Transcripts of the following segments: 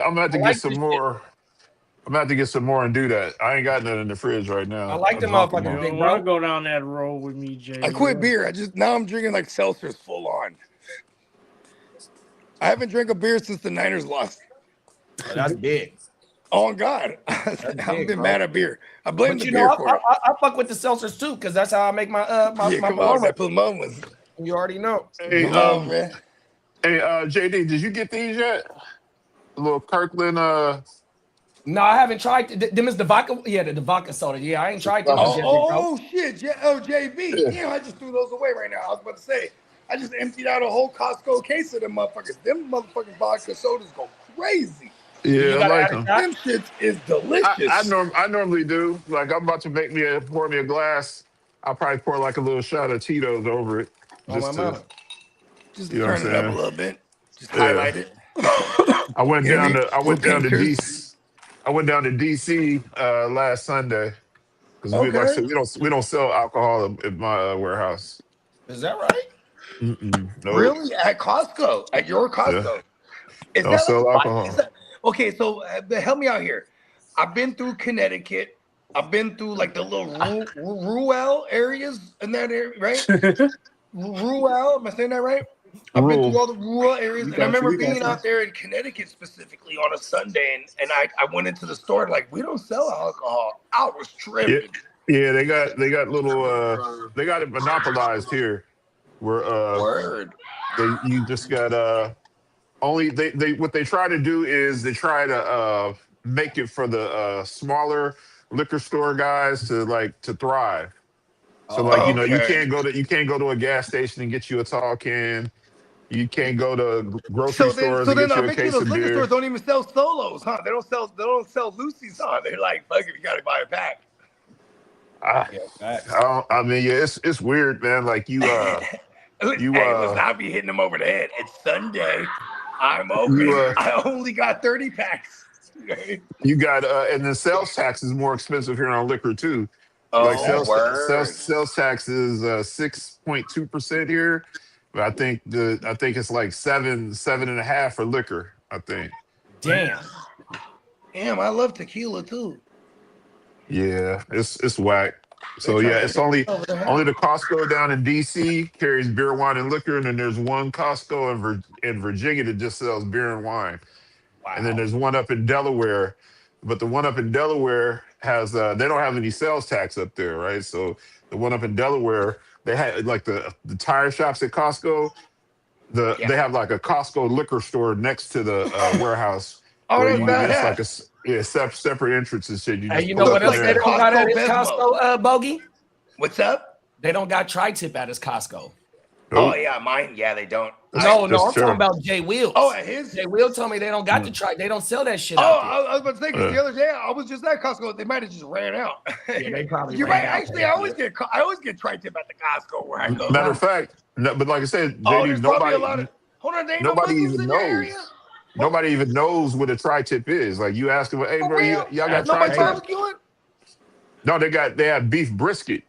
I'm gonna have I to get like some this shit. more. I'm gonna have to get some more and do that. I ain't got nothing in the fridge right I now. like I them dropped them You motherfuckers, off. big don't want to bro. go down that road with me, Jay I quit Will. beer. Now I'm drinking like seltzers full on. I haven't drank a beer since the Niners lost. Oh, that's big. Oh God, That's I've big, been mad bro. at beer. I blame But the you know, beer for it. I fuck with the seltzers too, because that's how I make my Yeah, my come on, promo. that Mamas. You already know. Hey, Come on, man. JD, did you get these yet? A little Kirkland. No, I haven't tried them. Is the vodka? Yeah, the vodka soda. Yeah, I ain't tried them Vodka ones Oh, yet, soda. big bro. oh, oh shit. JB. Yeah, Damn, I just threw those away right now. I was about to say, I just emptied out a whole Costco case of them motherfuckers. Them motherfucking vodka sodas go crazy. You yeah, I gotta like add a them. shot. Them shits is delicious. I normally do. Like I'm about to pour me a glass. I'll probably pour like a little shot of Tito's over it, On my just to, mama. Just you to know what I'm turn it up a saying? little bit. Just Yeah. highlight it. I went You know what I down mean? to I Little went down to tinctures. DC. I went down to DC last Sunday because like I Okay. said, we don't sell alcohol at my warehouse. Is that right? Nope. Really? At Costco? At your Yeah. Costco? Is Don't that like sell is alcohol. that okay? So help me out here. I've been through Connecticut. I've been through like the little rural areas in that area, right? Rural, am I saying that right? I've been through Rule. all the rural areas, We and I got you. remember We got being you. out there in Connecticut specifically on a Sunday, and I went into the store like we don't sell alcohol. I was Yeah. tripping. Yeah, they got little they got it monopolized here where Word. you just got only they what they try to do is they try to make it for the smaller liquor store guys to thrive. So like Oh, Okay. you can't go to a gas station and get you a tall can. You can't go to grocery So then, stores so and then get I you a bet you case those of liquor stores beer. don't even sell solos, huh? They don't sell Lucy's, huh? They're like, fuck it, you gotta buy a pack. I, yeah, facts. I mean, yeah, it's weird, man. Like you Hey, listen, I'll be hitting them over the head. It's Sunday. I'm you open. I only got 30 packs. you got and then sales tax is more expensive here on liquor too. Like Is that Oh, sales word. sales tax is 6.2% here, but I think it's like 7.5 for liquor. I think. damn? Damn, I love tequila too. Yeah, it's whack. They So trying yeah, to it's hit me only over the only head. the Costco down in DC carries beer, wine, and liquor, and then there's one Costco in Virginia that just sells beer and wine, and then Wow. there's one up in Delaware, but the one up in Delaware has they don't have any sales tax up there, right? So the one up in Delaware, they had like the tire shops at Costco. Yeah. They have like a Costco liquor store next to the warehouse Oh, where that's you it's like badass. separate entrance and shit. You Hey, just you Oh, know pull so up what it's in else like they the there. don't got at Costco his Besmo. Costco, Bogey? What's up? They don't got tri-tip at his Costco. Oh Nope, yeah, mine. Yeah, they don't. that's No, that's I'm talking true. about Jay Oh, Wheels. at his. Jay Will told me they don't got the Mm. tri. They don't sell that shit Oh, out there. I was about to say because the Yeah. other day I was just at Costco. They might have just ran out. Yeah, they probably You're ran right. out. Actually, I always get tri-tip at the Costco where I go. Matter of fact, no, but like I said, Oh, JD, there's probably a lot of. Hold on, there ain't no nobody Muslims even in your area. knows. Hold, Nobody even knows what a tri-tip is. Like you ask them, hey, for bro, real? y'all got That's Nobody tri-tip? crazy. barbecuing? No, they have beef brisket.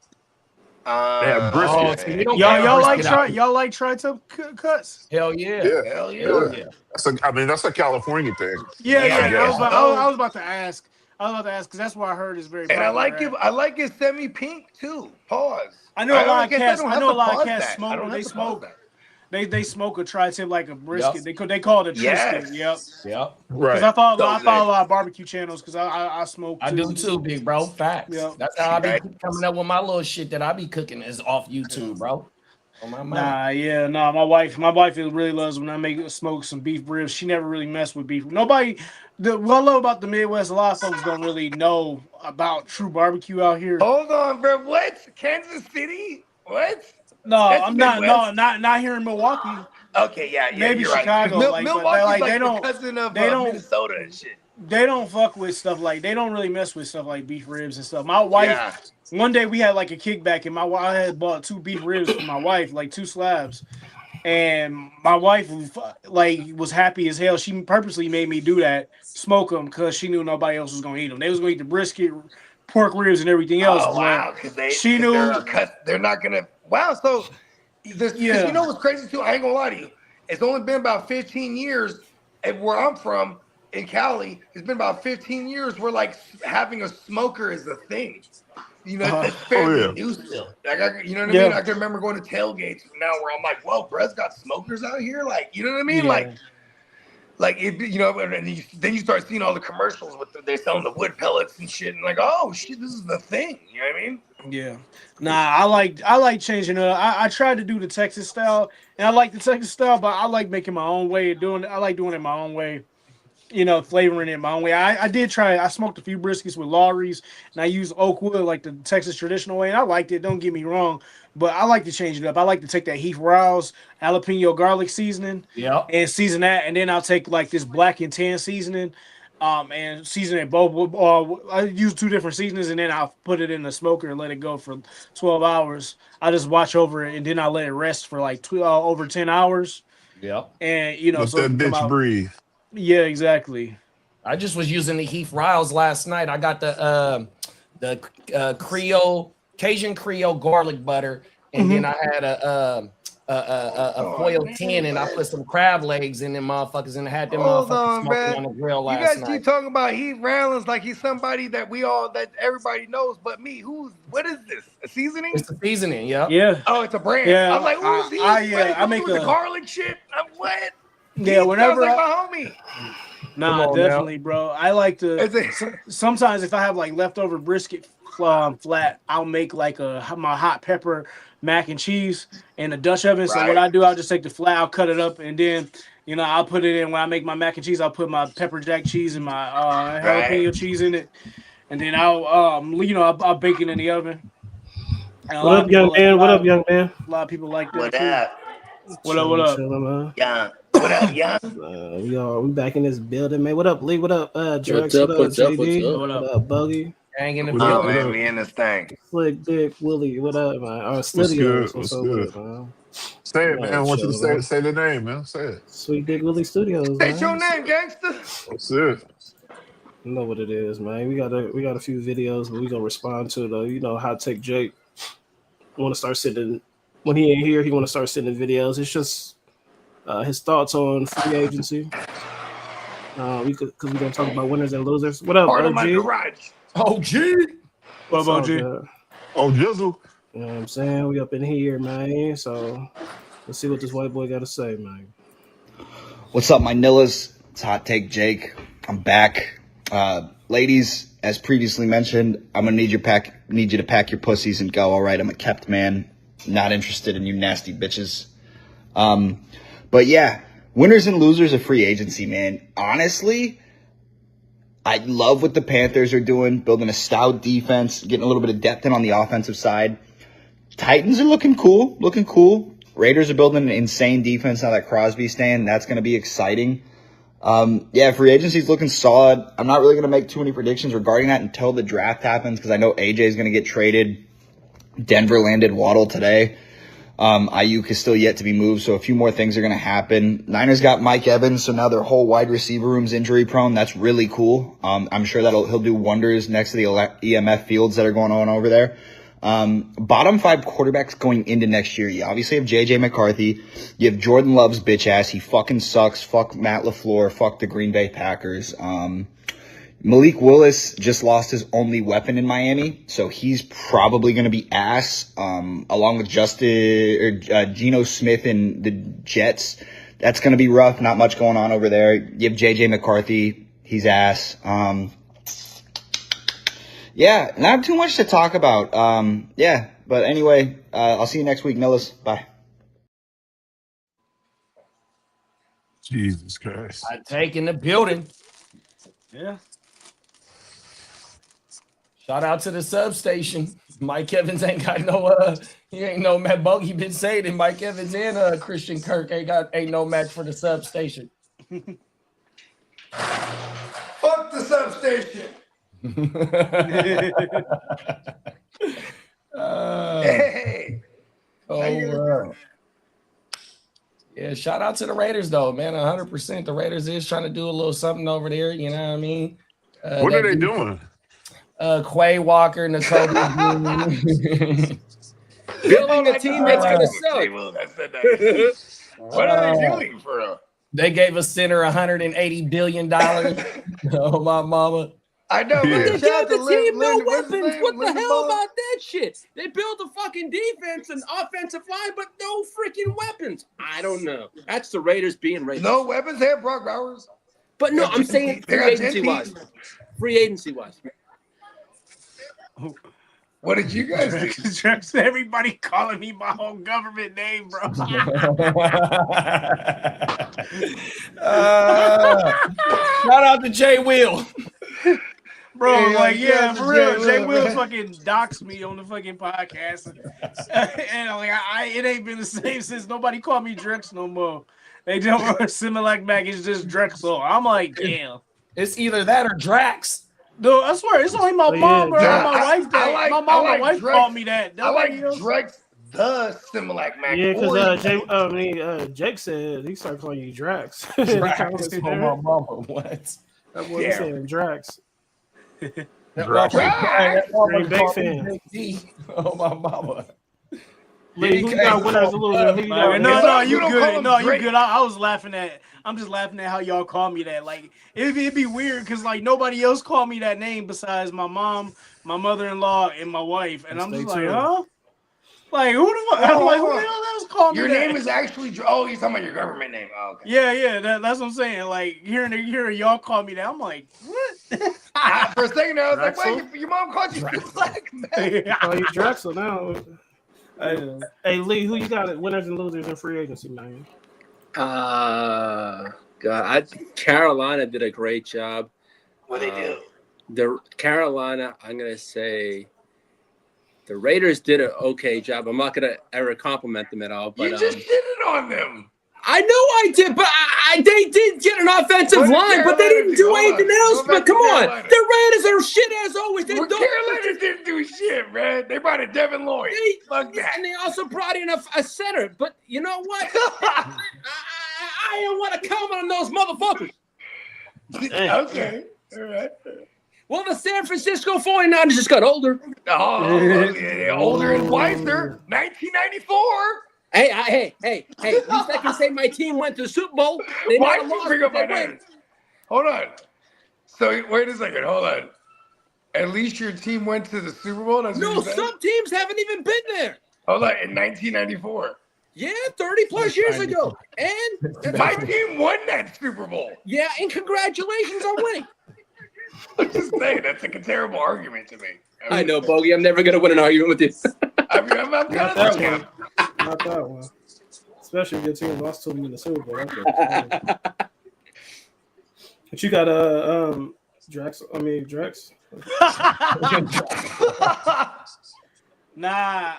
They have Oh, brisket. see, we Okay. don't y'all got y'all Hell like brisket no. out try here. y'all like tri-tip cuts? Hell yeah. Yeah, Hell Hell yeah. yeah. yeah. I mean, that's a California thing, Yeah, I yeah. I And I was guess. guess about I so. was about to ask. I was about to ask because that's where I heard it's very And I popular like it. at. I like it semi-pink too. Pause. I know a lot I of guess I cats. don't I have know to a lot of pause cats that. I smoke. don't have They to pause smoke. that. They smoke a tri-tip like a Yep. brisket. They call it a Trisket. Yep. Yes. Yep. Because Right. So I follow a good. lot of barbecue channels because I smoke I do too. too, big bro. Facts. Yep. That's how See I be that? coming up with my little shit that I be cooking is off YouTube, bro. On my mama. Nah, yeah, nah. My wife really loves when I make smoke some beef ribs. She never really messed with beef. Nobody. What I love about the Midwest, a lot of folks don't really know about true barbecue out here. Hold on, bro. What? Kansas City? What? No, That's I'm not. No, Midwest. not here in Milwaukee. Okay, yeah, Maybe you're right. Because Chicago. Like, but they Milwaukee's like like the cousin of they don't Minnesota and shit. they don't fuck with stuff like they don't really mess with stuff like beef ribs and stuff. My wife. Yeah. One day we had like a kickback, and I had bought 2 beef ribs for my wife, like 2 slabs. And my wife like was happy as hell. She purposely made me do that, smoke them, because she knew nobody else was gonna eat them. They was gonna eat the brisket, pork ribs, and everything else. Oh But wow, she because they're knew, they're not gonna. Wow. So this because you yeah, know what's crazy too. I ain't gonna lie to you. It's only been about 15 years, and where I'm from, in Cali, it's been about 15 years where like having a smoker is a thing. You know, it's fairly yeah. new still. Like, you know what I mean? I can remember going to tailgates now where I'm like, whoa, Brett's got smokers out here. Like, you know what I mean? Yeah. Like it, you know, and then you start seeing all the commercials with they're selling the wood pellets and shit, and like, oh shit, this is the thing. You know what I mean? Yeah. Nah, I like changing it up. I tried to do the Texas style, and I like the Texas style, but I like making my own way of doing it. I like doing it my own way. You know, flavoring it my own way. I did try. I smoked a few briskets with Lawry's, and I used oak wood like the Texas traditional way, and I liked it. Don't get me wrong, but I like to change it up. I like to take that Heath Rouse jalapeno garlic seasoning, and season that, and then I'll take like this black and tan seasoning, and season it both. I use 2 different seasonings, and then I'll put it in the smoker and let it go for 12 hours. I just watch over it, and then I let it rest for like over 10 hours. Yep. And you know, Let so it that can come bitch out. breathe. Yeah, exactly. I just was using the Heath Riles last night. I got the Creole Cajun Creole garlic butter, and then I had a foil tin, and I put some crab legs in them motherfuckers, and had them Hold motherfuckers on, smoking man. on the grill You last guys night. keep talking about Heath Rallins like he's somebody that everybody knows, but me. What is this? A seasoning? It's the seasoning, yeah. Yeah. Oh, it's a brand. Yeah, I'm like, who's he? I make with the a garlic shit. What? yeah. He Whenever sounds like my homie. nah, on definitely, bro. I like to. Is it- Sometimes if I have like leftover brisket flat, I'll make like my hot pepper mac and cheese in a Dutch oven. So what Right. I do, I'll just take the flat, I'll cut it up, and then I'll put it in when I make my mac and cheese. I'll put my pepper jack cheese and my jalapeno cheese in it, and then I'll I'll bake it in the oven. And a What lot of up, young people man? What up, young man? a lot of people like that What too. up? What up? What Chilling, up? chilling, man. Young. What up, young? We back in this building, man. What up, Lee? What up, Drex? What's up? What up, What's up? JD? What's up? What What up? up, Buggy? Hang in the What up? building. What Man, up? we in this thing. Slick Dick, Willie. What up, man? Our What's studios. good? What's What's so good? good, man? Say it, man. I want you to Chilling, man. say the name, man. Say it. Sweet Dick Willie Studios, Say your man. name, gangster. What's it? You know what it is, man. We got a few videos, but we gonna respond to the Hot Take Jake. Want to start sending when he ain't here. He want to start sending videos. It's just his thoughts on free agency. Because we're gonna talk about winners and losers. What up, Part of my OG? garage. Oh, gee. What It's all about you? good. Oh, Jizzle. You know what I'm saying? We up in here, man. So let's see what this white boy got to say, man. What's up, my Nillas? It's Hot Take Jake. I'm back. Ladies, as previously mentioned, I'm gonna need you to pack your pussies and go. All right, I'm a kept man. Not interested in you nasty bitches. But yeah, winners and losers of free agency, man. Honestly, I love what the Panthers are doing, building a stout defense, getting a little bit of depth in on the offensive side. Titans are looking cool. Raiders are building an insane defense now that Crosby's staying. That's going to be exciting. Yeah, free agency's looking solid. I'm not really going to make too many predictions regarding that until the draft happens because I know AJ is going to get traded. Denver landed Waddle today. Ayuk is still yet to be moved, so a few more things are going to happen. Niners got Mike Evans, so now their whole wide receiver room's injury prone. That's really cool. I'm sure he'll do wonders next to the EMF fields that are going on over there. Bottom 5 quarterbacks going into next year. You obviously have JJ McCarthy. You have Jordan Love's bitch ass. He fucking sucks. Fuck Matt LaFleur. Fuck the Green Bay Packers. Malik Willis just lost his only weapon in Miami, so he's probably going to be ass, along with Geno Smith and the Jets. That's going to be rough. Not much going on over there. You have JJ McCarthy. He's ass. Yeah, not too much to talk about. Yeah, but anyway, I'll see you next week, Nillis. Bye. Jesus Christ. I take in the building. Yeah. Shout out to the substation. Mike Evans ain't got no he ain't no Matt Bogey been saying that Mike Evans and Christian Kirk ain't no match for the substation. Fuck the substation. Hey. Oh, yeah, shout out to the Raiders though, man. 100%. The Raiders is trying to do a little something over there. You know what I mean? What are they doing? Quay Walker, Nicole. Building a team that's going to suck. What are they doing for real? They gave a center $180 billion. Oh, my mama. I know. Yeah. But They shout gave out the to team no what's his weapons. name? What the hell Lindenbaum? about that shit? They built a fucking defense and offensive line, but no freaking weapons. I don't know. That's the Raiders being Raiders. No weapons. They have Brock Bowers. But no, They I'm got saying They free got agency wise. Gentry. Free agency wise. What did you guys do? Drex, everybody calling me my whole government name, bro. Shout out to Jay Will. Bro, Hey, like, shout yeah, out to for real. Jay Jay Will, Will man. fucking doxed me on the fucking podcast. And like, it ain't been the same since nobody called me Drex no more. They don't Similac Mac, it's just Drexel. I'm like, damn. It's either that or Drax. No, I swear, it's only my Oh, yeah, mom or Drex. my wife that my mom and wife Drex. called me that. I like Nobody else. Drex the Similac Mac. Yeah, or because Jake said he started calling you Drax. Drax. Oh, my mama. What? That boy Yeah. saying Drax. Drax. Green Bay fan. Oh, my mama. Lee, who you got winners and losers? Who you got? No, If you you don't call good. him No, you Drake- good. I was laughing at. I'm just laughing at how y'all call me that. Like it'd be weird because like nobody else called me that name besides my mom, my mother-in-law, and my wife. And I'm Stay just like, tuned. huh? Like who the fuck? I'm like, who the hell else called me Your that? name is actually. Oh, you're talking about your government name. Oh, okay. Yeah. That's what I'm saying. Like hearing y'all call me that, I'm like, what? For a second, I was like, Drexel? wait, your mom called you Black Man. Oh, you Drexel now. I know. Hey, Lee, who you got winners and losers in free agency, man? Carolina did a great job. What they do? The Carolina, I'm gonna say the Raiders did an okay job. I'm not gonna ever compliment them at all, but You just did it on them. I know I did, but they did get an offensive What did line, but they Carolina didn't do? do Hold anything on. else. Go back But come to on, Carolina. the Raiders are shit as always. They Well, don't. Carolina didn't do shit, man. They brought in Devin Lloyd. Fuck that. And they also brought in a center. But you know what? I don't want to comment on those motherfuckers. Okay. All right. Well, the San Francisco 49ers just got older. Oh, yeah, older and wiser. 1994. Hey, at least I can say my team went to the Super Bowl. They Why never did you lost, bring up but my they name? win. Hold on. So wait a second. Hold on. At least your team went to the Super Bowl. That's what No, you said? some teams haven't even been there. Hold on. In 1994, Yeah, 30 plus years ago. And my team won that Super Bowl. yeah, and congratulations on winning. I'm just saying that's like a terrible argument to me. I know, Bogey. I'm never gonna win an argument with you. I'm kind Not of that like one. him. Not that one. Especially if your team lost to them in the Super Bowl. Okay. But you got Drex. Nah,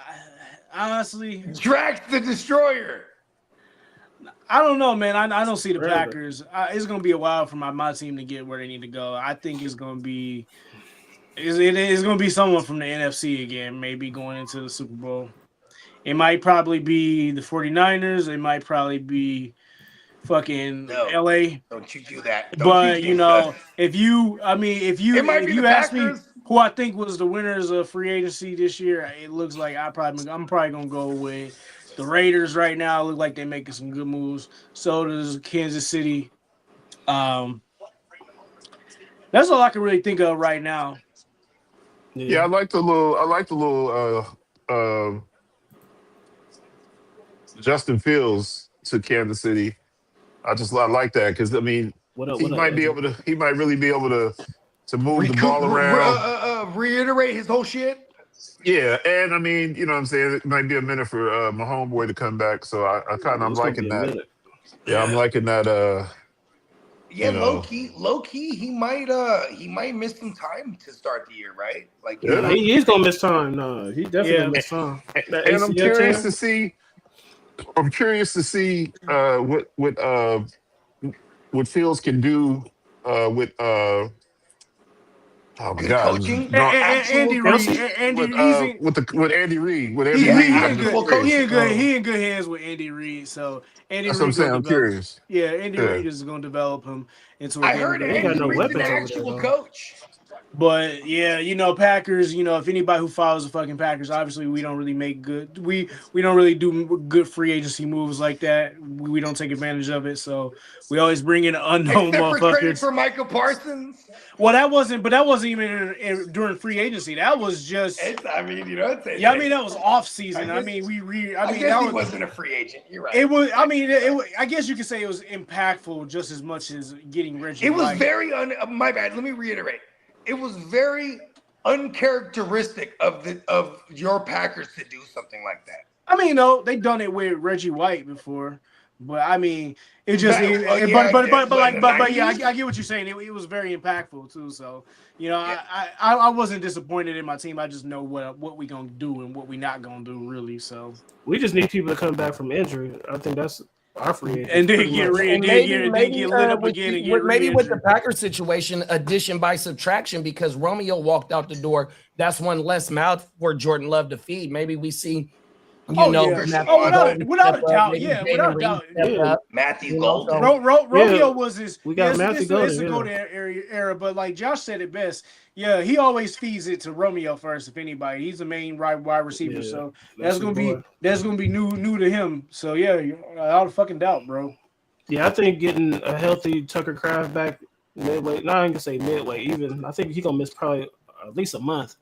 honestly, Drax the Destroyer. I don't know, man. I don't see the Really? Packers. It's gonna be a while for my team to get where they need to go. I think it's gonna be it's gonna be someone from the NFC again, maybe going into the Super Bowl. It might probably be the 49ers. It might probably be fucking No. LA. Don't you do that. But you know, if you It might be the ask me Packers. who I think was the winners of free agency this year, it looks like I'm probably gonna go with the Raiders right now. Look like they're making some good moves. So does Kansas City. That's all I can really think of right now. Yeah, I like the little Justin Fields to Kansas City. I like that because I mean he might really be able to move the ball around. Reiterate his whole shit. Yeah, and I mean, you know what I'm saying? It might be a minute for my homeboy to come back. So I'm liking that. Yeah, I'm liking that Yeah, you know. low key, he might miss some time to start the year, right? Like, you Yeah. know, He's gonna miss time. No, he definitely gonna miss time. That And I'm ACL curious tear? to see what Fields can do with oh my good God, coaching. no, Andy Reid, with Andy Reid, with Andy He Reid. he in good hands with Andy Reid. So Andy That's what I'm Reid saying. gonna I'm develop. curious. Yeah, Andy Yeah. Reid is going to develop him into a I damn heard good They got Andy no Reid's weapons an over there, actual though. coach. But yeah, Packers. If anybody who follows the fucking Packers, obviously we don't really make good. We don't really do good free agency moves like that. We don't take advantage of it. So we always bring in unknown Except for trading motherfuckers. for Michael Parsons. Well, that wasn't even during free agency. That was just. It's that was off season. I guess that he wasn't a free agent. You're right. It was. I guess you could say it was impactful just as much as getting Reggie. It was White. very my bad. Let me reiterate. It was very uncharacteristic of your Packers to do something like that. I mean, no, they've done it with Reggie White before, but I mean, it just. I get what you're saying. It was very impactful too. So I wasn't disappointed in my team. I just know what we gonna do and what we not gonna do really. So we just need people to come back from injury. I think that's our free agent. And then get rid, get lit up again, and get maybe with the Packers situation, addition by subtraction, because Romeo walked out the door. That's one less mouth for Jordan Love to feed. Maybe we see, without a doubt, without a doubt. Matthew Golden. Romeo was his. We got Matthew Golden. It's a Golden era, but like Josh said it best. Yeah, he always feeds it to Romeo first. If anybody, he's the main wide receiver, so that's gonna be new to him. So yeah, without a fucking doubt, bro. Yeah, I think getting a healthy Tucker Kraft back midway. No, I ain't gonna say midway. Even I think he's gonna miss probably at least a month,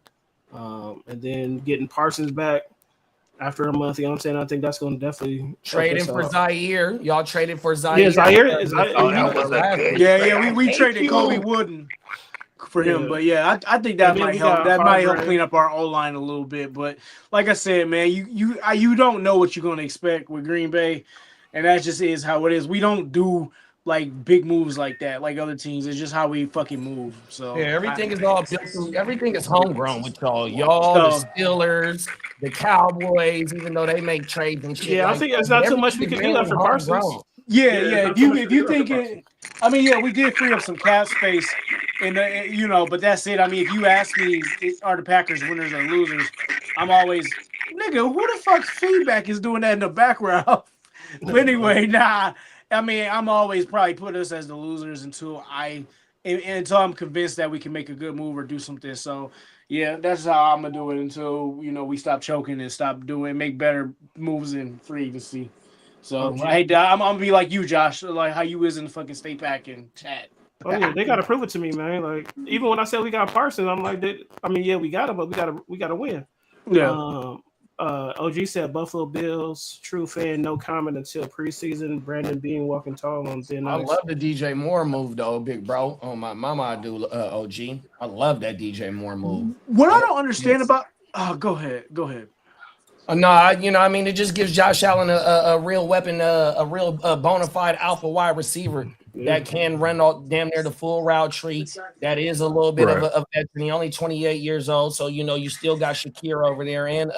and then getting Parsons back after a month. You know what I'm saying? I think that's gonna definitely trading for Zaire. Y'all traded for Zaire. Yeah, Zaire. We traded Kobe Wooden for him, but yeah, I think that might help. That might help clean up our O line a little bit. But like I said, man, you don't know what you're gonna expect with Green Bay, and that just is how it is. We don't do like big moves like that, like other teams. It's just how we fucking move. So yeah, everything is all built. Everything is homegrown with y'all. The Steelers, the Cowboys, even though they make trades and shit. Yeah, I think it's not too much we can do for Parsons. Yeah. If you think it, I mean, yeah, we did free up some cap space, but that's it. I mean, if you ask me, are the Packers winners or losers? I'm always, nigga, who the fuck's feedback is doing that in the background? But anyway, nah. I mean, I'm always probably put us as the losers until I'm convinced that we can make a good move or do something. So yeah, that's how I'm gonna do it until we stop choking and make better moves in free agency. So I'm gonna be like you, Josh, like how you is in the fucking Stay Pack and chat. Oh yeah, they gotta prove it to me, man. Like even when I said we got Parsons, I'm like, yeah, we got him, but we gotta win. Yeah. OG said Buffalo Bills. True fan, no comment until preseason. Brandon Bean walking tall on thin ice. I love the DJ Moore move though, big bro. Oh my mama, I do. OG, I love that DJ Moore move. What I don't understand about. Go ahead. No, I mean, it just gives Josh Allen a real weapon, a real bona fide alpha wide receiver that can run all damn near the full route tree. That is a little bit of a veteran. He's only 28 years old, so you still got Shakir over there and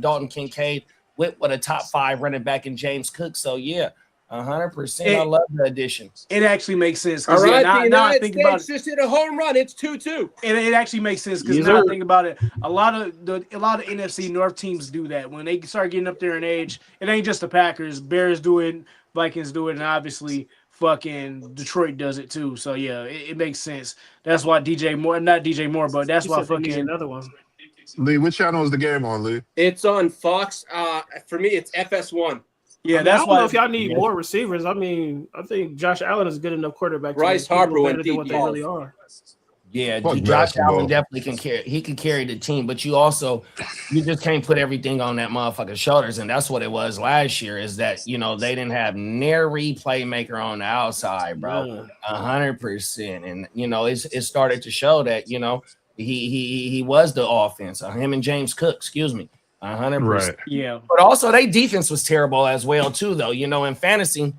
Dalton Kincaid with a top 5 running back in James Cook. So yeah, 100%. I love the addition. It actually makes sense. All right, the United States just hit a home run. It's 2-2. It actually makes sense because now I think about it, a lot of NFC North teams do that when they start getting up there in age. It ain't just the Packers. Bears do it, Vikings do it, and obviously fucking Detroit does it too. So yeah, it makes sense. That's why not DJ Moore, but that's why fucking another one. Lee, which channel is the game on, Lee? It's on Fox. For me, it's FS1. Yeah, I don't know if y'all need more receivers. I mean, I think Josh Allen is a good enough quarterback. Bryce Harper went deep. What they really are. Yeah, Josh Allen definitely can carry. He can carry the team, but you just can't put everything on that motherfucker's shoulders, and that's what it was last year. Is that they didn't have nary playmaker on the outside, bro, 100%, and it started to show that he was the offense. Him and James Cook, excuse me. 100%. Right. Yeah. But also their defense was terrible as well too, though. In fantasy,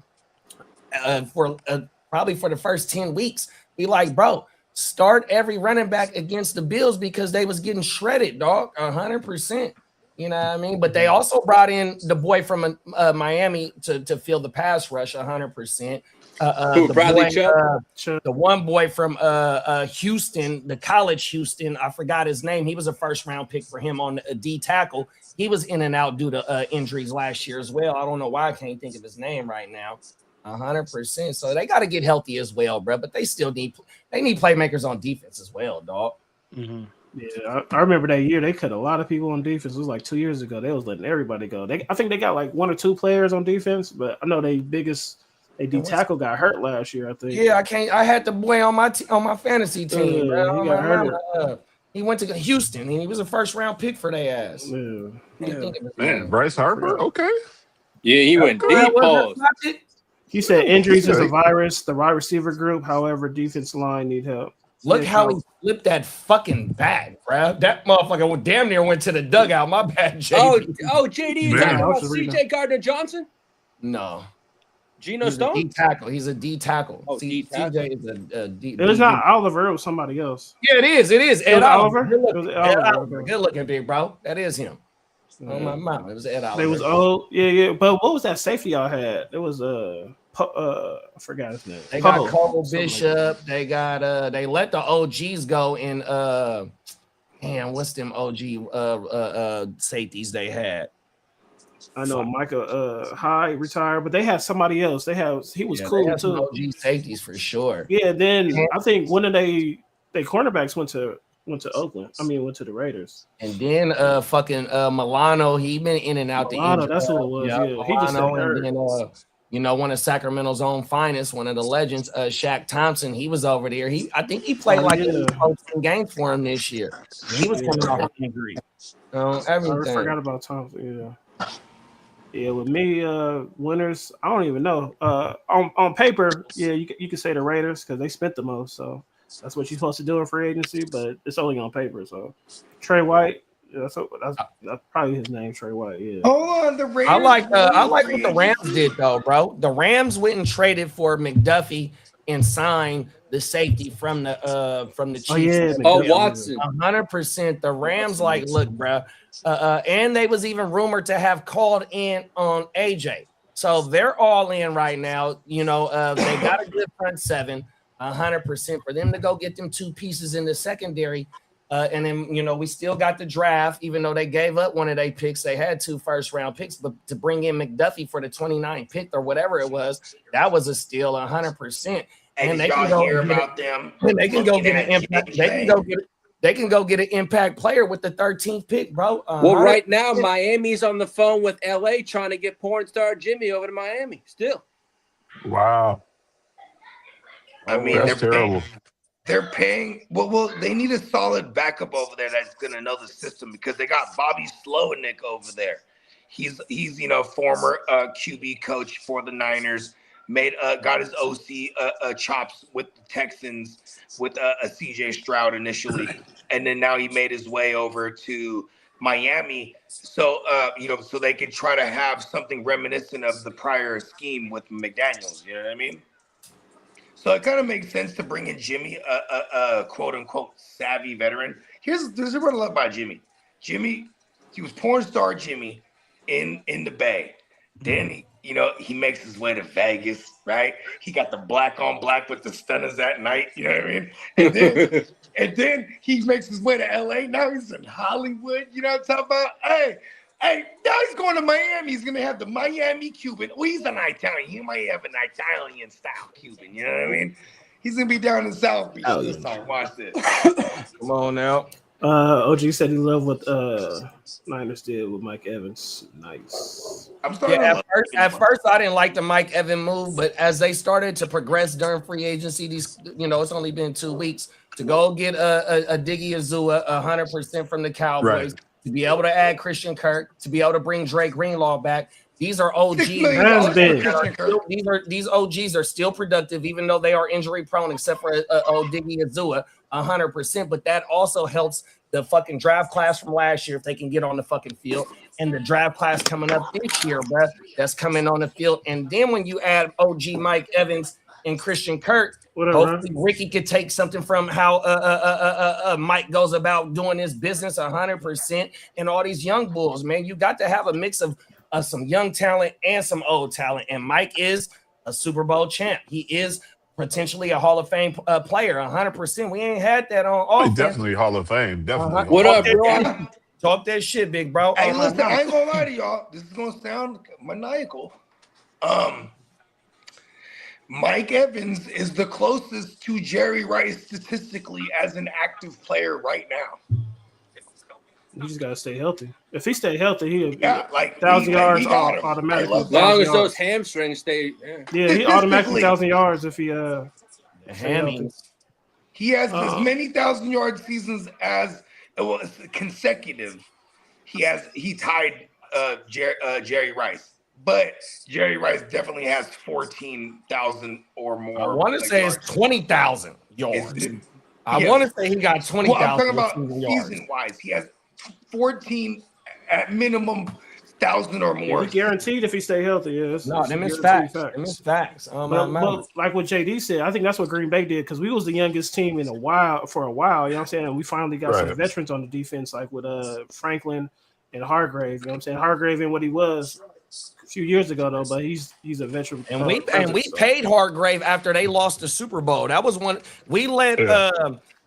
probably for the first 10 weeks, be like, bro, start every running back against the Bills because they was getting shredded, dog. 100%. You know what I mean? But they also brought in the boy from Miami to fill the pass rush 100%. The one boy from Houston, the college Houston, I forgot his name. He was a first round pick for him on a D tackle. He was in and out due to injuries last year as well. I don't know why I can't think of his name right now. 100%. So they got to get healthy as well, bro. But they still need playmakers on defense as well, dog. Mm-hmm. Yeah, I remember that year they cut a lot of people on defense. It was like 2 years ago. They was letting everybody go. I think they got like 1 or 2 players on defense, but I know they D tackle got hurt last year. I think. Yeah, I had the boy on my fantasy team, bro. He got hurt. He went to Houston, and he was a first-round pick for their ass. Man, Bryce Harper. Okay. Yeah, he went deep. Pause. He said injuries is a virus. The wide receiver group, however, defense line need help. Look how he flipped that fucking bag, bro. That motherfucker damn near went to the dugout. My bad, JD. Oh, JD, you talking about CJ Gardner-Johnson? No. Geno Stone? D tackle. He's a D tackle. Oh, CJ is a D. It was not Oliver. It was somebody else. Yeah, it is. Ed Oliver. Ed Oliver. Good looking, big bro. That is him. Oh my mouth. It was Ed Oliver. They was old. Yeah. But what was that safety y'all had? It was I forgot his name. They got Cole Bishop. Like they got they let the OGs go in what's them OG safeties they had? I know Micah Hyde retired, but they had somebody else. He was cool too. OG safeties for sure. Yeah, then I think one of they cornerbacks went to Oakland. I mean, went to the Raiders. And then Milano, he been in and out Milano, that's who it was. Yeah. He just and then one of Sacramento's own finest, one of the legends, Shaq Thompson, he was over there. I think he played 14 games for him this year. He was coming off an injury. Everything. I forgot about Thompson. Yeah, with me, winners, I don't even know. On paper, yeah, you could say the Raiders because they spent the most, so that's what you're supposed to do in free agency, but it's only on paper. So Trey White, that's probably his name, Trey White. Yeah. Hold on, the Raiders. I like what the Rams did though, bro. The Rams went and traded for McDuffie and signed the safety from the Chiefs. Watson. 100%. The Rams look, bro. And they was even rumored to have called in on AJ. So they're all in right now. They got a good front seven. 100% for them to go get them 2 pieces in the secondary. And then, we still got the draft, even though they gave up one of their picks. They had 2 first-round picks, but to bring in McDuffie for the 29th pick or whatever it was, that was a steal 100%. And they can go hear about them. They can go get an impact. They can go get an impact player with the 13th pick, bro. Well, right now, Miami's on the phone with LA trying to get porn star Jimmy over to Miami still. Wow. I mean, that's terrible. They're paying. Well, they need a solid backup over there that's going to know the system because they got Bobby Slownick over there. He's former QB coach for the Niners. Got his OC chops with the Texans with a CJ Stroud initially, and then now he made his way over to Miami. So so they could try to have something reminiscent of the prior scheme with McDaniels. You know what I mean? So it kind of makes sense to bring in Jimmy, a quote unquote savvy veteran. There's what I love about Jimmy. Jimmy, he was porn star Jimmy in the Bay. Then he makes his way to Vegas, right? He got the black on black with the stunners at night. You know what I mean? And then he makes his way to LA. Now he's in Hollywood. You know what I'm talking about? Hey, now he's going to Miami. He's going to have the Miami Cuban. Well, he's an Italian. He might have an Italian style Cuban. You know what I mean? He's going to be down in South Beach this time. Watch this. Come on now. OG said he loved what Niners did with Mike Evans. Nice. At first, I didn't like the Mike Evans move, but as they started to progress during free agency, it's only been 2 weeks to go get a Diggy Azua 100% from the Cowboys. Right. To be able to add Christian Kirk, to be able to bring Drake Greenlaw back. These are OGs. These OGs are still productive, even though they are injury prone, except for Diggy Azua, 100%. But that also helps the fucking draft class from last year if they can get on the fucking field, and the draft class coming up this year, bro, that's coming on the field. And then when you add OG Mike Evans and Christian Kirk, hopefully Ricky could take something from how Mike goes about doing his business 100%. And all these young bulls, man, you got to have a mix of some young talent and some old talent. And Mike is a Super Bowl champ. He is potentially a Hall of Fame player, 100%. We ain't had that on offense. Definitely Hall of Fame. Definitely. What up, bro? Talk that shit, big bro. Hey, listen, I ain't gonna lie to y'all. This is gonna sound maniacal. Mike Evans is the closest to Jerry Rice statistically as an active player right now. He just gotta stay healthy. If he stay healthy, he'll be like 1,000 yards we got him. automatically. As long as 1,000 those yards. hamstrings stay. Yeah, he automatically 1,000 yards if he stay healthy. He has as many 1,000-yard seasons as consecutive. He tied Jerry Rice, but Jerry Rice definitely has 14,000 or more. I want to say it's 20,000 yards. I Yes. want to say he got 20,000. Well, I'm talking about yards. season-wise. He has 14 at minimum 1,000 or more. Yeah, guaranteed if he stay healthy. Yeah, them is facts. Them is facts. But like what JD said, I think that's what Green Bay did because we was the youngest team for a while. You know what I'm saying? And we finally got some veterans on the defense, like with Franklin and Hargrave. You know what I'm saying? Hargrave and what he was a few years ago though, but he's a veteran. And we paid Hargrave after they lost the Super Bowl. That was one we let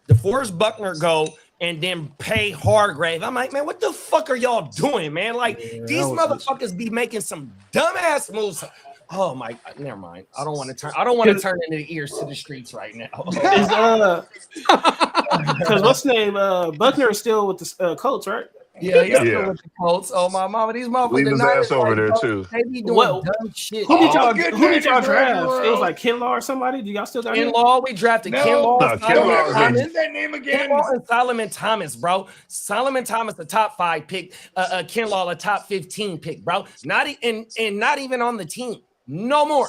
DeForest Buckner go and then pay Hargrave. I'm like, man, what the fuck are y'all doing, man? Like these motherfuckers be making some dumbass moves. Oh my, never mind. I don't want to turn into the ears to the streets right now. Because what's his name? Buckner is still with the Colts, right? Yeah, he's still with the Colts. Oh my mama, these motherfuckers. Leave his ass over there too. They be doing dumb shit. Who did y'all draft? It was like Kinlaw or somebody. Do y'all still got Kinlaw? We drafted Kinlaw. Kinlaw. That name again. Kinlaw and Solomon Thomas, bro. Solomon Thomas, the top 5 pick. Kinlaw, a top 15 pick, bro. Not even on the team. No more.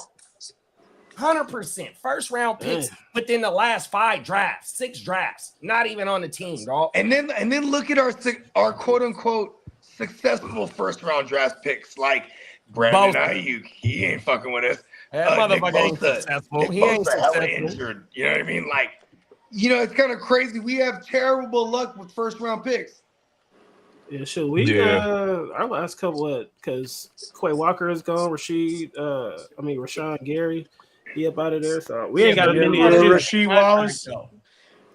100% first round picks, but then the last 6 drafts, not even on the team, dog. And then look at our quote unquote successful first round draft picks like Brandon Ayuk. He ain't fucking with us. That motherfucker ain't successful. He ain't successful. Injured. You know what I mean? Like, it's kind of crazy. We have terrible luck with first round picks. Yeah, sure. Our last couple, because Quay Walker is gone. Rashawn Gary. He up out of there, so we ain't got many. Rasheed Wallace.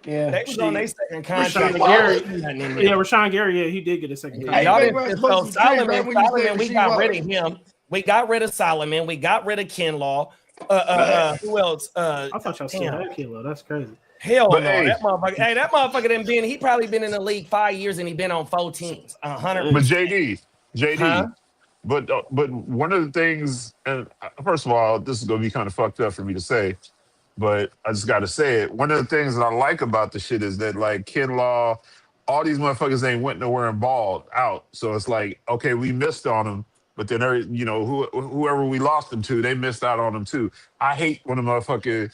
Yeah, they was on their second contract. Rashawn Gary. Yeah, he did get a second contract. Solomon, we got rid of him. We got rid of Solomon. We got rid of Kinlaw. Who else? I thought y'all still had Kinlaw. That's crazy. Hell no, that motherfucker done been. He probably been in the league 5 years and he been on 4 teams. 100. But JD. Huh? But one of the things, and first of all, this is gonna be kind of fucked up for me to say, but I just gotta say it. One of the things that I like about the shit is that like Kinlaw, all these motherfuckers ain't went nowhere and balled out. So it's like, okay, we missed on them, but then whoever we lost them to, they missed out on them too. I hate when a motherfucker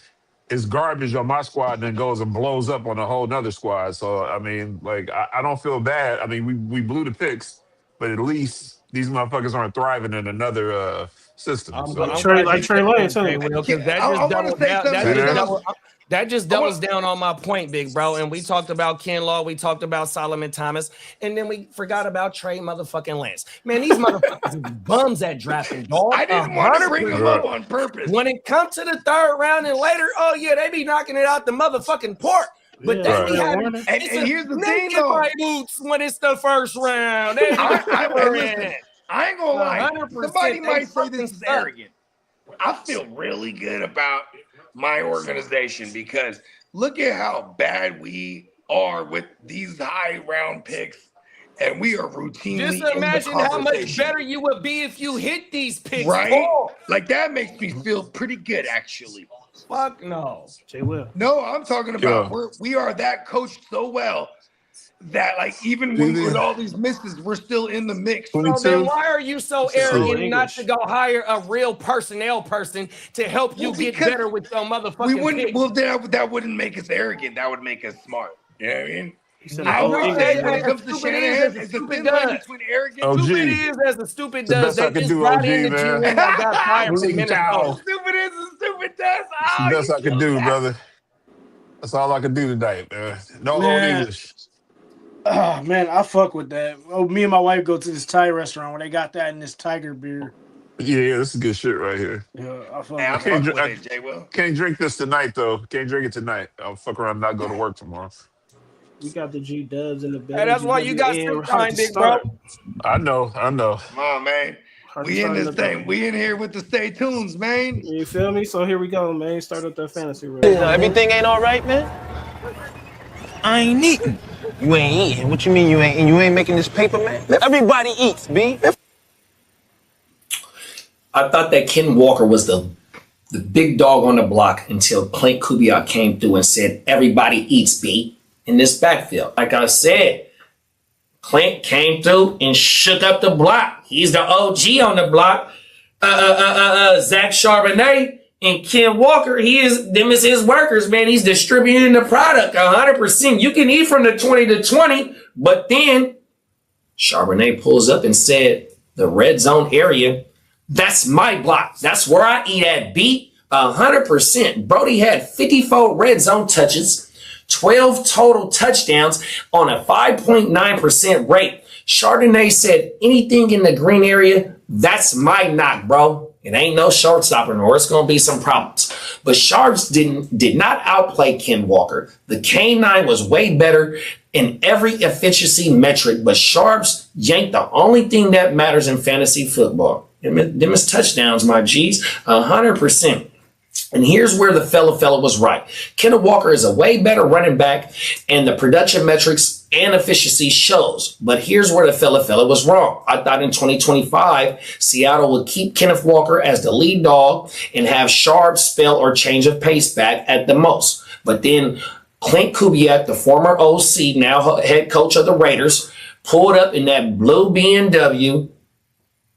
is garbage on my squad and then goes and blows up on a whole nother squad. So I mean, like I don't feel bad. I mean, we blew the picks, but at least these motherfuckers aren't thriving in another system. Trey Lance, that just doubles down on my point, big bro. And we talked about Kinlaw, we talked about Solomon Thomas, and then we forgot about Trey motherfucking Lance. Man, these motherfuckers bums at drafting, dog. I didn't want to bring them up on purpose. When it comes to the 3rd round and later, they be knocking it out the motherfucking park. But they be having, and here's the thing, though. My boots when it's the 1st round. I ain't gonna lie. Somebody might say this is arrogant. I feel really good about my organization because look at how bad we are with these high round picks, and we are routinely. Just imagine how much better you would be if you hit these picks, right? Paul. Like that makes me feel pretty good, actually. Fuck no, Jay Will. No, I'm talking about we are that coached so well that like even when with all these misses, we're still in the mix. So then why are you so arrogant not to go hire a real personnel person to help you get better with your motherfucking? We wouldn't. Well, that wouldn't make us arrogant. That would make us smart. You know what I mean? I always say when it comes to Shanahan, it's a stupid does. Between arrogant, stupid is as a stupid does. They just brought in the GM and got fired from Minnesota. Stupid is a stupid does. Oh, that's all I can do, brother. That's all I can do tonight, man. No old English. Oh man, I fuck with that. Oh, me and my wife go to this Thai restaurant where they got that in this tiger beer. Yeah, this is good shit right here. Yeah, I fuck with it, Jay Will. Can't drink this tonight though. Can't drink it tonight. I'll fuck around and not go to work tomorrow. We got the G Dubs in the bed. Hey, that's why you got some time, big bro. I know. Come on, man. Hard to We in start this another- thing. We in here with the stay tunes, man. You feel me? So here we go, man. Start up that fantasy room. Everything ain't all right, man. I ain't eating. You ain't eating. What you mean you ain't eating? You ain't making this paper, man? Everybody eats, B. I thought that Ken Walker was the big dog on the block until Clint Kubiak came through and said, everybody eats, B, in this backfield. Like I said, Clint came through and shook up the block. He's the OG on the block. Zach Charbonnet and Ken Walker, them is his workers, man. He's distributing the product 100%. You can eat from the 20 to 20, but then Charbonnet pulls up and said, the red zone area, that's my block. That's where I eat at, B. 100%. Brody had 54 red zone touches, 12 total touchdowns on a 5.9% rate. Chardonnay said, anything in the green area, that's my knock, bro. It ain't no short stopper, or it's going to be some problems. But Sharps did not outplay Ken Walker. The K9 was way better in every efficiency metric, but Sharps yanked the only thing that matters in fantasy football. Them is touchdowns, my G's, 100%. And here's where the fella was right. Kenneth Walker is a way better running back, and the production metrics and efficiency shows. But here's where the fella was wrong. I thought in 2025, Seattle would keep Kenneth Walker as the lead dog and have Sharp spell or change of pace back at the most. But then Clint Kubiak, the former OC, now head coach of the Raiders, pulled up in that blue BMW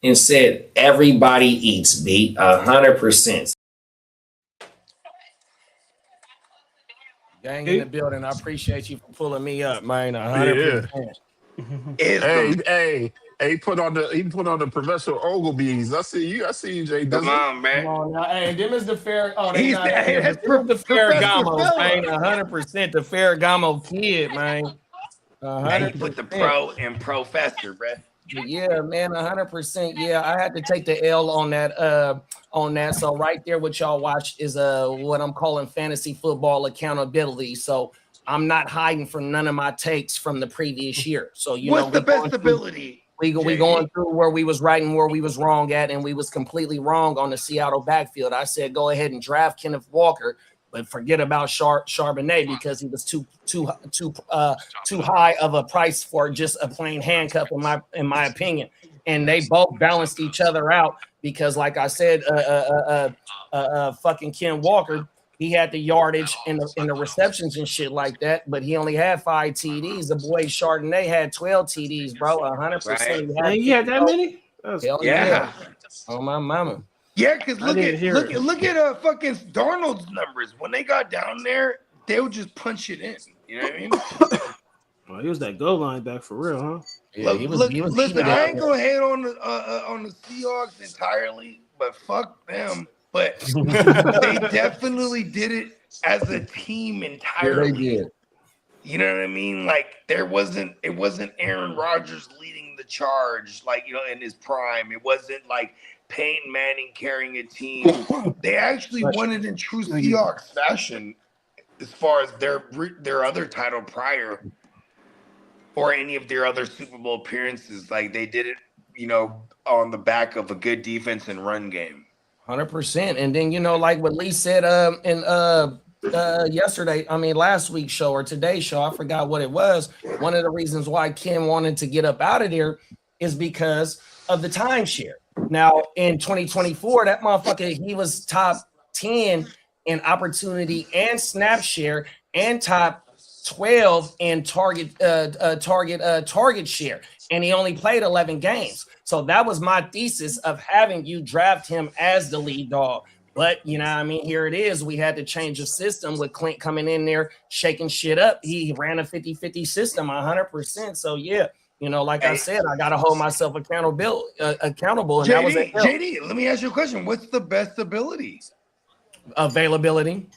and said, everybody eats, B, 100%. Gang in the building. I appreciate you for pulling me up, man. 100%. Hey, he put on the Professor Ogilvy's. I see you, Jay. Come on, man. Come on now. Hey, them is the fair. Oh, He's the Ferragamo, man. 100% the Ferragamo kid, man. 100%. He put the pro and professor, bro. Yeah, man, 100%. Yeah, I had to take the L on that. So right there, what y'all watch is what I'm calling fantasy football accountability. So I'm not hiding from none of my takes from the previous year. So what's the best ability? We going through where we was right and where we was wrong at, and we was completely wrong on the Seattle backfield. I said go ahead and draft Kenneth Walker, but forget about Charbonnet because he was too high of a price for just a plain handcuff in my opinion. And they both balanced each other out because, like I said, fucking Ken Walker, he had the yardage and the receptions and shit like that, but he only had 5 TDs. The boy Chardonnay had 12 TDs, bro. 100%. Right. He had that many? Hell yeah. Oh my mama. Yeah, because look at fucking Darnold's numbers. When they got down there, they would just punch it in. You know what I mean? Well, he was that goal line back for real, huh? Yeah, listen, I ain't gonna hate on the Seahawks entirely, but fuck them. But they definitely did it as a team entirely. Yeah, they did. You know what I mean? Like it wasn't Aaron Rodgers leading the charge, like, you know, in his prime. It wasn't like Peyton Manning carrying a team. They actually won it in true Seahawks fashion, as far as their other title prior, or any of their other Super Bowl appearances. Like they did it, you know, on the back of a good defense and run game. 100%. And then, you know, like what Lee said last week's show or today's show, I forgot what it was. One of the reasons why Ken wanted to get up out of there is because of the timeshare. Now in 2024, that motherfucker, he was top 10 in opportunity and snap share and top 12 in target share, and he only played 11 games. So that was my thesis of having you draft him as the lead dog. But, you know what I mean, here it is. We had to change the system with Clint coming in there, shaking shit up. He ran a 50-50 system, 100%. So, yeah, you know, like I said, I got to hold myself accountable. And that was JD, let me ask you a question. What's the best ability? Availability.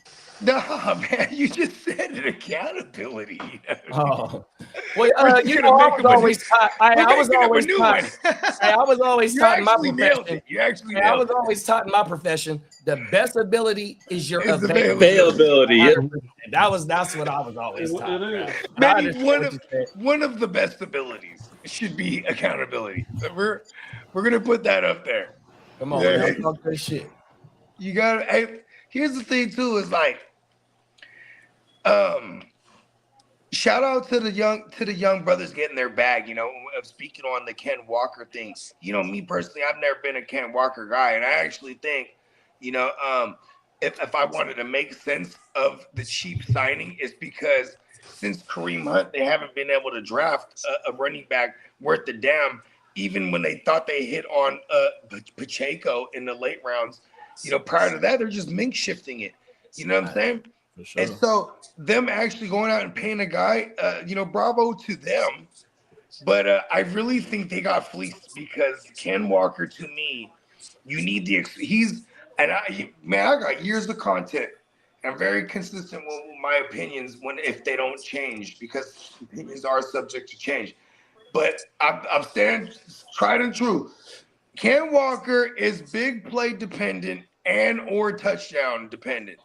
No, man, you just said it. Accountability. Oh, well, you know, I was always taught. I was always taught in my profession. You actually I was always taught in my profession. The best ability is your availability. Yeah. That's what I was always taught. Maybe one of the best abilities. should be accountability. So we're gonna put that up there. Come on, Yeah. man. Talk that shit. You got. Here's the thing too. Is like, shout out to the young brothers getting their bag. You know, of speaking on the Ken Walker thing. You know, me personally, I've never been a Ken Walker guy, and I actually think, you know, if I wanted to make sense of the Chiefs signing, it's because since Kareem Hunt, they haven't been able to draft a running back worth the damn. Even when they thought they hit on Pacheco in the late rounds, you know, prior to that, they're just mink shifting it. You know what I'm saying? For sure. And so them actually going out and paying a guy, you know, bravo to them. But I really think they got fleeced because Ken Walker, to me, you need I got years of content. I'm very consistent with my opinions if they don't change, because opinions are subject to change. But I'm standing tried and true. Ken Walker is big play dependent and or touchdown dependent.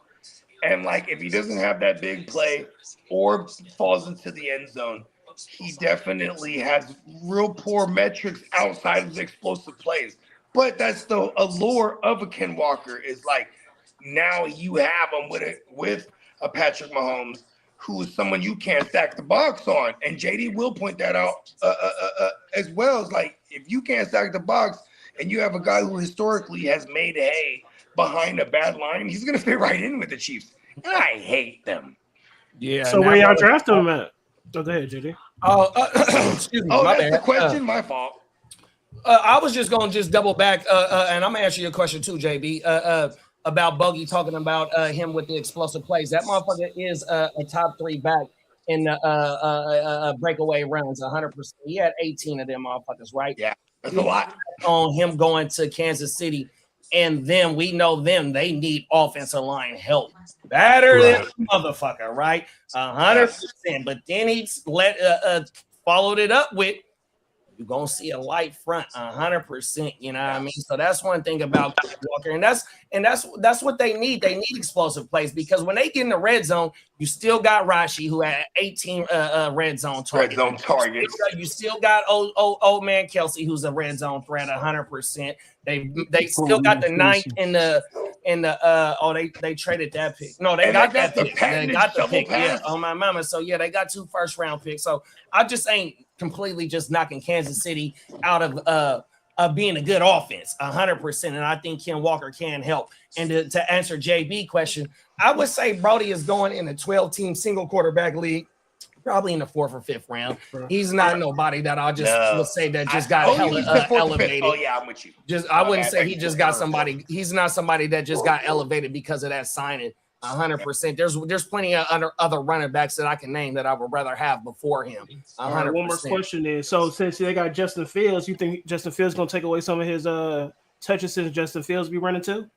And like, if he doesn't have that big play or falls into the end zone, he definitely has real poor metrics outside of the explosive plays. But that's the allure of a Ken Walker, is like, now you have him with a Patrick Mahomes, who is someone you can't stack the box on. And JD will point that out as well. As like, if you can't stack the box and you have a guy who historically has made hay behind a bad line, he's going to fit right in with the Chiefs. And I hate them. Yeah. So where y'all draft him at? Oh, go ahead, JD. Oh, excuse me. Oh, my that's bad. the question. My fault. I was just gonna double back, and I'm gonna answer your question too, JB. About Bogey talking about him with the explosive plays. That motherfucker is a top 3 back in the breakaway runs, 100%. He had 18 of them motherfuckers, right? Yeah, that's a lot. On him going to Kansas City, and then we know them. They need offensive line help better than motherfucker, right? 100%. But then he followed it up with, you're gonna see a light front, 100%. You know what I mean? So that's one thing about Walker, and that's what they need. They need explosive plays, because when they get in the red zone, you still got Rashi, who had 18 red zone targets. You still got old man Kelsey, who's a red zone threat, 100%. They still got the 9th in the they traded that pick. No, they got that pick. They got the pick. Yeah, on my mama. So yeah, they got 2 first-round picks. So I just ain't completely just knocking Kansas City out of being a good offense, 100%. And I think Ken Walker can help. And to answer JB question, I would say Brody is going in a 12-team single quarterback league, probably in the 4th or 5th round. He's not nobody that I just would say that just got elevated. Oh yeah, I'm with you. I wouldn't say he just got somebody. He's not somebody that just got elevated because of that signing. 100%. There's plenty of other running backs that I can name that I would rather have before him. 100%. Right, one more question is, so since they got Justin Fields, you think Justin Fields gonna take away some of his touches since Justin Fields be running too?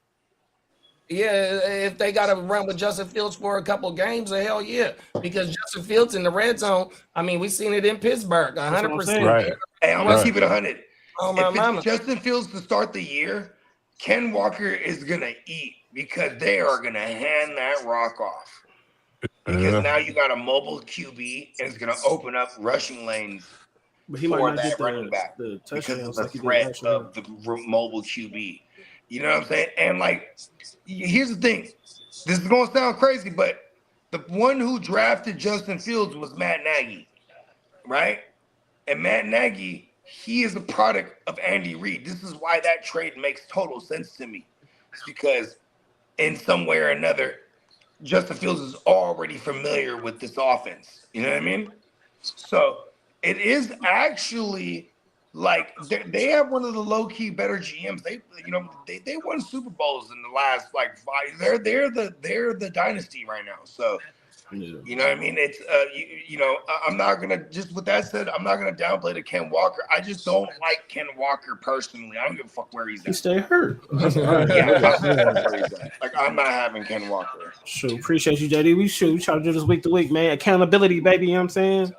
Yeah, if they got to run with Justin Fields for a couple games, hell yeah. Because Justin Fields in the red zone, I mean, we seen it in Pittsburgh, 100%. Right. Hey, I'm gonna keep it 100. Oh my mama. If it's Justin Fields to start the year, Ken Walker is gonna eat, because they are gonna hand that rock off. Because now you got a mobile QB, and it's gonna open up rushing lanes But he for might not that get running back the because of touchdowns the like he did threat last year. of the mobile QB. You know what I'm saying? And like, here's the thing. This is gonna sound crazy, but the one who drafted Justin Fields was Matt Nagy, right? And Matt Nagy, he is a product of Andy Reid. This is why that trade makes total sense to me. It's because in some way or another, Justin Fields is already familiar with this offense. You know what I mean? So it is actually like they have one of the low-key better GMs. They won Super Bowls in the last like 5. They're the dynasty right now. So you know what I mean? It's I'm not gonna, just with that said, I'm not gonna downplay the Ken Walker. I just don't like Ken Walker personally. I don't give a fuck where he's at. He stay hurt. Like, I'm not having Ken Walker. Sure, appreciate you, JD. We try to do this week to week, man. Accountability, baby. You know what I'm saying?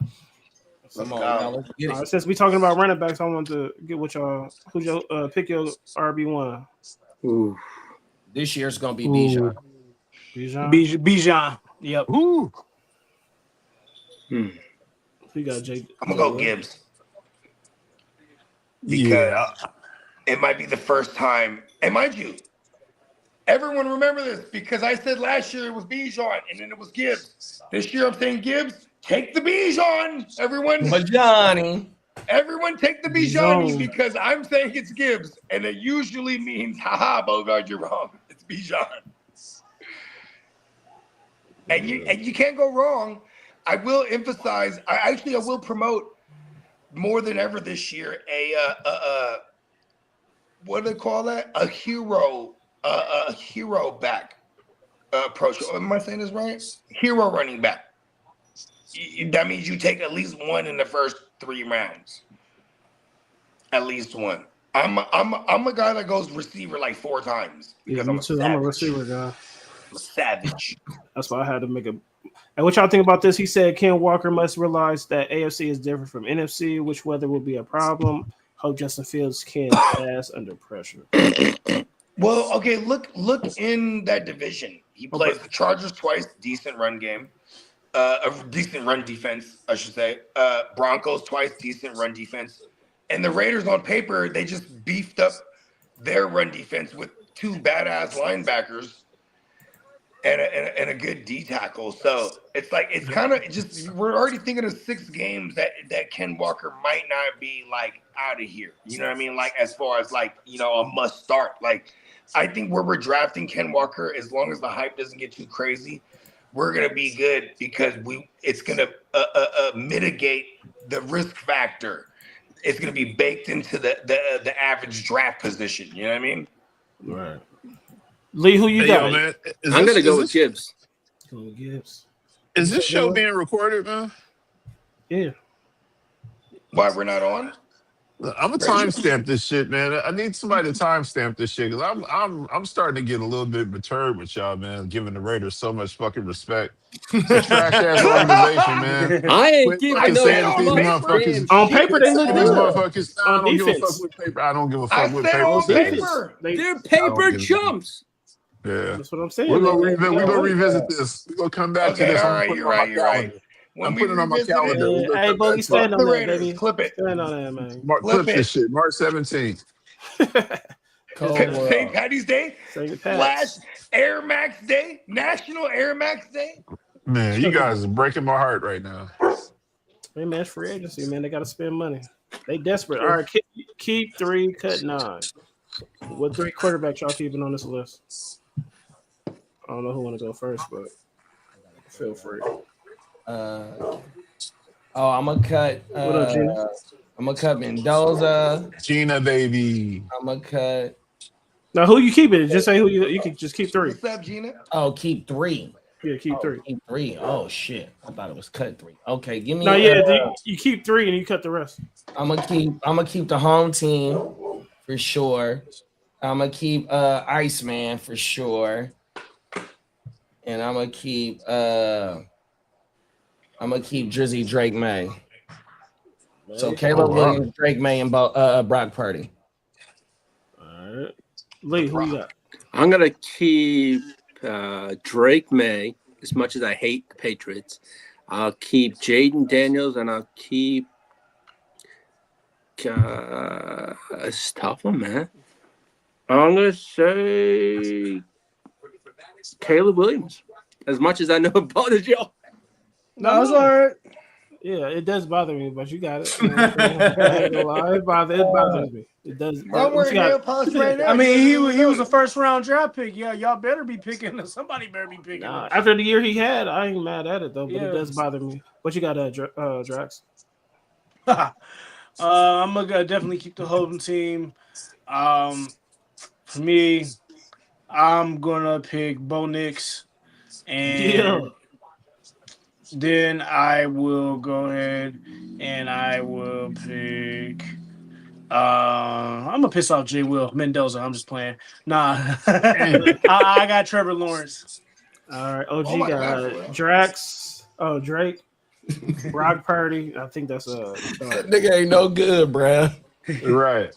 Come on, y'all, let's get it. Since we talking about running backs, I want to get what y'all. Who's your pick your RB1? Ooh. This year's gonna be Bijan. Bijan. Yep. We got Jake. I'm gonna go Gibbs. because Yeah. it might be the first time. And mind you, everyone remember this because I said last year it was Bijan and then it was Gibbs. This year I'm saying Gibbs, take the Bijan, everyone. But Johnny, Everyone take the Bijani because I'm saying it's Gibbs, and it usually means, haha, Bogard, you're wrong. It's Bijan. And you can't go wrong. I will emphasize, I will promote more than ever this year what do they call that? A hero back approach. Am I saying this right? Hero running back. That means you take at least one in the first 3 rounds. At least one. I'm a guy that goes receiver like 4 times because me too. I'm a receiver guy. I'm a savage. That's why I had to make a. And what y'all think about this? He said Ken Walker must realize that AFC is different from NFC, which weather will be a problem. Hope Justin Fields can pass under pressure. Well, okay, look in that division. He plays the Chargers twice, decent run game. A decent run defense, I should say. Broncos twice, decent run defense. And the Raiders on paper, they just beefed up their run defense with 2 badass linebackers and a good D tackle. So it's like it's kind of just we're already thinking of 6 games that Ken Walker might not be like out of here. You know what I mean? Like as far as like a must start. Like I think where we're drafting Ken Walker, as long as the hype doesn't get too crazy, we're gonna be good because it's gonna mitigate the risk factor. It's going to be baked into the average draft position. You know what I mean? Right. Lee, who you got? Yo, man, I'm going to go with Gibbs. Gibbs. Is this show being recorded, man? Yeah. Why we're not on? I'm gonna timestamp this shit, man. I need somebody to timestamp this shit because I'm starting to get a little bit perturbed with y'all, man. Giving the Raiders so much fucking respect. It's a trash ass organization, man. I ain't Quit giving fucking no saying that these motherfuckers on paper they look these good. motherfuckers. I On don't give a defense. fuck with paper. I don't give a I fuck with said paper on says. paper. They're paper chumps. Yeah, That's what I'm saying. we're gonna revisit this. We're gonna come back to Okay, this. all I'm right, putting you're it on right, my you're right. calendar. When I'm we putting it on my revisit calendar. it, We're gonna Hey, come Bogey, back to stand it. on the that, Raiders, baby. clip it. Stand on that, man. Mark, Flip clip it. this shit. March 17th. St. Patty's Day, St. Flash Pat's. Air Max Day, National Air Max Day. Man, you guys are breaking my heart right now. Hey, man, it's free agency, man. They got to spend money. They desperate. All right, keep 3, cut 9. What 3 quarterbacks y'all keeping on this list? I don't know who want to go first, but feel free. I'm gonna cut. What up, Gina? I'm gonna cut Mendoza. Gina, baby. I'm gonna cut. Now, who you keeping? Just say who you can just keep 3. What's up, Gina? Oh, keep 3. Yeah, keep 3. Keep 3. Oh shit! I thought it was cut 3. Okay, give me. No, yeah, you keep 3 and you cut the rest. I'm gonna keep the home team for sure. I'm gonna keep Iceman for sure, and I'm gonna keep Drizzy Drake May. So Caleb Williams, Drake May, and Brock Purdy. All right, Lee, who you got? I'm going to keep Drake May, as much as I hate the Patriots. I'll keep Jaden Daniels, and I'll keep it's a tough one, man. I'm going to say Caleb Williams, as much as I know about it, y'all. No, it's all right. Yeah, it does bother me, but you got it. I ain't gonna lie. It bothers me. It does. I'm wearing nail polish right now. I mean, he was a first round draft pick. Yeah, y'all better be picking. Somebody better be picking. Nah, after the year he had, I ain't mad at it though, but Yeah. it does bother me. What you got, Drax? I'm gonna definitely keep the Holden team. For me, I'm gonna pick Bo Nix, and then I will go ahead and I will pick. I'm gonna piss off J. Will Mendoza. I'm just playing. Nah, I got Trevor Lawrence. All right, OG Oh got Drax. Oh, Drake, Brock Purdy. I think that's That nigga ain't no good, bruh. Right.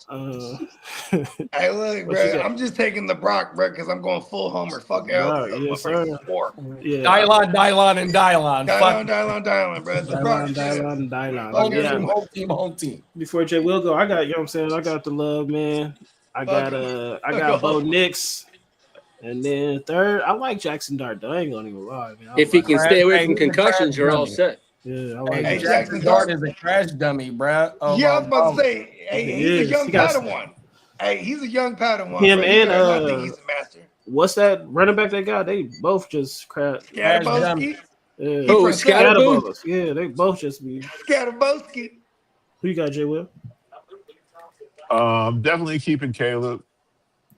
Hey, look, What you bro. got? I'm just taking the Brock, bro, because I'm going full homer. Fuck Brock, out. yes, sir. Yeah. Dylon, and Dylon. Fuck. Dylon, bro. The Brock shit. Dylon. Fuck Yeah. everyone. Home team. Before Jay will go, I got, you know what I'm saying? I got the love, man. I got Bo Nix. And then third, I like Jackson Dart. I ain't gonna even lie, man. If he can stay away from he's a concussions, crash you're all dummy. set. Yeah, I like Hey, that. Jackson Dart is a crash dummy, bruh. Oh, Yeah, I was my about to mama. say, hey, He he's a is. young He got- Padawan. Hey, he's a young Padawan. Him bro. He and, better not think he's a master. What's that running back they got? They both just crap. Scatterboski. Yeah. He Oh, from Scatterboo? Scatterbugs. Yeah, they both just be. Scatterboski. Who you got, Jay Will? Definitely keeping Caleb.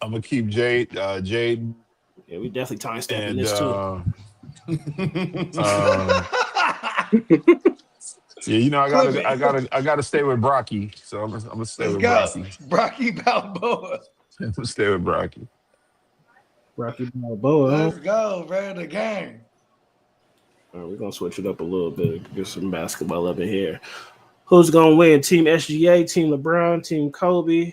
I'm gonna keep Jade, Yeah, we definitely time stamping and this too. yeah, you know, I gotta stay with Brocky, so I'm gonna stay with Brocky. Brocky Balboa. I'm gonna stay with Brocky. Rocky Balboa. Let's go, bro. The game. All right, we're gonna switch it up a little bit. Get some basketball up in here. Who's gonna win? Team SGA, Team LeBron, Team Kobe,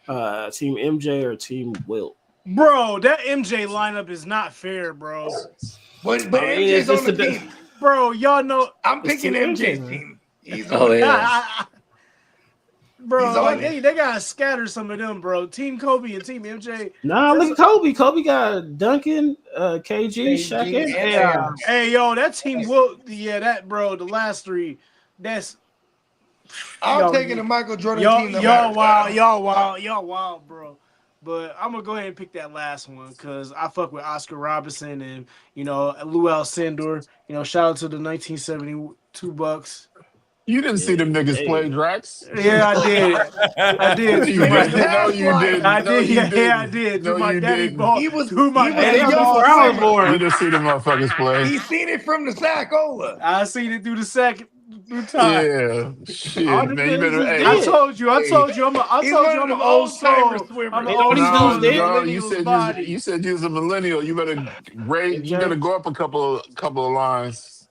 Team MJ, or Team Wilt? Bro, that MJ lineup is not fair, bro. But I mean, MJ's it's on the the- team. Bro, y'all know. I'm picking Team MJ's MJ, team. He's Oh, on it. yeah. Bro, He's on like it. they gotta scatter some of them, bro. Team Kobe and Team MJ. Nah, look at Kobe. Kobe got Duncan, KG, Shaq, and AI. Hey, yo, that team will. Yeah, that bro. The last three. That's. I'm Yo, taking the Michael Jordan Y'all, team. no y'all matter wild, y'all wild, bro. But I'm gonna go ahead and pick that last one because I fuck with Oscar Robertson and Lou Alcindor. Shout out to the 1972 Bucks. You didn't see them niggas play, Drax. Yeah, I did. I did. You Through my didn't. No, you didn't. I No, did. you Yeah, didn't. I did. No, Through my you daddy didn't. ball. He was Through my he was Hey, daddy they a got young ball. 4 hours slimmer. more. You didn't see them motherfuckers play. He seen it from the Saccola. I seen it through the second through time. Yeah, All shit, the man. You dudes better. is Hey, I dead. told you. I told you. I'm He's one of an them old old-timer soul. swimmers. I'm an Ain't all old these soul. dudes dead? no, Millennial's body. you said you was a millennial. You better rate. You better go up a couple of lines.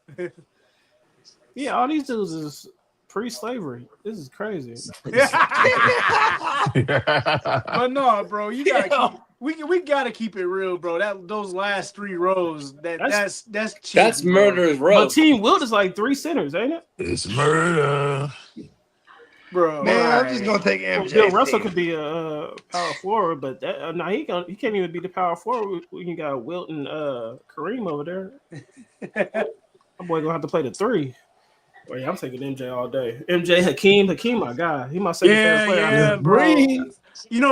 Yeah, all these dudes is pre-slavery. This is crazy. But no, bro, you gotta keep. We gotta keep it real, bro. Those last three rows. That's cheap, That's bro. murderer's row. But Team Wilt is like 3 centers, ain't it? It's murder. Bro. Man, I'm right. just gonna take Well, MJ. Bill Russell could be a power forward, but that he can't even be the power forward. We got Wilt and Kareem over there. My boy gonna have to play the 3. Well, yeah, I'm taking MJ all day. MJ, Hakeem, my guy. He my second favorite player. Yeah, out bro. there.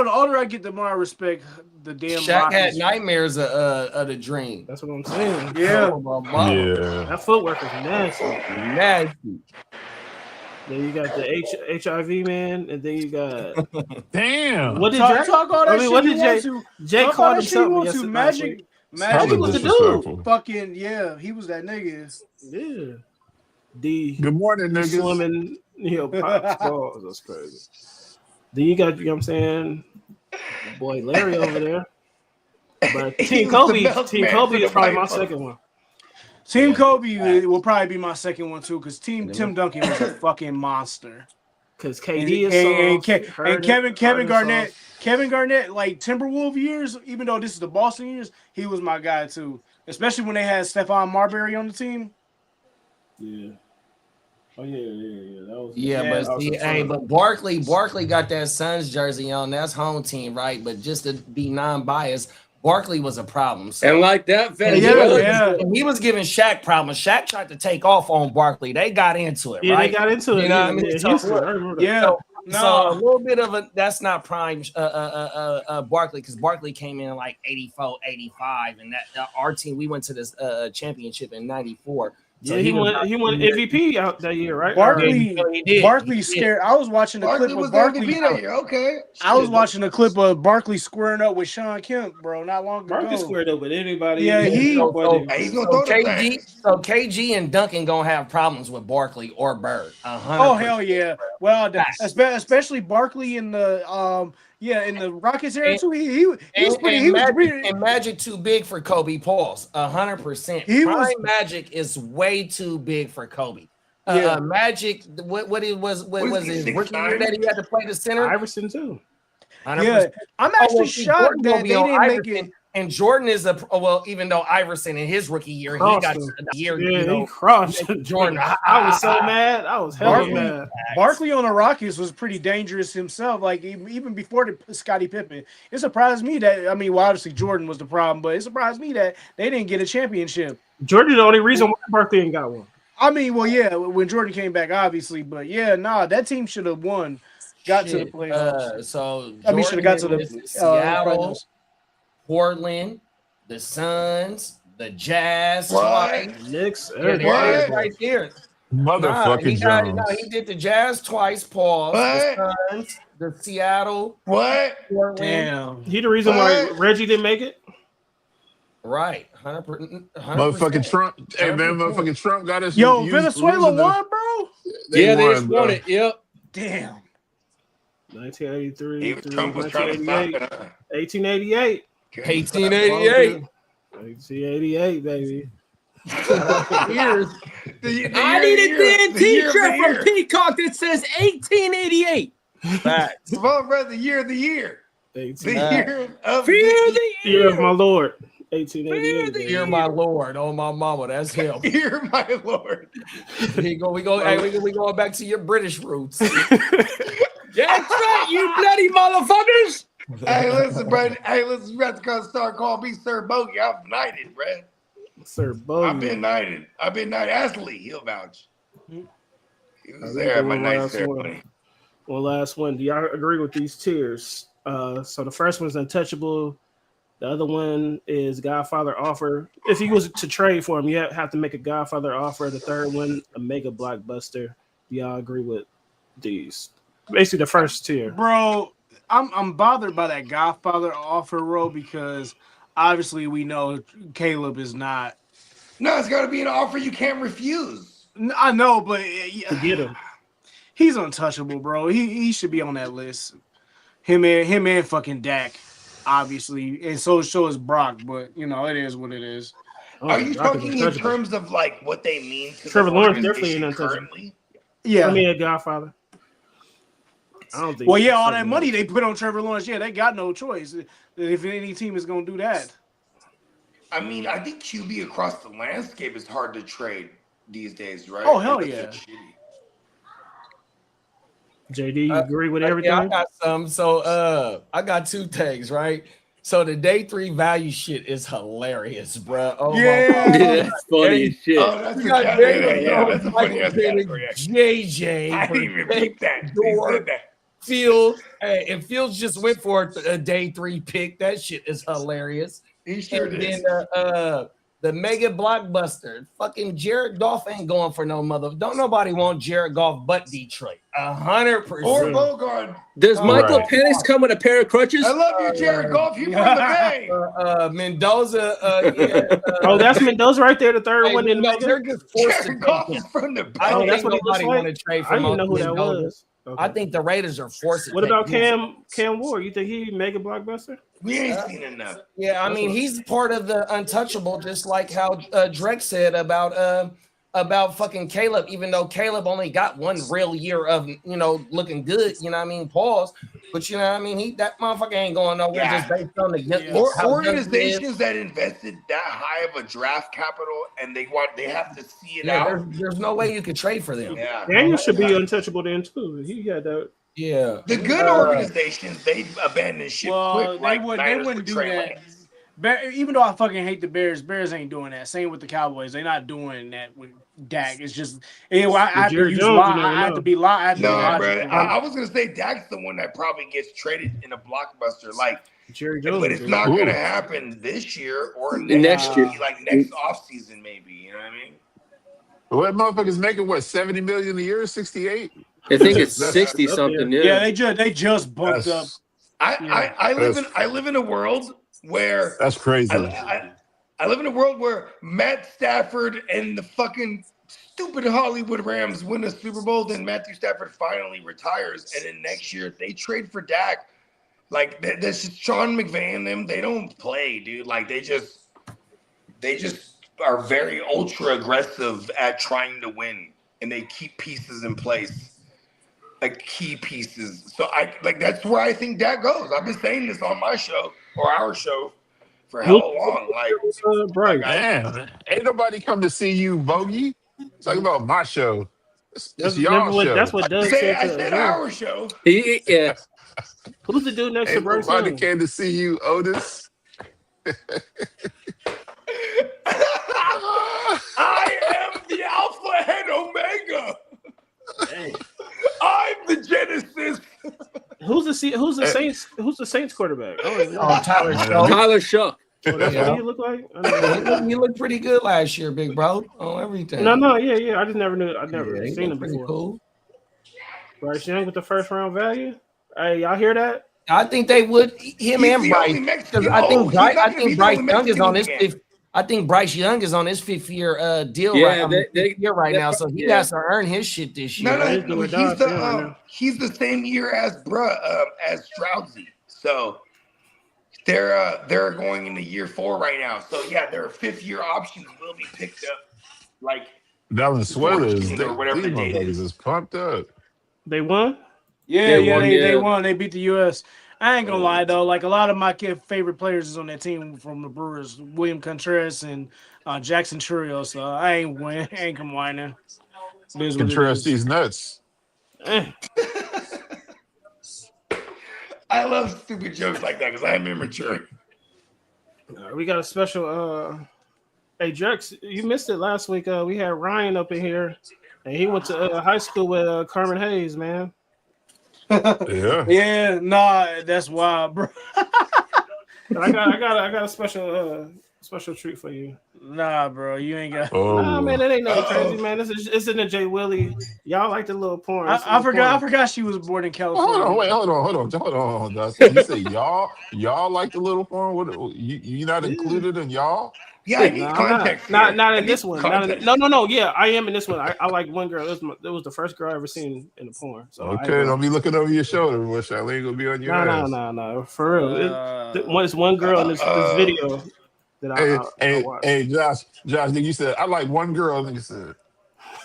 The older I get, the more I respect the damn Shaq had Rockets. nightmares of the dream. That's what I'm saying. Yeah. Oh, my mama. Yeah. That footwork is nasty. Nasty. Then you got the HIV man, and then you got Damn. what did Talk, Jay? talk all that I mean, shit what you did want Jay? to. Jay Talk all called that shit you himself want yesterday. to. last Magic, week. Hella was the dude. disrespectful. fucking yeah, he was that nigga. Yeah. D Good morning, niggas. swimming, pops balls. That's crazy. Then you got, you know what I'm saying, boy Larry over there. But He Team was the Kobe milkman is for the probably my white folks. second one. Team Kobe will probably be my second one too, because Tim Duncan was a fucking monster. Because And, KD is and, soft. and Kevin Garnett, like Timberwolf years, even though this is the Boston years, he was my guy too. Especially when they had Stephon Marbury on the team. Yeah. Oh yeah. That was But see, hey, but Barkley got that Suns jersey on. That's home team, right? But just to be non-biased, Barkley was a problem. So. And like that, He was giving Shaq problems. Shaq tried to take off on Barkley. They got into it, Yeah, right? they got into it. You know what I mean? Yeah, So, Houston, I remember that. Yeah. So a little bit of that's not prime Barkley, because Barkley came in like 84, 85, and that our team, we went to this championship in 94. So Yeah, he won MVP out that year, right? Barkley scared. I was watching the clip of Barkley. Okay. I was watching a clip of Barkley squaring up with Sean Kemp, bro, not long ago. Barkley squared up with anybody. Yeah, he's gonna throw the thing. So KG and Duncan gonna have problems with Barkley or Bird. 100%. Oh hell yeah! Well, especially Barkley in the in the Rockets era too. He was pretty. Magic too big for Kobe. Pause. 100%. Prime Magic is way too big for Kobe. Magic. What was his rookie year that he had to play the center? Iverson too. 100%. Yeah, I'm actually shocked Jordan that gonna be they on didn't make Iverson, it. and Jordan is even though Iverson in his rookie year, he got Crossed him. the year, Yeah, he crossed Jordan. I was so mad. I was hella mad. Barkley on the Rockets was pretty dangerous himself. Like even before the Scottie Pippen, it surprised me that well, obviously Jordan was the problem, but it surprised me that they didn't get a championship. Jordan, the only reason why Barkley ain't got one. I mean, well, yeah, when Jordan came back, obviously, but yeah, that team should have won. Got to the playoffs. So Jordan should have got to the Seattle, finals. Portland, the Suns, the Jazz, Knicks, right there. Motherfucking Jones. He did the Jazz twice. Pause. The Suns, the Seattle. Portland. Damn. He the reason why Reggie didn't make it. Right, 100%. Motherfucking Trump. Hey man, motherfucking Trump got us. Venezuela won, bro. They won it. Yep. Damn. 1983. Trump was trying to stop it. 1888. 1888, baby. I need a damn t-shirt from Peacock that says 1888. Facts. The year of the year. The year of my Lord. 1888. Year my Lord. Oh my mama, that's him. Year my Lord. We going back to your British roots. That's right, you bloody motherfuckers. Hey, listen, bro. Hey, listen, you have to start calling me Sir Bogey. I'm knighted, bro. Sir Bogey. I've been knighted. Astley, he'll vouch. He was there at my night ceremony. One last one. Do y'all agree with these tiers? So the first one's untouchable. The other one is Godfather offer. If he was to trade for him, you have to make a Godfather offer. The third one, a mega blockbuster. Do y'all agree with these? Basically, the first tier. Bro, I'm bothered by that Godfather offer, bro, because obviously we know Caleb is not. No, it's got to be an offer you can't refuse. I know, but to get him, he's untouchable, bro. He should be on that list. Him and fucking Dak, obviously, and so is Brock. But it is what it is. Are you talking in terms of like what they mean to Trevor the Lawrence definitely an currently? Yeah, I mean a Godfather. I don't think. Well, yeah, all that money they put on Trevor Lawrence, yeah, they got no choice. If any team is going to do that, I mean, I think QB across the landscape is hard to trade these days, right? Oh hell yeah. JD, you agree with everything? Yeah, I got some. So I got two tags, right? So the day 3 value shit is hilarious, bro. Oh that's funny as shit. Oh, that's a funny ass category. JJ. I didn't even pick that. Fields, and Fields just went for a day 3 pick. That shit is hilarious. He sure did. Then the mega blockbuster, fucking Jared Goff ain't going for no mother. Don't nobody want Jared Goff but Detroit. 100%. Or Bogard. Does Michael Penix come with a pair of crutches? I love you, Jared Goff. You from the Bay. Mendoza. Oh, that's Mendoza right there. The third one in the they're just forced Jared Goff is from the Bay. I don't think what he looks nobody like? want to trade for I didn't know who that Mendoza. was. Okay. I think the Raiders are forced. What about Cam Ward? You think he mega blockbuster? We ain't seen enough. Yeah, I mean he's part of the untouchable, just like how Drake said about fucking Caleb. Even though Caleb only got one real year of looking good, pause. But that motherfucker ain't going nowhere just based on the organizations that invested that high of a draft capital and they have to see it out. There's no way you could trade for them. Yeah, Daniel should be untouchable then too. He had that. Yeah, the good organizations they abandon ship quick. They wouldn't do that. Even though I fucking hate the Bears ain't doing that. Same with the Cowboys, they're not doing that with Dak. It's just I have to be logical. No, bro. I was gonna say Dak's the one that probably gets traded in a blockbuster, like Jerry Jones, but it's not gonna happen this year or next year, like next offseason, maybe. You know what I mean? What motherfuckers making 70 million a year, 68? I think it's 60 something. Yeah, they just bumped up. I live in a world where that's crazy. I live in a world where Matt Stafford and the fucking stupid Hollywood Rams win a Super Bowl, then Matthew Stafford finally retires, and then next year they trade for Dak. Like this is Sean McVay and them. They don't play, dude. Like they just are very ultra aggressive at trying to win. and they keep pieces in place, like key pieces. So that's where I think that goes. I've been saying this on my show or our show for hell long. Bryce. Man, ain't nobody come to see you, Bogey. Talk about my show. It's Remember y'all what? That's show. what Doug said I to said Will. our show. Yeah. Who's the dude next to Ain't Bryce nobody Young? came to see you, Otis. I am the Alpha and Omega. Hey. I'm the Genesis. Who's the Saints quarterback? I don't even know. Oh, Tyler Man, Show. Tyler Shuck. Oh, that's Yeah. what he looked like. I know. He looked pretty good last year, big bro. On everything. Yeah. I just never knew. I've never He seen looked him pretty before. cool. Bryce Young with the first round value. Hey, y'all hear that? I think they would him He's and the Bryce only Mexican. because I think he's not I gonna be think the Bryce only Young is Mexican on in the his game. fifth. I think Bryce Young is on his 5th-year deal Yeah, fifth year right now, so he has to earn his shit this year. No. He's the same year as as Stroudsy. So they're going into year 4 right now. So yeah, their 5th-year options will be picked up like Valenzuela is or whatever these the date motherfuckers is. is pumped up. They won. They won. They beat the U.S. I ain't gonna lie though, like a lot of my favorite players is on that team from the Brewers, William Contreras and Jackson Churio. So I ain't come whining. It is what it Contreras is. these nuts. I love stupid jokes like that because I'm immature. We got a special. Hey, Drex, you missed it last week. We had Ryan up in here, and he went to high school with Carmen Hayes, man. Yeah. Nah, that's wild, bro. I got a special treat for you. Nah, bro, you ain't got. Nah, man, it ain't nothing crazy, man. It's in the J Willie. Y'all like the little porn. I forgot she was born in California. Hold on, Dustin. You say y'all like the little porn? What you not included in y'all? Yeah, I need context. Not in this one. No. Yeah, I am in this one. I like one girl. It was the first girl I ever seen in the porn. So Okay, don't be looking over your shoulder. Wish Eileen gonna be on your ass. No. For real, it's one girl in this video that I watched. Hey, Josh, you said I like one girl. Nigga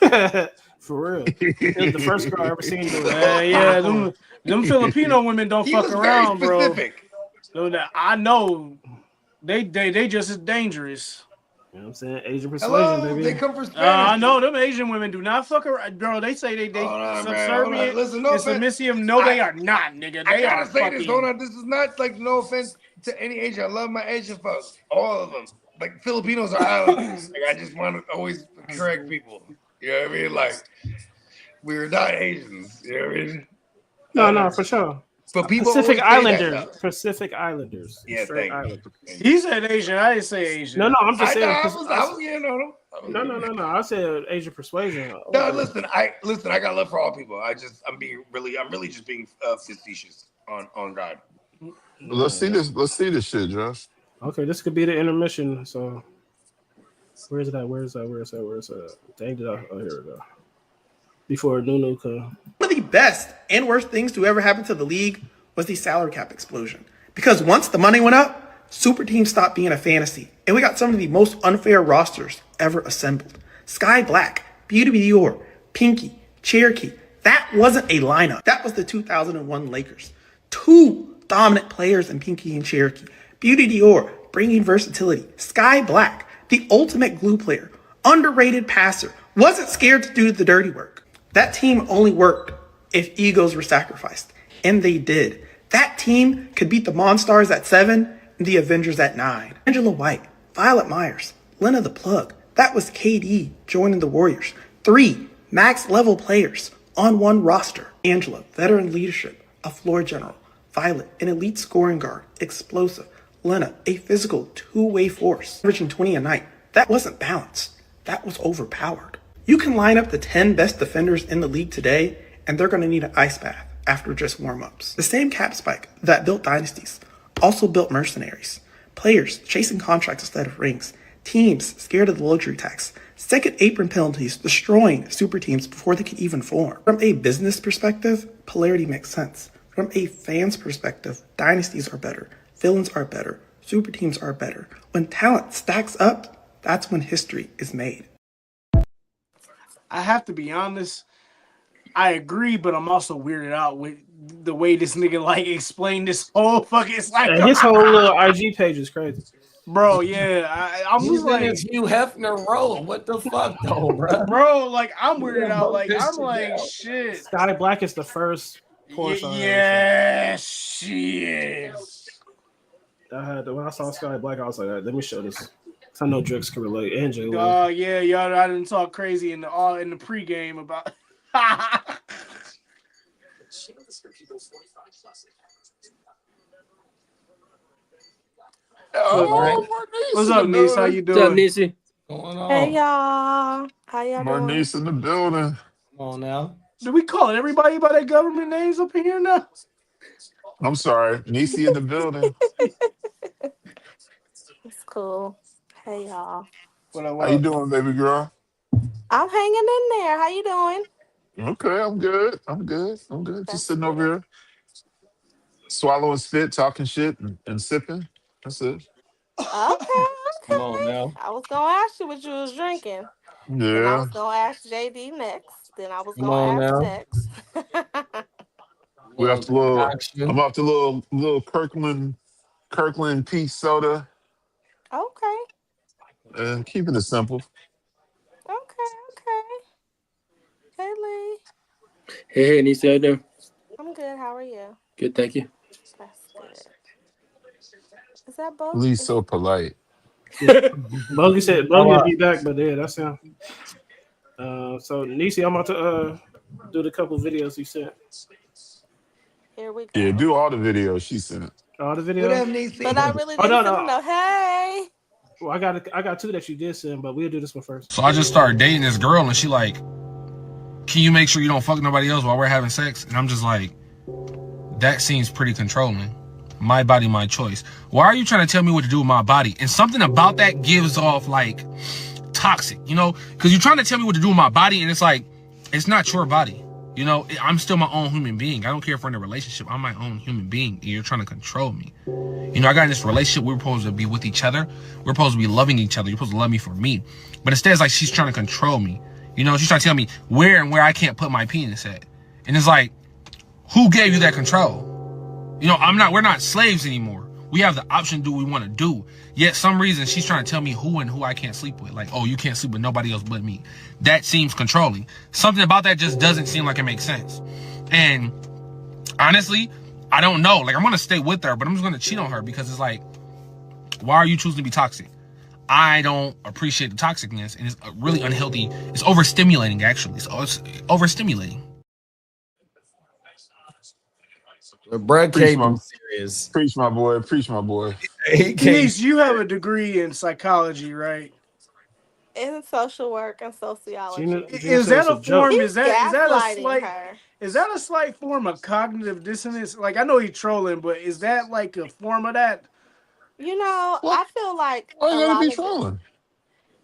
said. For real, it was the first girl I ever seen. Them Filipino women don't fuck around, bro. I know. They just as dangerous. You know what I'm saying? Asian persuasion, baby. They come for Spanish. I know them Asian women do not fuck around, bro. They say they subservient and submissive. No, they are not, nigga. They are fucking. This. Hold on. This is not like no offense to any Asian. I love my Asian folks, all of them. Like Filipinos are islanders. Like I just want to always correct people. You know what I mean? Like we're not Asians. You know what I mean? No, for sure. But people Pacific Islanders. Yeah, Islanders. He said Asian. I didn't say Asian. No, I'm just saying. No. I said Asian persuasion. No, listen. I got love for all people. I'm really just being facetious on God. Let's see this shit, Josh. Okay, this could be the intermission. So, where's that? Dang it! Oh, here we go. Before Nunu come. One of the best and worst things to ever happen to the league was the salary cap explosion. Because once the money went up, super teams stopped being a fantasy, and we got some of the most unfair rosters ever assembled. Sky Black, Beauty Dior, Pinky, Cherokee. That wasn't a lineup. That was the 2001 Lakers. 2 dominant players in Pinky and Cherokee. Beauty Dior, bringing versatility. Sky Black, the ultimate glue player. Underrated passer. Wasn't scared to do the dirty work. That team only worked if egos were sacrificed. And they did. That team could beat the Monstars at 7 and the Avengers at 9. Angela White, Violet Myers, Lena the Plug. That was KD joining the Warriors. 3 max level players on one roster. Angela, veteran leadership, a floor general. Violet, an elite scoring guard, explosive. Lena, a physical two-way force, averaging 20 a night. That wasn't balanced. That was overpowered. You can line up the 10 best defenders in the league today, and they're going to need an ice bath after just warm-ups. The same cap spike that built dynasties also built mercenaries. Players chasing contracts instead of rings. Teams scared of the luxury tax. Second apron penalties destroying super teams before they could even form. From a business perspective, polarity makes sense. From a fan's perspective, dynasties are better. Villains are better. Super teams are better. When talent stacks up, that's when history is made. I have to be honest. I agree, but I'm also weirded out with the way this nigga like explained this whole fucking. It's like, And his whole little IG page is crazy. bro, yeah, I'm He's just in like, his Hugh Hefner role. What the fuck, though, bro? bro, like I'm weirded Yeah, out. both Like this I'm shit like, down. shit. Sky Black is the first porn star. Yeah, she is. When I saw Sky Black, I was like, let me show this. I know Drix can relate and J Lo. Oh yeah, y'all. I didn't talk crazy in the pregame about. Oh, my niece What's in the up, niece? How building. you What's up, doing? Nisi? Going on? Hey y'all, how y'all My doing? niece in the building. Come on now. Do we call everybody by their government names up in here now? I'm sorry, niece in the building. It's cool. Hey y'all, What up? How What you up? doing, baby girl? I'm hanging in there. How you doing? Okay, I'm good. I'm good. I'm good. Just That's sitting over good. here, swallowing spit, talking shit, and sipping. That's it. Okay, Come on okay. now. I was gonna ask you what you was drinking. Then I Yeah, was gonna ask JD next. Then I was Come gonna on ask now. next. we have Little to little. I'm concoction. off the little Kirkland peach soda, Okay, and keeping it simple. okay, okay. Hey Lee, Hey, Nisi, how you doing? I'm good. How are you? Good, thank you. That's good. Is that both? Lee's so polite. Bogey said All Bogey will right. be back, but yeah, that's him. So Nisi, I'm about to do the couple videos he sent. Here we Yeah, go. do all the videos she sent. All the What videos. up, Niecy? But I really Oh didn't no, send him no. no. Hey. Well, I got two that you did send, but we'll do this one first. So I just started dating this girl, and she like, can you make sure you don't fuck nobody else while we're having sex? And I'm just like, that seems pretty controlling. My body, my choice. Why are you trying to tell me what to do with my body? And something about that gives off like toxic, you know? Because you're trying to tell me what to do with my body, and it's like, it's not your body. You know, I'm still my own human being. I don't care if we're in a relationship. I'm my own human being, and you're trying to control me. You know, I got in this relationship. We're supposed to be with each other. We're supposed to be loving each other. You're supposed to love me for me. But instead, it's like she's trying to control me. You know, she's trying to tell me where I can't put my penis at. And it's like, who gave you that control? You know, we're not slaves anymore. We have the option to do what we want to do. Yet some reason she's trying to tell me who and who I can't sleep with. Like, oh, you can't sleep with nobody else but me. That seems controlling. Something about that just doesn't seem like it makes sense. And honestly, I don't know. Like, I'm going to stay with her, but I'm just going to cheat on her because it's like, why are you choosing to be toxic? I don't appreciate the toxicness, and it's really unhealthy. It's overstimulating, actually. So it's overstimulating. But Brad Preach, can't my be serious. preach, my boy. Preach, my boy. He can't. Niece, you have a degree in psychology, right? In social work and sociology. Gina Is said that it's a a joke. form? He's gaslighting her. Is that a slight form of cognitive dissonance? Like I know he's trolling, but is that like a form of that? You know, What? I feel like Why a you gotta lot be of it. trolling?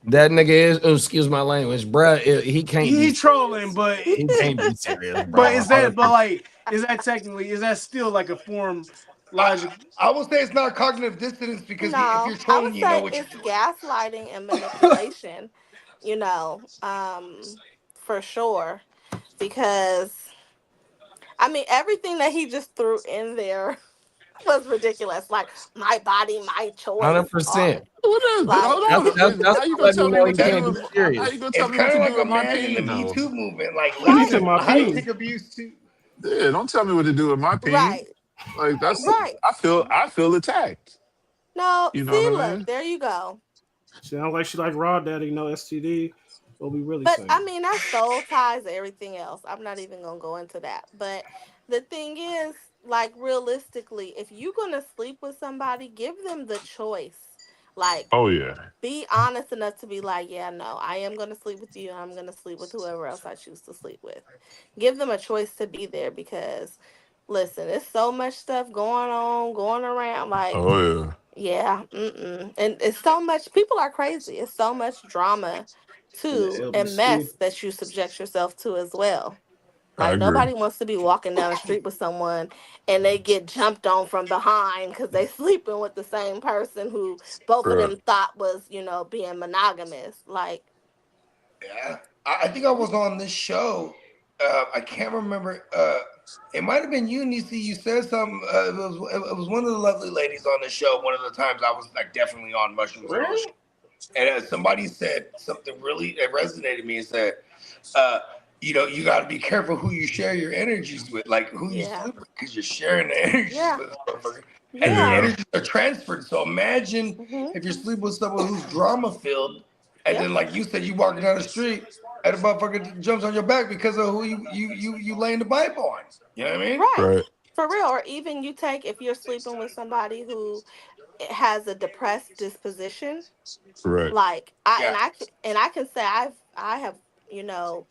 That nigga is, oh, excuse my language, bruh. He can't be. He trolling, but He can't be serious, bro. but is that technically is that still like a form logic? I will say it's not cognitive dissonance because if you're No, I would trolling, you know say what you're it's doing. gaslighting and manipulation, you know, for sure. Because, I mean, everything that he just threw in there was ridiculous. Like, my body, my choice, all 100%. that. What is it? Like, Hold on. That's How you gonna letting tell me me know what he to can't do? be How serious. you gonna tell It's me what kind to of do like with my imagine the peen, Me though? Too movement. Like, What he right, said, listen, my domestic peen. abuse too. Yeah, don't tell me what to do with my peen. right, Like that's right. I feel attacked. No, You know see, what I look, mean? there you go. Sounds like she like raw daddy, no STD. What we really But I saying? mean, that's soul ties, everything else. I'm not even gonna go into that. But the thing is, like, realistically, if you're gonna sleep with somebody, give them the choice. Like, Oh yeah. be honest enough to be like, yeah, no, I am gonna sleep with you. I'm gonna sleep with whoever else I choose to sleep with. Give them a choice to be there because, listen, there's so much stuff going on, going around. Like, Oh yeah. yeah, and it's so much. People are crazy. It's so much drama, And the too, and LBC. mess that you subject yourself to as well. I Like agree. nobody wants to be walking down the street with someone and they get jumped on from behind because they sleeping with the same person who both of Right. them thought was, being monogamous. Like, Yeah. I think I was on this show. I can't remember. It might have been you, Nisi. You said something. It was one of the lovely ladies on the show. One of the times I was like definitely on mushrooms. Really? And somebody said something really that resonated with me and said, you got to be careful who you share your energies with, like who you sleep with, because you're sharing the energies with this motherfucker. And the energies are transferred. So imagine if you're sleeping with someone who's drama filled, and then like you said, you walking down the street and a motherfucker jumps on your back because of who you laying the pipe on. You know what I mean? Right. For real. Or even if you're sleeping with somebody who has a depressed disposition. Right. Like I can say I have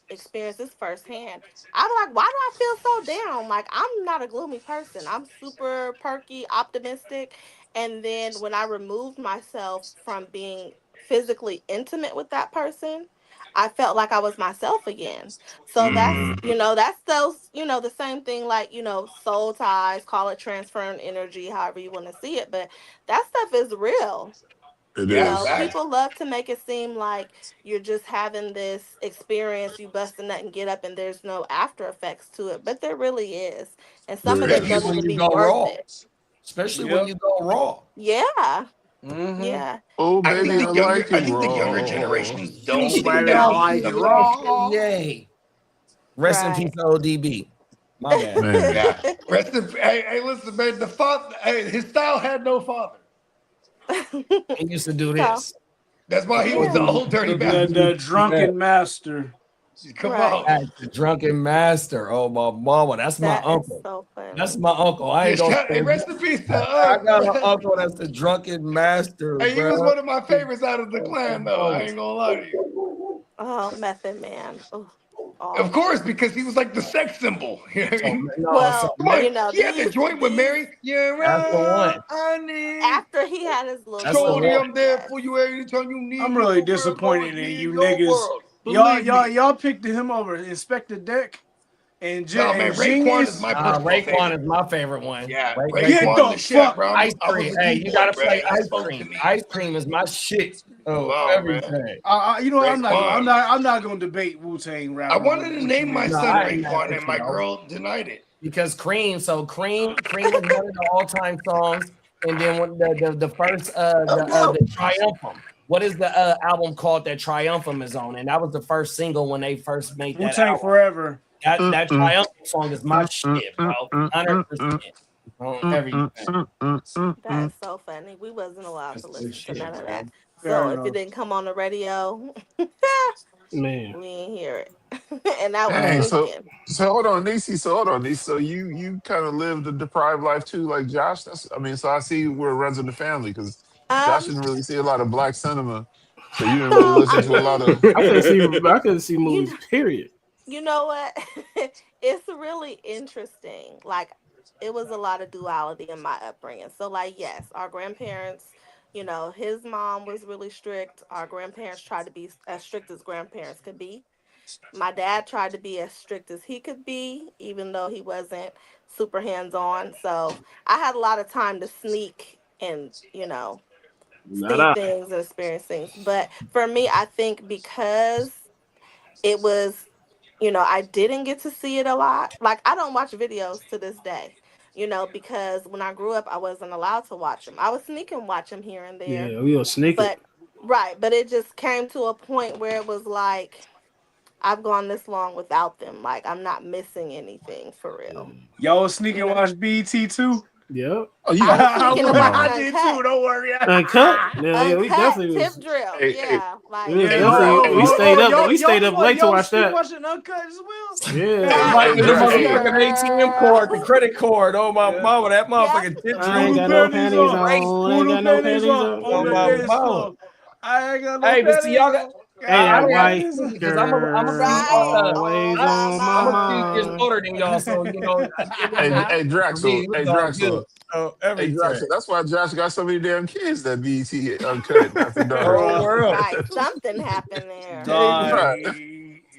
experienced this firsthand. I'm like, why do I feel so down? Like, I'm not a gloomy person. I'm super perky, optimistic. And then when I removed myself from being physically intimate with that person, I felt like I was myself again. So that's those, the same thing, like, soul ties, call it transferring energy, however you want to see it. But that stuff is real. It is. People love to make it seem like you're just having this experience, you bust a nut and get up, and there's no after effects to it. But there really is. And some of it don't even be worth it. Especially when you go raw. Yeah. Yeah. Oh, I baby, think I the younger, like it raw. generations don't. Baby, I like it raw. Yay. Rest in peace, ODB. My bad. Man. Yeah. Rest in, hey, listen, man. The father, his style had no father. He used to do this. That's why he was the old dirty bastard. The drunken master. Come on. The drunken master. Oh, my mama. That's my uncle. So funny. That's my uncle. I ain't Hey, rest in peace. I got an uncle that's the drunken master. Hey, he was one of my favorites out of the clan, though. I ain't gonna lie to you. Oh, Method Man. Ooh. Of course, because he was like the sex symbol. You know what I mean? Well, come on. He had the joint with Mary. Yeah, right. After he had his little Shorty, I'm there for you anytime you need. I'm really disappointed in you niggas. Y'all picked him over Inspector Deck and Raekwon is my Raekwon is my favorite one. Yeah, Raekwon the shit, bro. Ice cream. Hey, you gotta play ice cream. Ice cream is my shit. Everything. I'm not gonna debate Wu-Tang rap. I wanted to name my son Raekwon, and my girl denied it. Because Cream is one of the all-time songs, and then when the first the Triumphum. What is the album called that Triumphum is on? And that was the first single when they first made that Wu-Tang album. Forever. That Triumphum song is my shit, bro. 100% on everything. That's so funny. We wasn't allowed to listen to none of that. So if it didn't come on the radio, man, we didn't hear it. And that was so hold on, Nisi. So you kind of lived a deprived life too, like Josh. So I see where it runs in the family, because Josh didn't really see a lot of black cinema, so you didn't really listen to a lot of. I couldn't see movies. Period. You know what? It's really interesting. Like, it was a lot of duality in my upbringing. So, like, yes, our grandparents, his mom was really strict. Our grandparents tried to be as strict as grandparents could be. My dad tried to be as strict as he could be, even though he wasn't super hands-on. So I had a lot of time to sneak and, see things and experience things. But for me, I think because it was, I didn't get to see it a lot. Like, I don't watch videos to this day, because when I grew up, I wasn't allowed to watch them. I was sneaking watch them here and there. Yeah, we were sneaking. But it just came to a point where it was like, I've gone this long without them. Like, I'm not missing anything for real. Y'all was sneaking watch BET too? Yep. Oh, yeah. I did too. Don't worry. Uncut. Yeah, we definitely Tip drill. We stayed up. We stayed up late to watch that. Watching Uncut as well. Yeah. The motherfucking ATM card, the credit card. Oh my mama, that motherfucking tip drill. I ain't got no panties on. I ain't got no panties on. Oh my mama. I ain't got no panties on. Hey, but see, y'all got. Hey, white girl, I'm always on my I'm older than y'all, so Hey, Draxel. Hey, Draxel. That's why Josh got so many damn kids that BET Uncut after dark. Right, something happened there.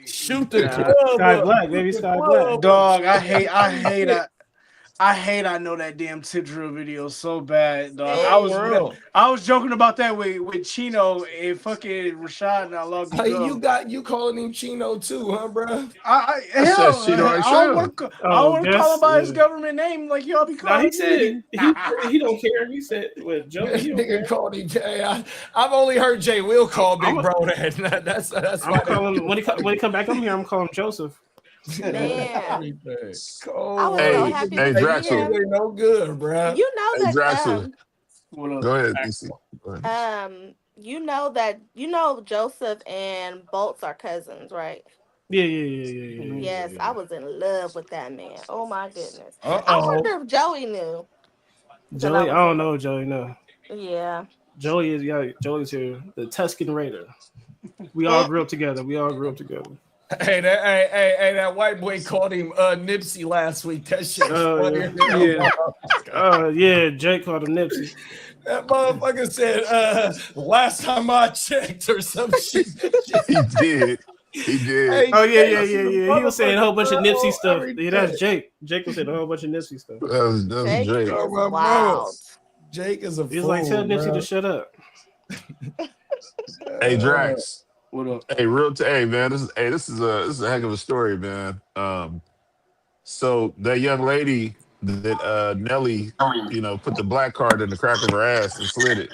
Shoot the club. Sky Black, baby, Sky Black. Dog, I hate I hate I know that damn tip drill video so bad, dog. Oh, world. I was joking about that with Chino and fucking Rashad not long Hey, ago. you calling him Chino too, huh, bro? I said Hell, Chino I don't XL. want to. I don't Oh, want to call him guess by his yeah. government name like y'all be Now he calling said me. he don't care. He said with Joey, he don't Nigga care. called him. I've only heard Jay Will call I'm Big Bro that. That's I'm why calling when he come back on here. I'm calling Joseph. Man, I Cold was so world. Hey, happy hey, to Hey, see Jay Draxel. him. ain't no good, bro. You know Hey, that Draxel. What up? Go ahead, DC. Go ahead. you know Joseph and Bolts are cousins, right? Mhm. Yes, I was in love with that man. Oh my goodness. I Uh-oh. wonder if Joey knew that I Joey, I was don't in love. know. Joey, no. Yeah. Joey's here. The Tuscan Raider. We all grew up together. Hey, that white boy called him Nipsey last week. That shit was Oh funny. yeah. Yeah. Jake called him Nipsey. That motherfucker said, last time I checked or some shit. He did. He did. Hey, Oh Jake, yeah. He was saying a whole bunch of Nipsey stuff. every Yeah, day. that's Jake. Jake was saying a whole bunch of Nipsey stuff. That was Jake Drake. Oh, is my mama. wild. Jake is a He was fool, like, tell Nipsey bro. to shut up. Hey, Drax. What up? Hey, hey man, this is a heck of a story, man. So that young lady that Nelly, put the black card in the crack of her ass and slid it.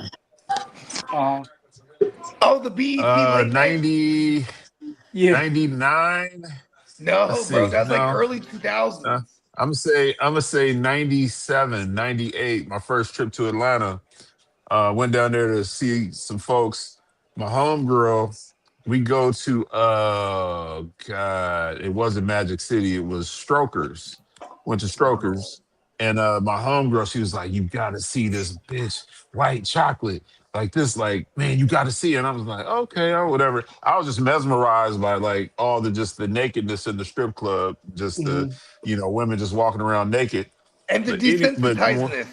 Oh, the BET like 90, Yeah. 99. Let's no, bro, see. that's like No. early 2000s. I'm gonna say 97, 98. My first trip to Atlanta. Went down there to see some folks. My homegirl, we go to God, it wasn't Magic City, it was Strokers. Went to Strokers. And my homegirl, she was like, you gotta see this bitch, white chocolate. Like this, like, man, you gotta see it. And I was like, okay, or whatever. I was just mesmerized by like all the nakedness in the strip club, just the, Mhm. women just walking around naked. And the But desensitizedness.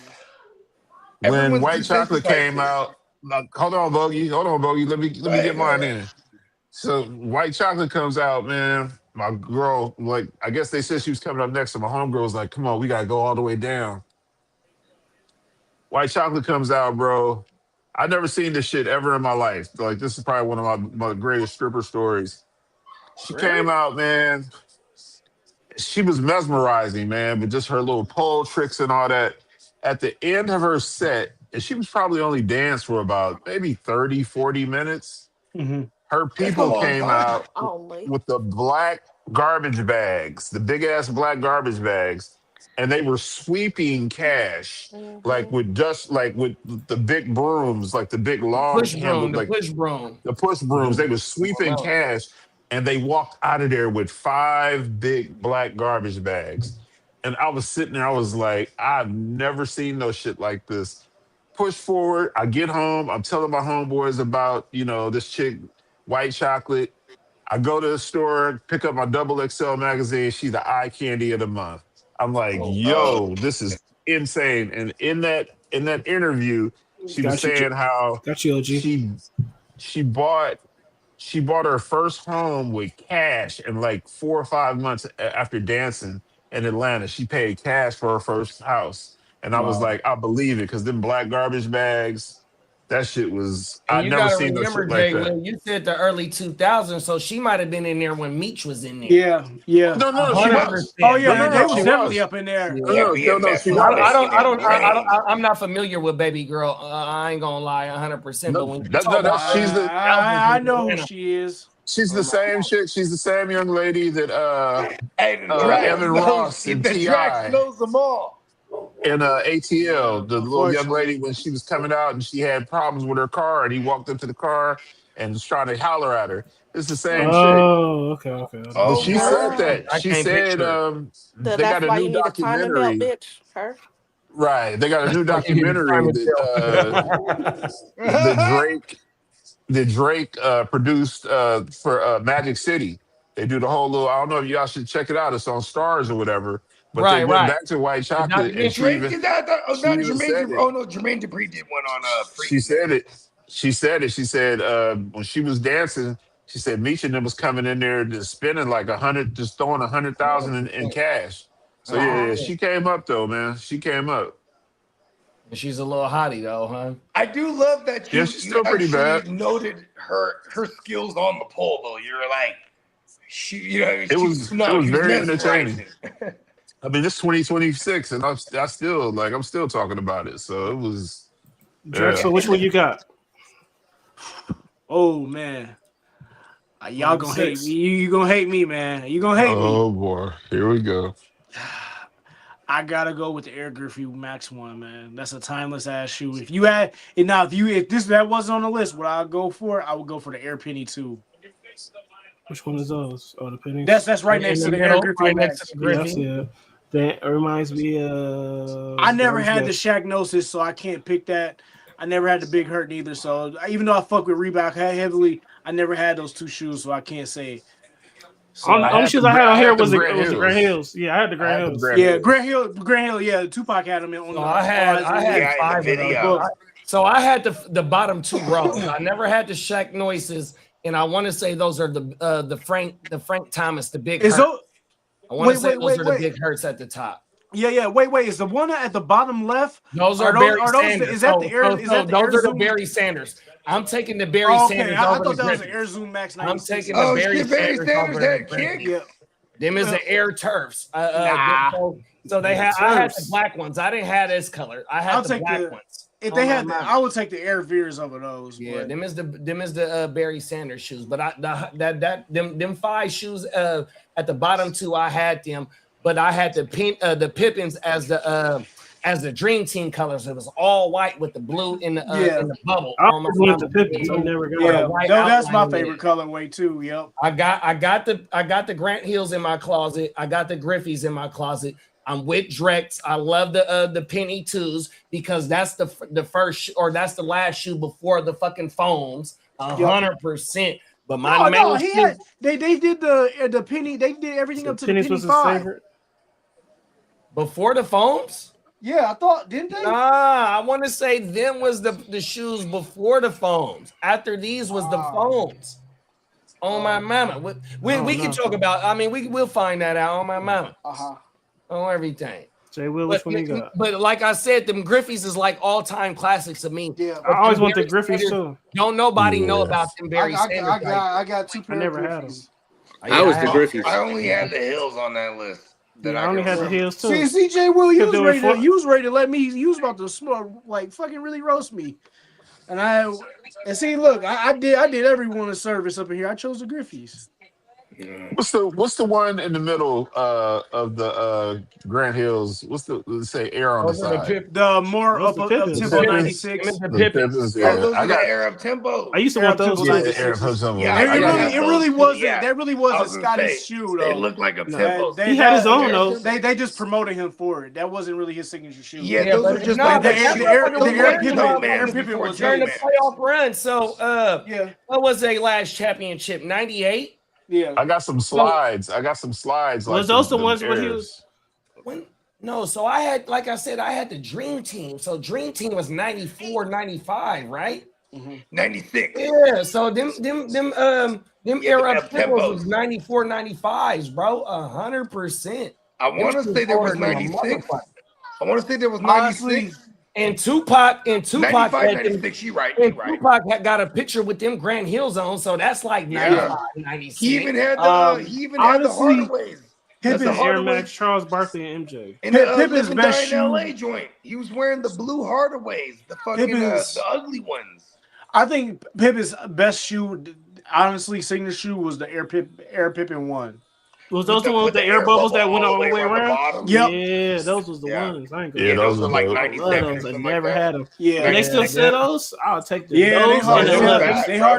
when Everyone's white chocolate desensitized came to it. out, like, hold on, Bogey, let me Go get ahead, go mine ahead. in. So white chocolate comes out, man. My girl, like, I guess they said she was coming up next, so my homegirl was like, "Come on, we gotta go all the way down." White chocolate comes out, bro. I never seen this shit ever in my life. Like, this is probably one of my greatest stripper stories. She came Really? out, man. She was mesmerizing, man, but just her little pole tricks and all that. At the end of her set, and she was probably only danced for about maybe 30, 40 minutes. Mhm. Her That's a people long came time. out Only. with the black garbage bags, the big ass black garbage bags, and they were sweeping cash like Hmm. with dust, like with the big brooms, like the big long Push broom, handled, the like push broom. the push brooms. They Mhm. were Oh, sweeping no. cash, and they walked out of there with 5 big black garbage bags. And I was sitting there, I was like, I've never seen no shit like this. Push forward, I get home, I'm telling my homeboys about, this chick, white chocolate. I go to the store, pick up my double XL magazine. She's the eye candy of the month. I'm like, Oh, Oh, yo, this is insane. And in that interview, she was Got you. saying how Got you, OG. she she bought she bought her first home with cash in like 4 or 5 months after dancing in Atlanta. She paid cash for her first house. And I was Wow. like, I believe it, because them black garbage bags, that shit was, and I'd you never got to seen no remember, shit like Jay that. Will, you said the early 2000s, so she might have been in there when Meech was in there. Yeah. Yeah. No, no, no, A she hundred was. Oh percent. No, yeah, no, they no, was she definitely was. up in there. No, yeah, no, no, no, BFF she was was. making their brain. I'm not familiar with Baby Girl. I ain't gonna lie, 100%. No, But when you that, talk that, about that's early she's the 2000s I in know who Atlanta, she is. she's Oh the my same god. shit. She's the same young lady that Hey, the Drax Evan knows Ross and the Drax Ti knows them all. and ATL, the little young lady, Unfortunately. when she was coming out and she had problems with her car, and he walked up to the car and was trying to holler at her. It's the same chick. Oh, okay. I know But Oh, she what said word. that I she can't said picture it. they That's got a why new you need a timing belt, documentary. bitch. Her. Right, they got a new Like you need a documentary timing that Drake produced for Magic City. They do the whole little. I don't know if y'all should check it out. It's on Stars or whatever. But they right, went right. back to White The Chocolate, and she documentary. Drake even did that. Oh, she not even Jermaine. said it. Oh no, Jermaine Dupri did one on She Freaky Day. said it. She said it. She said when she was dancing, she said Meech and them was coming in there just spending like 100, just throwing 100,000 in cash. So yeah, she came up though, man. She came up. She's a little hottie though, huh? I do love that Yeah, you she's still pretty actually bad. noted her skills on the pole though. You're like, It was she was very entertaining. mesmerizing. I mean, it's 2026, and I'm still talking about it. So it was. Drexel, which one you got? Oh man, y'all gonna hate 96. me. You gonna hate me, man. You gonna hate me. Oh boy, here we go. I gotta go with the Air Griffey Max one, man. That's a timeless ass shoe. If you had and now if that wasn't on the list, what I go for, I would go for the Air Penny 2. Which one is those? Oh, the pennies. That's right next In to the the Air middle, Griffey right Max. next to the Yeah, I Griffey. see it. That reminds me of. I never had the Shaqnosis, so I can't pick that. I never had the Big Hurt neither. So even though I fuck with Reebok heavily, I never had those two shoes, so I can't say. So Only shoes I had on here was the Grant Grant Hills. Yeah, I had the Grant Hills. Grant Hill, yeah, Tupac had them on. So I had five of those. So I had the bottom two rows. I never had the Shaq Noises, and I want to say those are the Frank Thomas, the Big Hurt. I want to say those are the Big Hurts at the top. Yeah. Wait. Is the one at the bottom left? Those are Barry Sanders. Is that the Air? Is that the those Air are the Zoom? Barry Sanders. I'm taking the Barry Sanders. I over thought the that was the Griffey. Air Zoom Max 96. I'm taking the Barry Sanders over the kick. Yeah. Them is the Air Turfs. So they had. Turfs. I had the black ones. I didn't have this color. I had the black ones. If they had, I would take the Air Veers over those. Yeah, but. them is the Barry Sanders shoes. But them five shoes at the bottom two, I had them. But I had the Pippins as the Dream Team colors. It was all white with the blue in the bubble. I always wanted the Pippins. I never got that's my favorite colorway too. Yep. I got the Grant Hills in my closet. I got the Griffies in my closet. I'm with Drex. I love the Penny 2s because that's the first or that's the last shoe before the fucking foams. 100%. But they did the Penny. They did everything up to the Penny was 5. his favorite. Before the foams? Yeah, I thought, didn't they? Nah, I want to say them was the shoes before the foams. After these was the foams. On my mama. We can talk about, I mean, we'll find that out on my mama. On everything. Jay Will, which one you got? But like I said, them Griffies is like all-time classics to me. Yeah. I always want the Griffies too. Don't nobody know about them Barry Sanders. I got two pairs. I never had them. I was the Griffies. I only had the Hills on that list. I only had the Hills too. See, CJ Will, you was ready to let me. You was about to fucking really roast me. And see, look, I did everyone a service up in here. I chose the Griffies. What's the one in the middle of the Grant Hills? What's let's say Air on the side? The more up tempo 96. I got Air up tempo. I used to want those. It really wasn't. That really was a Scotty's shoe though. It looked like a tempo. He had his own though. They just promoted him for it. That wasn't really his signature shoe. Yeah, those were just like the Air Pippin was during the playoff run. So what was their last championship? 98. Yeah, I got some slides. Was those the ones when he was? No, so I had, like I said, I had the Dream Team. So Dream Team was 94, 95, right? 96. Yeah, so them era of tempos was 94, 95s, bro. 100%. I want to say there was 96. I want to say there was 96. And Tupac 95, 96, you right. Tupac had got a picture with them Grant Hills on, so that's like 95, 96. He even had the Hardaways. Pippin's Air Max, Charles Barkley, and MJ. And Pippin's best shoe. LA joint. He was wearing the blue Hardaways, the fucking the ugly ones. I think Pippin's best shoe, honestly, signature shoe was the Air Pippin 1. Was those the ones with the air bubbles that went all the way around? Yep. Yeah, those was the ones. I ain't gonna those were like dope. 97. I never had them. Yeah. And they still sell those? I'll take them. Yeah, they hard those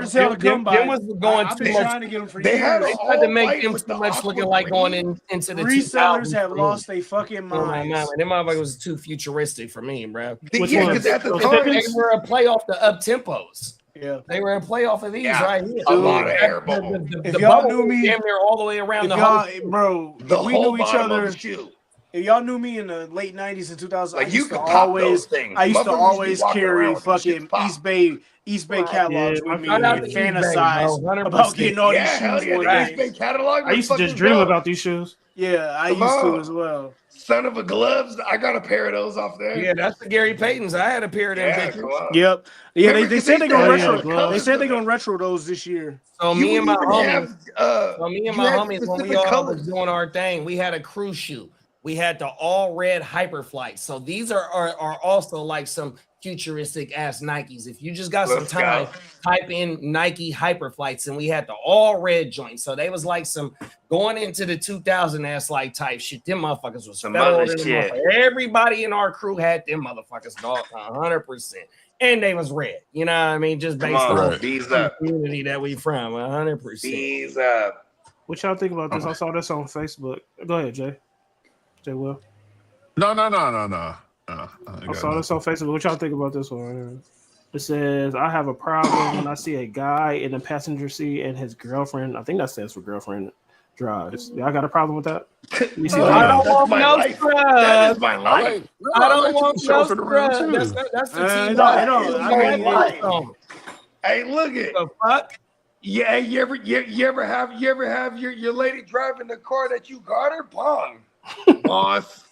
to sell to come by. Them was going I've too been much. trying to get them for They years. had They tried to make them too much looking like going into the Resellers 2000s. have lost their fucking Oh my minds. man, them motherfuckers was too futuristic for me, bro. Which Yeah, ones? because at the Those time, They were a playoff the up tempos. Yeah. They were a playoff of these right here. a lot of air bubble. If y'all knew bubble me- damn near all the way around If the y'all, whole. bro, The we whole knew each bottom other. of the shoe. If y'all knew me in the late 90s and 2000s, Like, I you used to could pop always, those things. I used to Motherfuckers always used to walk carry around with them fucking shits pop. East Bay catalogs Yeah, with me shout out and to East Bay, fantasize bro, 100%. about getting all these Yeah, hell shoes yeah, one the day. East Bay catalog. I used to just dream about these shoes. Yeah, I Come used to on. as well. Son of a gloves. I got a pair of those off there. Yeah, that's the Gary Paytons. I had a pair of them Yeah, bitches. come on. Yep. Yeah, Remember, they 'cause said they're used to gonna have yeah, retro. gloves. They colors said of they're them. gonna retro those this year. So You me would and my even homies, have So me and you my had homies, when we specific all was colors. doing our thing, we had a cruise shoot. We had the all red hyper flights. So these are also like some futuristic ass Nikes. If you just got some Let's time, go. type in Nike hyper flights, and we had the all red joints. So they was like some going into the 2000 ass like type shit. Them motherfuckers was Some federal. other Them shit. motherfuckers. Everybody in our crew had them motherfuckers, dog, 100%. And they was red. You know what I mean? Just Come based on, on Right. bees the up. community that we from, 100%. Bees up. What y'all think about this? I saw this on Facebook. Go ahead, Jay. Jay Will. No. I I got saw this on nothing. Facebook. What y'all think about this one? It says, I have a problem when I see a guy in the passenger seat and his girlfriend, I think that stands for girlfriend, drives. Y'all got a problem with that? You see I that? don't That's want my no life. That is scrubs. my I life. like. No, I I don't like to want be no chauffeured around scrubs. too. That's the It T. don't. That is I my mean, life. Song. Hey, look it. The fuck? Yeah, you ever have your lady driving the car that you got her? Pong. Boss.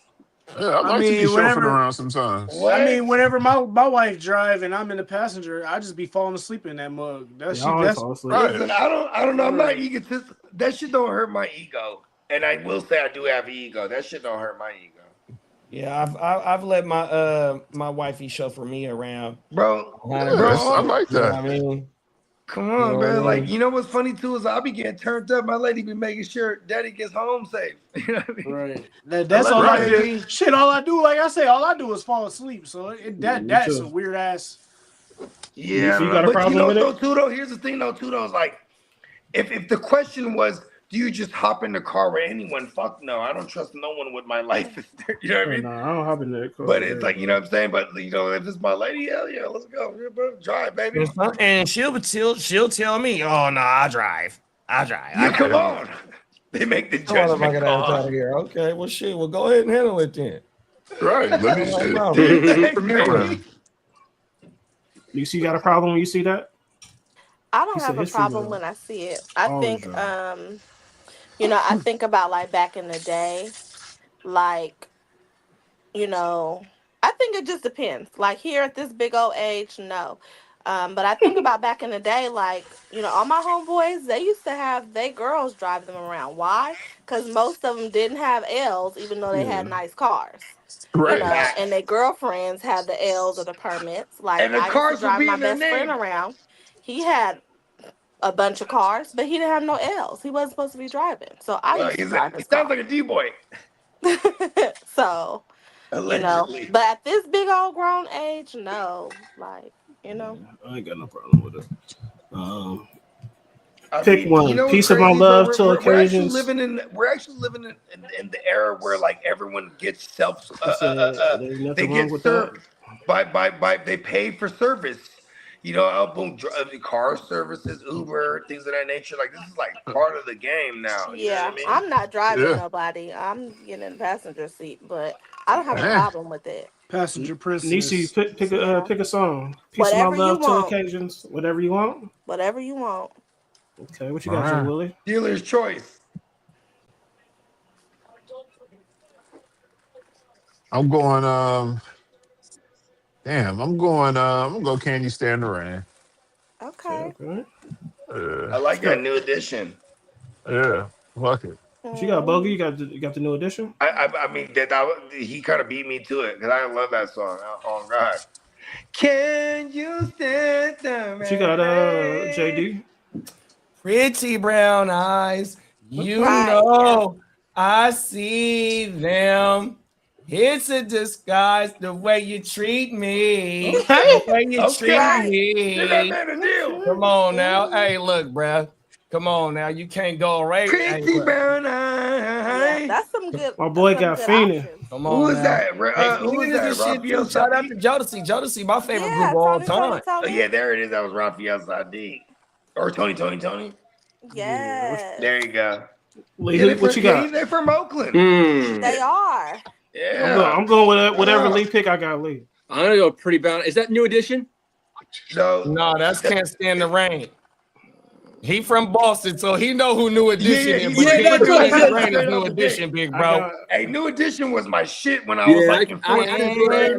Yeah, I I like to be mean, chauffeured whenever. around sometimes. What? I mean, whenever my wife drive and I'm in the passenger, I just be falling asleep in that mug. That Yeah, I shit. always That's fall asleep. Right. Listen, I don't know. I'm not Right. egotistic. That shit don't hurt my ego. And I will say I do have ego. That shit don't hurt my ego. Yeah, I've let my wifey chauffeur me around. Bro, Yes, I bro, like You know what that. I mean? come You on, know bro. what I Like, mean? you know what's funny too is I'll be getting turned up. My lady be making sure daddy gets home safe. You know what I mean? Right. I That's love all you, I Right. do. baby. Shit, all I do, like I say, all I do is fall asleep. So Me that's a too. weird ass. So you Yeah, got a but you problem know with what though, it? too though? Here's the thing though, too though, is like if the question was, do you just hop in the car with anyone? Fuck no. I don't trust no one with my life. You know what I Oh, mean? no, I don't hop in that car But with it's like, you know everybody. what I'm saying? But you know, if it's my lady, hell yeah, let's go. Yeah, bro, drive, baby. And she'll tell me, oh no, I drive. I Yeah, come drive. on. They make the Come on, judgment motherfucker, that's out call. of here. Okay, well shit, well go ahead and handle it then. Right. Let me Like, shit. no. Do you think, For me around. baby? You see, you got a problem when you see that? I He don't said have a his problem female when I see it. I always think drive. I think about like back in the day, like, you know, I think it just depends. Like here at this big old age, no. But I think about back in the day, like, all my homeboys, they used to have their girls drive them around. Why? Because most of them didn't have L's, even though they had Yeah. nice cars. Right. And their girlfriends had the L's or the permits. Like And the I used to cars would drive be my in their best friend name. around. He had a bunch of cars, but he didn't have no L's. He wasn't supposed to be driving. So I Well, used to he drive his sounds car. like a D-boy. So, Allegedly. but at this big old grown age, no. Like, Yeah, I ain't got no problem with it. I Pick mean, you one. know what's Piece of my crazy, bro? love to occasions. We're actually living in the era where like everyone gets He said, there's they nothing wrong get with that. served by they pay for service. You know, boom, car services, Uber, things of that nature. Like this is like part of the game now. You know what yeah, I mean? I'm not driving Yeah. nobody. I'm getting in the passenger seat, but I don't have a Eh. problem with it. Passenger Nisi, princess. Yeah. pick a song. Piece of my Whatever you love to want. occasions. Whatever you want. Whatever you want. Okay, what you All got, Jay right. Willie? Dealer's choice. I'm going. Damn. I'm gonna go. Can you stand the rain? Okay. Okay. I What like you that got? new addition. Yeah. Fuck it. What you got, Bogey? Mhm. You got the new edition? I mean he kind of beat me to it because I love that song. Oh God. Can you stand the What you got, rain? JD? Pretty brown eyes, Right, yeah. I see them. It's a disguise the way you treat me. The Okay. way you treat Okay. Right. Give that me. man a deal. Come on now. Mhm. Hey, look, bruh. Come on now. You can't go right. Hey, Pretty look. brown Yeah, eye. My boy some got good fiending. options. Come Who on is now. that? Hey, Who is Phoenix is the that? shit Raphael too. Shout out to Sadiq? Jodeci. Jodeci, my favorite group Yeah, of all Tony, time. Oh Tony. yeah, there it is. That was Raphael Sadiq. Or Tony. Yeah. Yes. There you go. Lee, what you got? They're from Oakland. They are. Yeah. I'm going with whatever Oh. Lee pick. I got Lee. I'm gonna go pretty brown. Is that new edition? No, No, that's Can't Stand the Rain. He from Boston, so he know who New Edition he is. But straight he ain't New trying to Edition, ingrain his straight New off the gate. Edition, big I bro. got Hey, New Edition was my shit when I was Yeah, like in fourth I grade.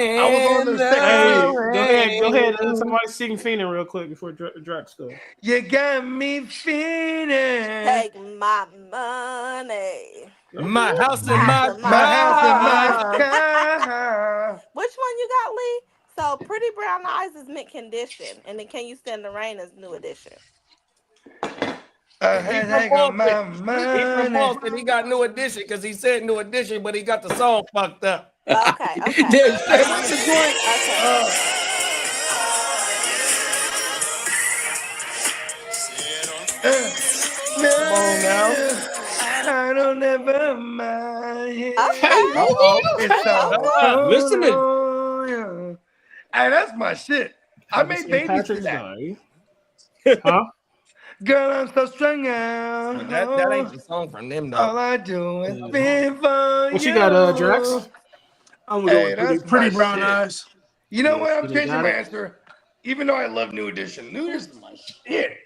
I was on the second hey, grade. go ahead. Somebody sing Fiendin' real quick before Drax go. You got me feeling. Take my money. My house and House my of My house and my car. car. Which one you got, Lee? So Pretty Brown Eyes is mint condition, and then Can You Stand the Rain is New Edition. I He had from taken my Boston. He from money. Boston. He got New Edition because he said New Edition, but he got the song fucked up. Okay. Damn, straight to the point. Okay. Come on now. I don't ever mind. Uh-oh. It's all Uh-oh. Listening. Hey, that's my shit. I made St. babies for Patrick's that. Day. Huh? Girl, I'm so strung out. That ain't the song from them, though. All I do is be for What you. you got, Drax? I'm gonna go Hey, with that's Pretty my Brown shit. Eyes. You know what? I'm You changing got my it? answer. Even though I love New Edition. New Edition is my shit.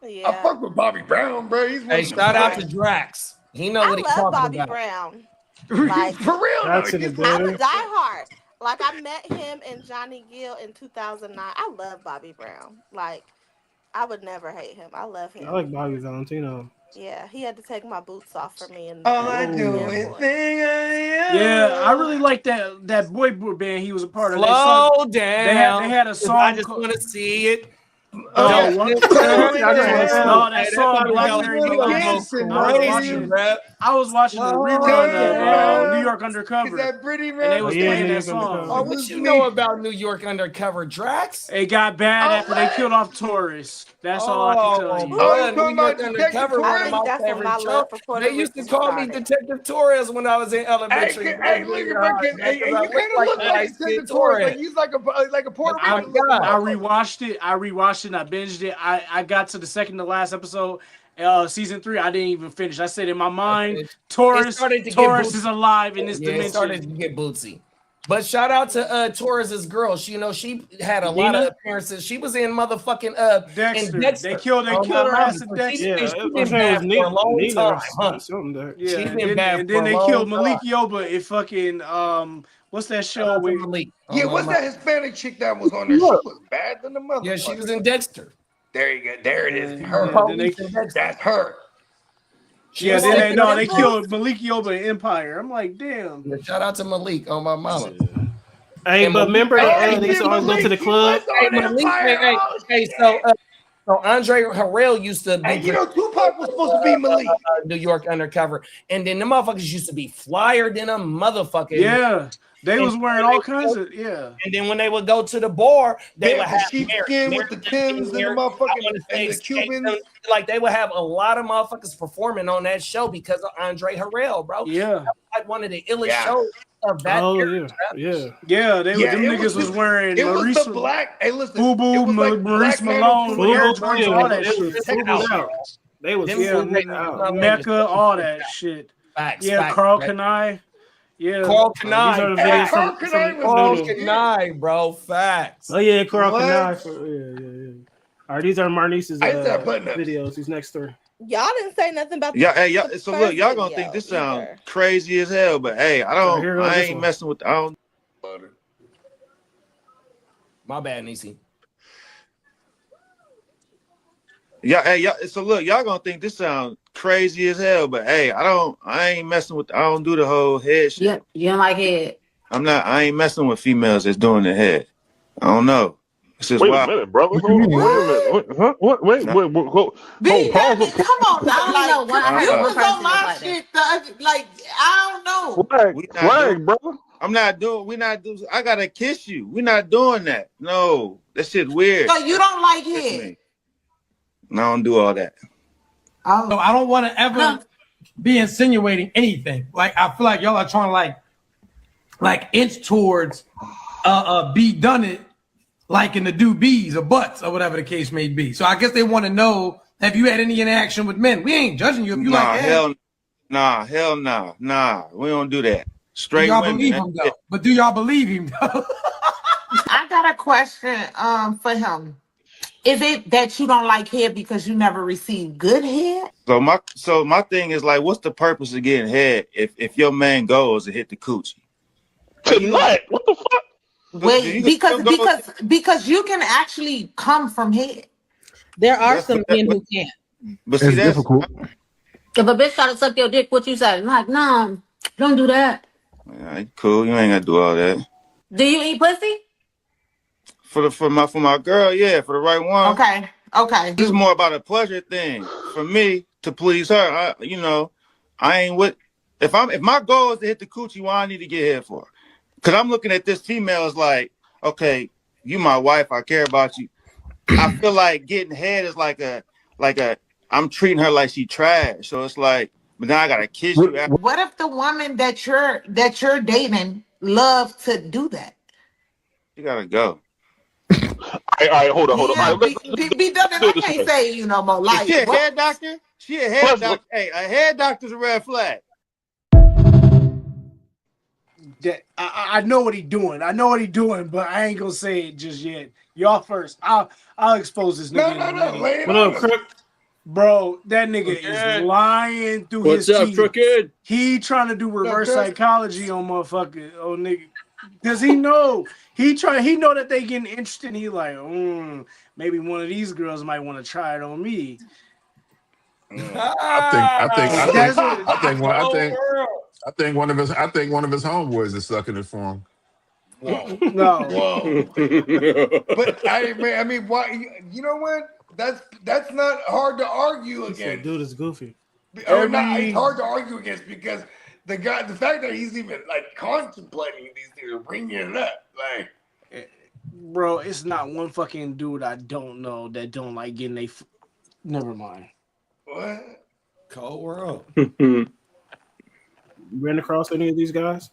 I Yeah. fuck with Bobby Brown, bro. He's one Hey, of the shout out to best. Drax. He know what I he's love talking Bobby about. Brown. Like, For real, Drax though. in the He's I'm a building. diehard. Like, I met him and Johnny Gill in 2009. I love Bobby Brown. Like, I would never hate him. I love him. I like Bobby Valentino. Yeah, he had to take my boots off for me in all the I do is airport. think of you. Yeah, I really like that boy group band he was a part of. Slow They down. had a 'cause song I just called- want to see it. Oh, Don't what? sit Slow down. it I just wanna down. No, that Hey, song Bobby Blackberry Valentino Mouse. go Dancing, crazy, bruh. I was watching the Slow rerun it of down. New York Is Undercover, that pretty and they rough? was Oh, yeah, playing New that York Undercover. Oh, song. what you know about New York Undercover, Drax? It got bad after they killed off Torres. That's all I can tell Oh, you. Oh, bruh, you New talking York about Undercover, Detective one I of Torres? think my that's when my favorite love shows. for Puerto They used to Rican call me started. Detective Torres when I was in Hey, elementary. hey, look at my kid. Hey, Because hey, I you look kind of like look like light-skinned Detective Torres. Torres. Like he's like a Puerto Oh, Rican looking God. I motherfucker. rewatched it. And I binged it. I got to the second to last episode, season 3. I didn't even finish. I said in my mind, It Torres started to get is bootsy. alive in this Yeah, it started to dimension. get bootsy. But shout out to Torres's girl. She, she had a lot of appearances. She was in motherfucking in Dexter. Dexter. They killed on her my ass mama. in So she, Dexter. Yeah, she her been name was bad for a long Nina time, or huh? something there. Yeah, She's and been then, bad and for then a they long killed time. Malik Yoba in fucking what's that Shout show out to with Malik. Yeah, On my what's mama. that Hispanic chick that was on there? She was bad than the motherfucker. Yeah, she was in Dexter. There you go. There it is. The Her. then they police in Dexter. That's her. She was then second in they Dexter. killed Malik Yoba in Empire. I'm like, damn. Yeah, shout out to Malik on my mama. Hey, And but Malik, remember Oh they used shit, to always go to the Malik, she was club? on Malik, Empire. Oh hey, shit. so Andre Harrell used to be Hey, you know Tupac was supposed to be Malik. New York Undercover, and then the motherfuckers used to be flyer than a motherfucker. Yeah, they And was wearing all kinds of And then when they would go to the bar, they They would had the have sheepskin with the Timbs and the motherfucking and the Cubans. Like they would have a lot of motherfuckers performing on that show because of Andre Harrell, bro. Yeah, that was like one of the illest shows of that Oh, era. yeah. Them niggas was wearing. It Maurice, was the black. Hey, listen. Fubu, it was like Maurice Black Man Malone, with Air Air Jordan, Jordan. all that It shit. was full out. They was full out. Mecca, all that shit. Facts, Yeah, facts, Carl right? Kanai. Yeah, Carl These are the Kanai. videos Carl from Kanai was Carl Nunu. Kanai, bro. Facts. Oh yeah, Carl What? Kanai. Yeah. All right, these are Marnice's I used to have button-ups. videos. These next 3. Y'all didn't say nothing about Yeah, hey, the so look, first y'all gonna video think this sounds either. crazy as hell, but hey, here goes I this ain't one. messing with. I don't. My bad, Nisi. Yeah, hey, so look, y'all gonna think this sounds crazy as hell, but hey, I ain't messing with. I don't do the whole head shit. Yeah, you don't like head. I ain't messing with females that's doing the head. I don't know. It's just Wait a wild. minute, brother. Hold on. Wait a minute. Huh? What? Wait. Hold. B, Pause. come on now. I only know one. I heard one person like that. Like, I don't know. Flag, brother. I'm not doing. We not do. I gotta kiss you. We're not doing that. No, that shit weird. So you don't like Kiss it? me. No, I don't do all that. So I don't want to ever be insinuating anything. Like I feel like y'all are trying to like inch towards be done it like in the do bees or butts or whatever the case may be. So I guess they want to know, have you had any interaction with men? We ain't judging you if you like hell nah. We don't do that. Straight y'all women. believe him though? But do y'all believe him though? I got a question for him. Is it that you don't like head because you never received good head? So my thing is like, what's the purpose of getting head if your main goal is to hit the coochie? Like, Tonight, what the fuck? Wait, because you can actually come from head. There are some men who can't. But see, that's difficult. If a bitch try to suck your dick, what you say? Like, no, don't do that. cool. You ain't gotta do all that. Do you eat pussy? For my girl, yeah, for the right one. Okay. This is more about a pleasure thing for me to please her. I ain't with if my goal is to hit the coochie, why I need to get head for? Because I'm looking at this female as like, okay, you my wife, I care about you. I feel like getting head is like a I'm treating her like she trash. So it's like, but now I gotta kiss you. What if the woman that you're dating love to do that? You gotta go. All right, hold on. Yeah, All right, be done. I can't say you no more. Like, Is she a what? head doctor? She a head doctor. Hey, a head doctor's a red flag. I know what he doing. I know what he doing, but I ain't gonna say it just yet. Y'all first. I'll expose this nigga. No. Lay it What on up, us. Crook? Bro, that nigga is lying through What's his up, teeth. Crooked? He trying to do reverse Crook? psychology on motherfucker, nigga. Cause he know that they getting interested. He like, maybe one of these girls might want to try it on me. I think one of his homeboys is sucking it for him. No. But I mean, why? You know what? That's not hard to argue against. Dude is goofy. It's hard to argue against because the fact that he's even like contemplating these things, or bringing it up, like, bro, it's not one fucking dude I don't know that don't like getting never mind. What? Cold world. You ran across any of these guys?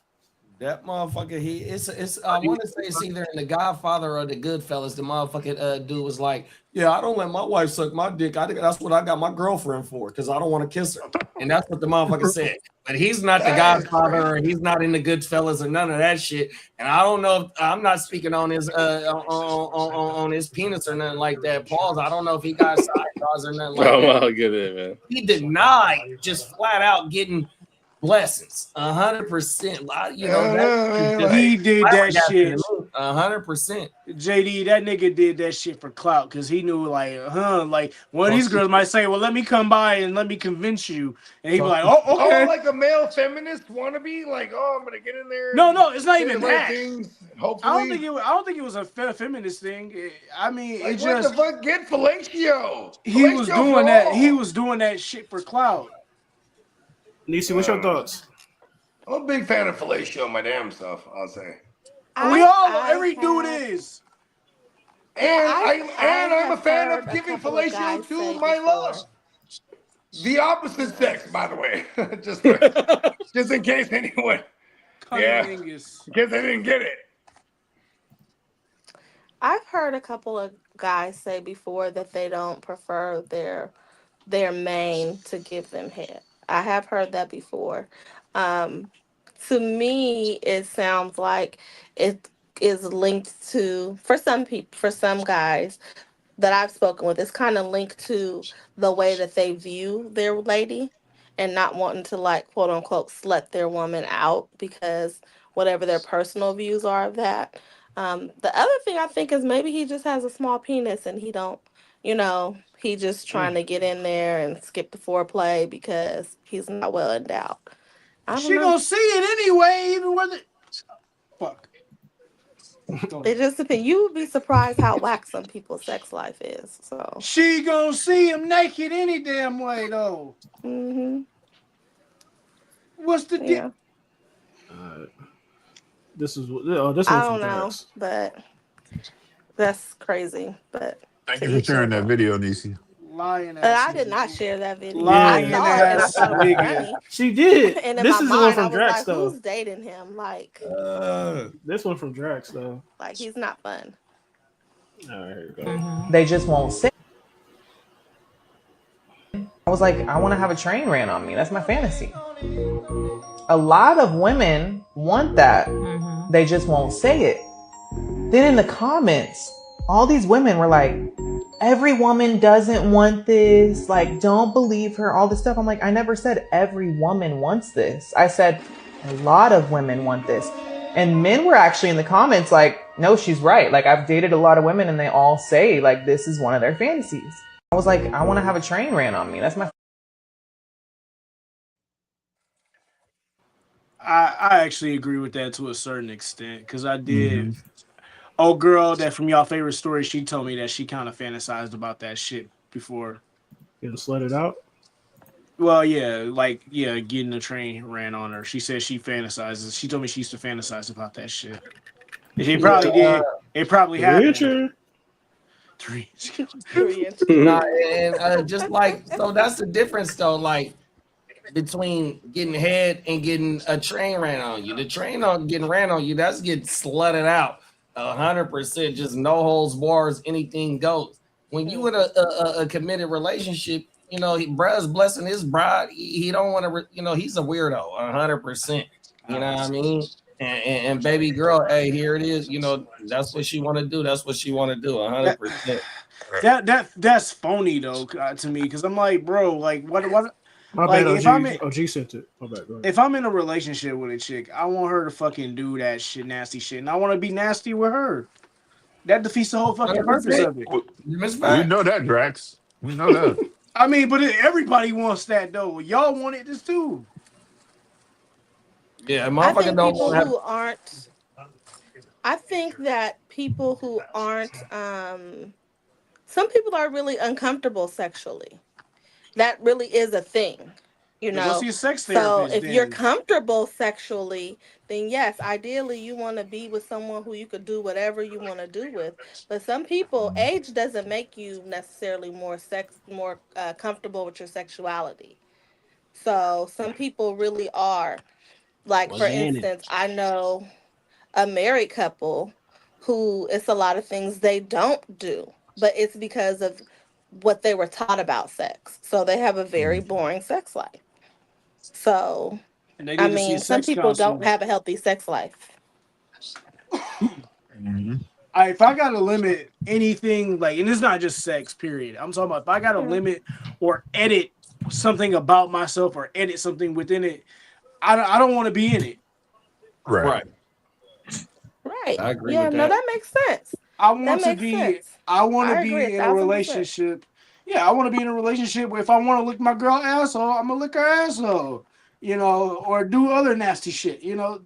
That motherfucker, it's I want to say it's either in The Godfather or The Goodfellas. The motherfucking dude was like, yeah, I don't let my wife suck my dick. I think that's what I got my girlfriend for, because I don't want to kiss her. And that's what the motherfucker said. But he's not The Godfather, or he's not in The Goodfellas or none of that shit. And I don't know if I'm not speaking on his on his penis or nothing like that. Pause. I don't know if he got side jobs or nothing like that. I'll get it, man. He denied just flat out getting blessings, 100%. You know, he did that shit 100%. JD, that nigga did that shit for clout because he knew, like one of these girls might say, well, let me come by and let me convince you, and he'd be like, oh, okay. like a male feminist wannabe, like, I'm gonna get in there. No, it's not even that. Hopefully, I don't think it was a feminist thing. I mean, like, it just what the fuck? Get fellatio. He was doing that. He was doing that shit for clout. Nisi, what's your thoughts? I'm a big fan of fellatio, my damn self. I'll say. We all know every dude is. And I'm a fan of giving fellatio to my love. The opposite sex, by the way. just in case anyone. Yeah. In case I didn't get it. I've heard a couple of guys say before that they don't prefer their main to give them head. I have heard that before. To me, it sounds like it is linked to, for some people, for some guys that I've spoken with, it's kind of linked to the way that they view their lady and not wanting to, like, quote unquote, slut their woman out because whatever their personal views are of that. The other thing I think is maybe he just has a small penis and he don't, he just trying to get in there and skip the foreplay because he's not well endowed. She gonna see it anyway, even when fuck. It just depends. You would be surprised how whack some people's sex life is. So she gonna see him naked any damn way, though. Mm-hmm. What's the deal? This one I don't know, but that's crazy. But thank you for sharing that video, Nisi. Lying I did not share that video. Lying I saw it and I thought it was funny. She did. And in This my is the one mind, from I was Drax, like, though. who's dating him? Like, this one from Drax, though. like he's not fun. All right, here we go. They just won't sit. I was like, I want to have a train ran on me. That's my fantasy. A lot of women want that. They just won't say it. Then in the comments, all these women were like, every woman doesn't want this. Like, don't believe her, all this stuff. I'm like, I never said every woman wants this. I said a lot of women want this. And men were actually in the comments like, no, she's right. Like, I've dated a lot of women and they all say like this is one of their fantasies. I was like, I want to have a train ran on me. That's my I actually agree with that to a certain extent because I did. Mm-hmm. Old girl that from y'all favorite story, she told me that she kind of fantasized about that shit before. You just let it out. Well, yeah, like getting a train ran on her. She said she fantasizes. She told me she used to fantasize about that shit. It probably did. It probably happened. 3 inches. Nah, and just like so, that's the difference though. Like between getting head and getting a train ran on you. The train on getting ran on you, that's getting slutted out 100%. Just no holds bars, anything goes. When you in a committed relationship, you know, bruh's blessing his bride. He don't want to, you know, he's a weirdo 100%. You know what I mean? And baby girl, hey, here it is. You know, that's what she want to do. That's what she want to do 100%. That's phony though to me because I'm like, bro, like what My like bad, if I'm in, OG sent it. My bad. Go ahead. if I'm in a relationship with a chick, I want her to fucking do that shit, nasty shit, and I want to be nasty with her. That defeats the whole fucking purpose of it. We know that, Drax. We know that. I mean, but everybody wants that though. Y'all want it this too. Yeah, I motherfucker think don't people want to have. who aren't. I think that people who aren't. Some people are really uncomfortable sexually. That really is a thing, you Then go know. see a sex So therapist. if you're Then comfortable sexually, then yes, ideally you want to be with someone who you could do whatever you want to do with. But some people, age doesn't make you necessarily more comfortable with your sexuality. So some people really are. Like for What's in it? instance, I know a married couple who it's a lot of things they don't do, but it's because of what they were taught about sex. So they have a very boring sex life. So, and they I need to see a mean, some sex people don't counselor. have a healthy sex life. If I gotta limit anything, like, and it's not just sex, period. I'm talking about if I gotta limit or edit something about myself or edit something within it, I don't want to be in it. Right. Right. I agree Yeah, with no, that. that makes sense. I That want to makes be. sense. I want to I agree be in a 1,000%. relationship. Yeah, I want to be in a relationship where if I want to lick my girl asshole, I'm gonna lick her asshole. You know, or do other nasty shit. You know.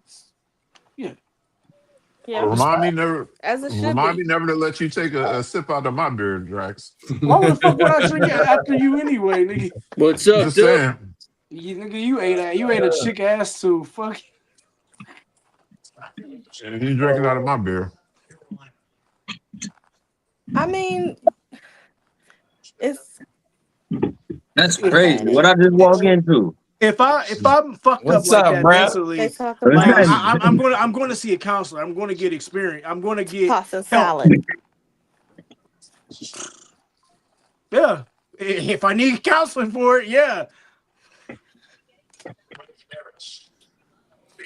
Yeah. Yeah. As it should Remind me be. never to let you take a sip out of my beer, Drax. Why the fuck would I drink it after you anyway, nigga? What's up, Just dude? saying. Nigga, you ate a chick ass too. Fuck. And you drinking out of my beer. I mean, it's That's crazy. okay. What I just walk into? If I'm fucked up What's like up, that bruh? They mentally, talk like about I'm going to see a counselor. I'm going to get experience. I'm going to get tossing help. salad. Yeah. If I need counseling for it, yeah.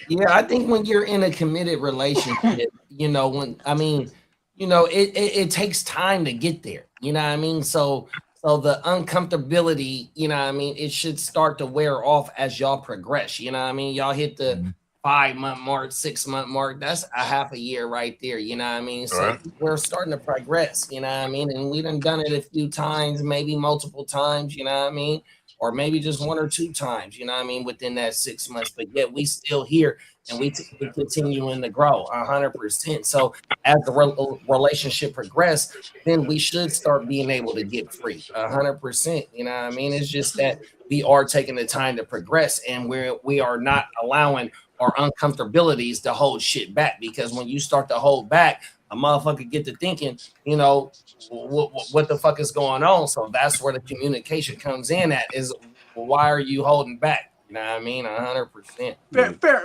Yeah, I think when you're in a committed relationship, you know, when I mean, you know, it takes time to get there. You know what I mean? So the uncomfortability, you know what I mean, it should start to wear off as y'all progress. You know what I mean? Y'all hit the 5-month mark, 6-month mark. That's a half a year right there. You know what I mean? So Right. we're starting to progress, you know what I mean? And we done it a few times, maybe multiple times, you know what I mean? Or maybe just 1 or 2 times, you know what I mean, within that 6 months. But yet we still here and we continuing to grow 100%. So as the relationship progress, then we should start being able to get free 100%. You know what I mean? It's just that we are taking the time to progress and we are not allowing our uncomfortabilities to hold shit back, because when you start to hold back, a motherfucker get to thinking, you know, what the fuck is going on? So that's where the communication comes in at is, why are you holding back? You know what I mean? 100%.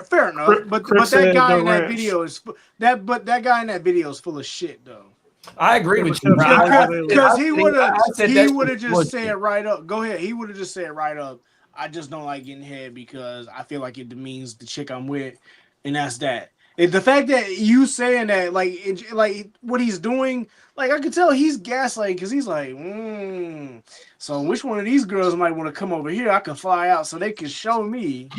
Fair enough. But that said guy the in that ranch. video is that guy in that video is full of shit though. I agree Yeah, with but you, kept bro. saying I how they was. Because he would I said that shit just bullshit. said right up. Go ahead. He would have just said right up. I just don't like getting head because I feel like it demeans the chick I'm with, and that's that. The fact that you saying that, like what he's doing, like I could tell he's gaslighting because he's like, so which one of these girls might want to come over here? I can fly out so they can show me.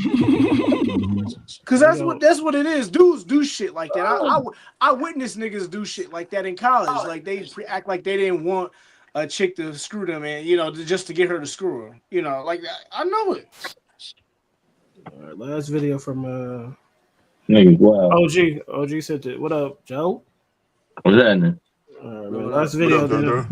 Because that's what it is. Dudes do shit like that. I witnessed niggas do shit like that in college. Like they act like they didn't want a chick to screw them, and just to get her to screw her. Like I know it. All right, last video from Nigga, wow. OG said that. What up, Joe? What's happening? All right, man. Last video.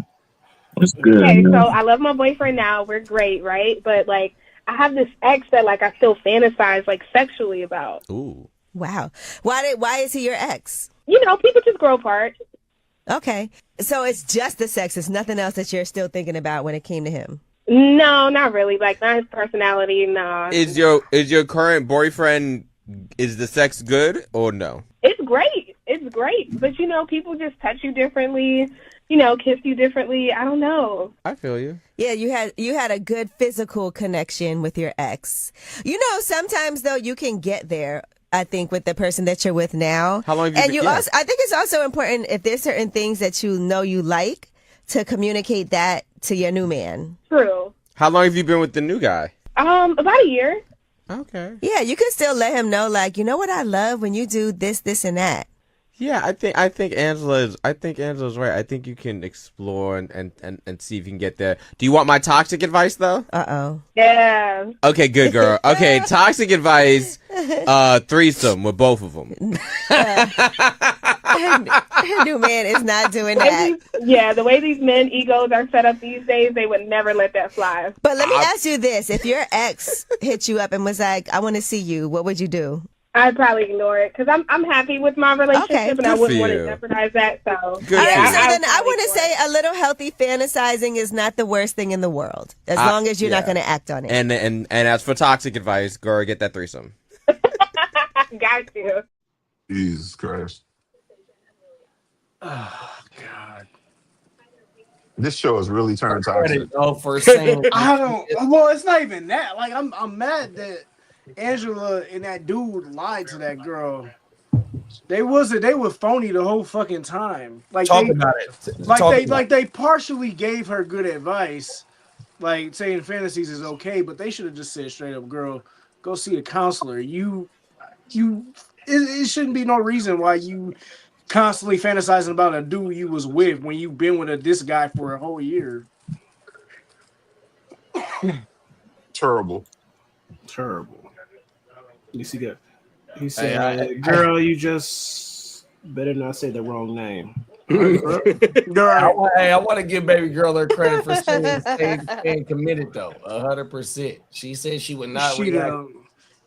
What's good, Okay, man? so I love my boyfriend now. We're great, right? But like, I have this ex that like I still fantasize like sexually about. Ooh. Wow. Why is he your ex? People just grow apart. Okay. So it's just the sex. It's nothing else that you're still thinking about when it came to him. No, not really. Like not his personality. Nah. Is your current boyfriend, is the sex good or no? It's great. It's great. But people just touch you differently. Kiss you differently. I don't know. I feel you. Yeah, you had a good physical connection with your ex. Sometimes though you can get there. I think with the person that you're with now. How long have you been? Also, I think it's also important if there's certain things that you like to communicate that to your new man. True. How long have you been with the new guy? About a year. Okay. Yeah, you can still let him know, like, you know what I love when you do this, this, and that. Yeah, I think Angela's right. I think you can explore and see if you can get there. Do you want my toxic advice though? Uh-oh. Yeah. Okay, good girl. Okay, toxic advice. Threesome with both of them. Her new man is not doing that. The way these men egos are set up these days, they would never let that fly. But let me ask you this: if your ex hit you up and was like, "I want to see you," what would you do? I'd probably ignore it because I'm happy with my relationship and I wouldn't want to jeopardize that. So, All right, so then I want to say a little healthy fantasizing is not the worst thing in the world, as long as you're not going to act on it. And as for toxic advice, girl, get that threesome. Got you. Jesus Christ. Oh God. This show is really turned toxic. For saying I don't. Well, it's not even that. Like I'm mad that Angela and that dude lied to that girl. They were phony the whole fucking time. Like they partially gave her good advice, like saying fantasies is okay, but they should have just said straight up, girl, go see a counselor. It shouldn't be no reason why you constantly fantasizing about a dude you was with when you've been with this guy for a whole year. Terrible. You see that? He said, "Girl, you just better not say the wrong name." I want to give baby girl her credit for staying committed though, 100%. She said she would not.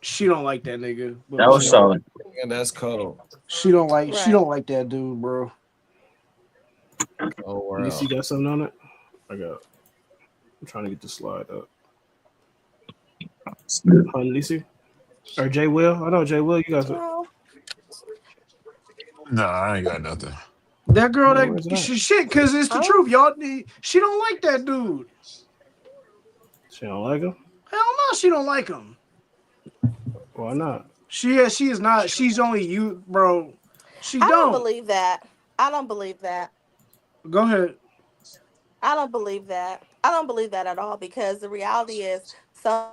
She don't like that nigga. That was solid. And that's cold. She don't like that dude, bro. Oh wow. You see, got something on it? I'm trying to get the slide up. Lisa or Jay Will? I know Jay Will. You guys. Nah, I ain't got nothing. That girl, shit, because it's the truth, y'all. She don't like that dude. She don't like him? Hell no, she don't like him. Why not? She is not. She's only you, bro. I don't believe that. I don't believe that. Go ahead. I don't believe that. I don't believe that at all because the reality is some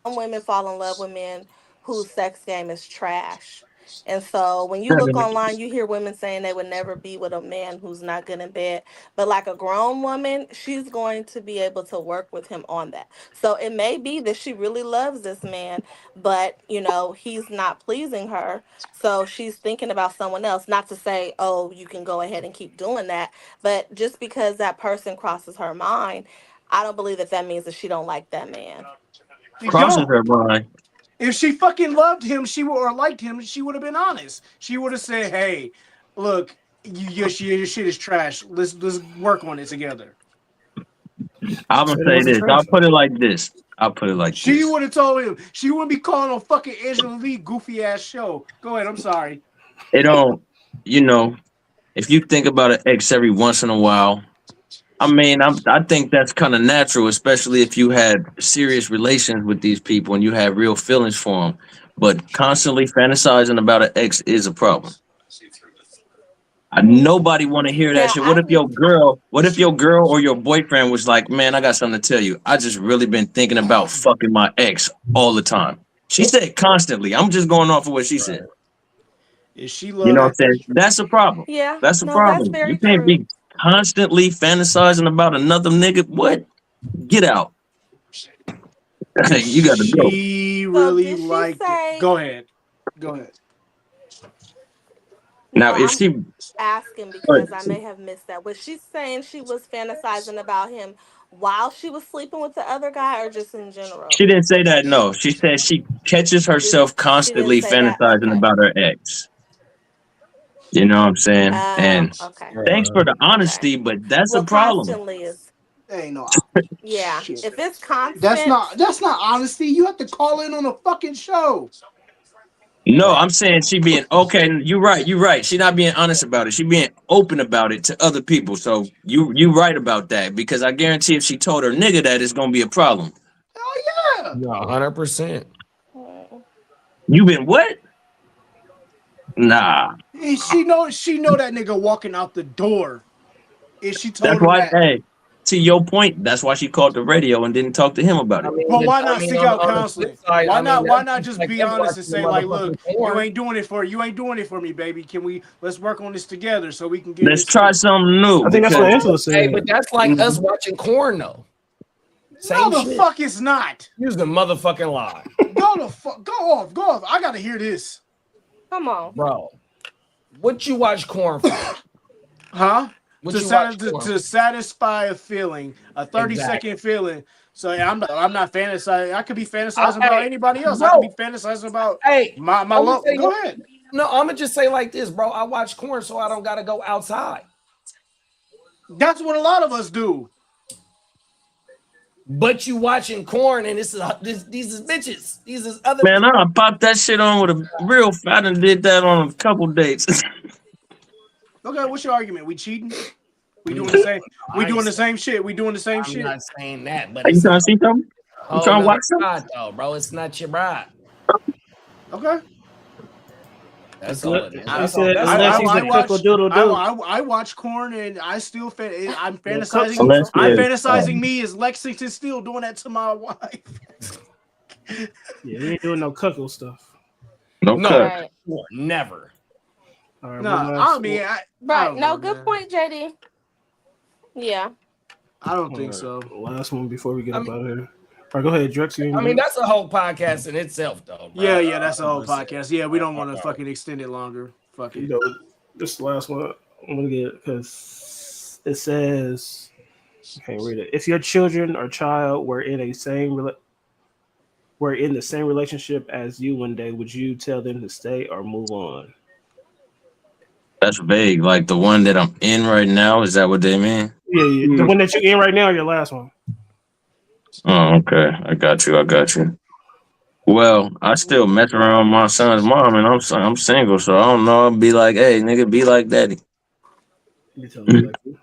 women fall in love with men whose sex game is trash. And so when you look online, you hear women saying they would never be with a man who's not good in bed. But like a grown woman, she's going to be able to work with him on that. So it may be that she really loves this man, but, he's not pleasing her. So she's thinking about someone else. Not to say, oh, you can go ahead and keep doing that. But just because that person crosses her mind, I don't believe that means that she don't like that man. Crosses her mind. If she fucking loved him, or liked him, she would have been honest. She would have said, "Hey, look, your shit is trash. Let's work on it together." I'm gonna say this. I'll put it like this. She would have told him. She wouldn't be calling on fucking Angela Lee goofy ass show. Go ahead. I'm sorry. It don't. If you think about an ex every once in a while. I think that's kind of natural, especially if you had serious relations with these people and you had real feelings for them. but constantly fantasizing about an ex is a problem. Nobody want to hear that Now shit. I What if your girl or your boyfriend was like, man, I got something to tell you. I just really been thinking about fucking my ex all the time. She said constantly. I'm just going off of what she said. Is she You love know what I'm that? saying? That's a problem. yeah, That's a no, that's problem. You very can't true. be constantly fantasizing about another nigga. What? Get out. You got to go. She So really did she liked it. say? Go ahead. Go ahead. Now, No, if I'm she, asking because I may have missed that. Was she saying she was fantasizing about him while she was sleeping with the other guy, or just in general? she didn't say that, no. She said she catches herself She didn't constantly say that. fantasizing Okay. about her ex. You know what I'm saying? Oh, And okay. thanks for the Okay. honesty, but that's a Well, problem. constantly is Ain't no yeah. shit. If it's That's constant, not honesty. You have to call in on a fucking show. No, I'm saying she being okay. You're right. You're right. She not being honest about it. She being open about it to other people. So you right about that because I guarantee if she told her nigga that, it's gonna be a problem. Oh yeah. No, 100%. You been what? Nah. And she know that nigga walking out the door. And she That's told him why. that. Hey, to your point, that's why she called the radio and didn't talk to him about I it. mean, Well, why not seek out on the flip counseling? side, Why I mean, not? Why that's not just just like be us honest and watching the say like, look, motherfucking porn. you ain't doing it for me, baby. Let's work on this together so we can get Let's this try fixed. something new I think that's because what Angela said. Hey, but that's like us Mhm. watching corn, though. No, Same the shit. fuck it's not. Use the motherfucking lie, Go off. I gotta hear this. come on. bro. What you watch corn for? Huh? What you watch corn To for? satisfy a feeling, a 30-second feeling. So yeah, I'm not fantasizing. I could be fantasizing about anybody else. I could be Bro, fantasizing about hey, my I'm gonna love. tell Go you. ahead. No, I'm gonna just say like this, bro. I watch corn so I don't gotta go outside. That's what a lot of us do. But you watching corn, and these is bitches. These is other. Man, I popped that shit on with a real fat and did that on a couple dates. Okay, what's your argument? We cheating? We doing the same? We doing the same shit? We doing the same I'm shit? not saying that, but Are you it's trying to see something? You oh trying to no, watch something? bride though, bro. It's not your bride. Okay. That's all it is. He said That's unless all. he's a pickle doodle doo. I watch corn and I still I'm fantasizing. Unless I'm there's fantasizing me as Lexington Steel doing that to my wife. Yeah, we ain't doing no cuckoo stuff. no No, cut. Right. never. All right, No, one I last, mean, I Right. don't No, know, good man. point, JD. Yeah. I don't all think right, so. last one before we get I up mean, out of here. All right, go ahead, Drex. You I mean that's a whole podcast in itself, though, bro. Yeah, that's the whole podcast. Yeah, we don't want to fucking extend it longer. Fuck you it. know, this last one I'm gonna get because it says I can't read it. If your children or child were in the same relationship as you one day, would you tell them to stay or move on? That's vague. Like the one that I'm in right now. Is that what they mean? Yeah, the one that you're in right now, or your last one. Oh, okay. I got you. Well, I still mess around with my son's mom, and I'm single, so I don't know. I'll be like, hey, nigga, be like daddy. You tell me like you.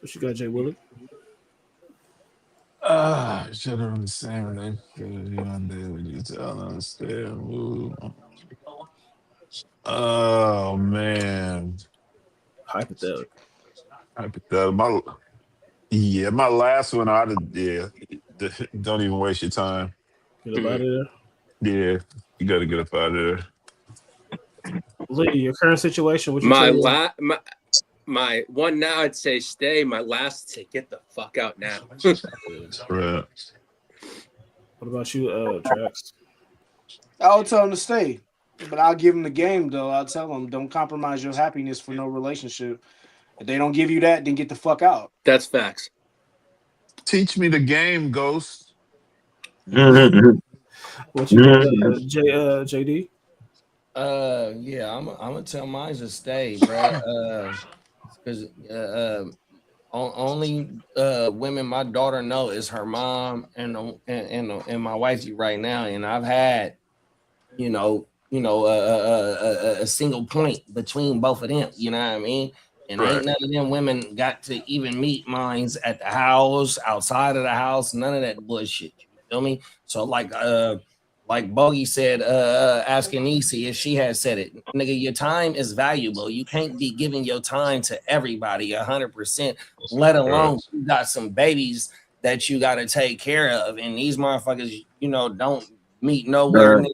What you got, Jay Willie? Should have been the same thing. One day when you tell them stay and move. Oh man. Hypothetical. My last one don't even waste your time. Get up out of there. Yeah, you got to get up out of there. Lee, your current situation, what you tell me? My one now, I'd say stay. My last, I'd say get the fuck out now. Right. What about you, Trax? I'll tell them to stay, but I'll give them the game though. I'll tell them don't compromise your happiness for no relationship. If they don't give you that, then get the fuck out. That's facts. Teach me the game, Ghost. What you got, JD? Yeah, I'm gonna tell mine to stay, bro. Because only women my daughter know is her mom and my wifey right now, and I've had, a single point between both of them. You know what I mean? And Right. ain't none of them women got to even meet mines at the house, outside of the house, none of that bullshit. Feel me? So like Bogey said, asking Nisi if she had said it, nigga, your time is valuable. You can't be giving your time to everybody 100%, let alone you got some babies that you got to take care of. And these motherfuckers, you know, don't meet nowhere.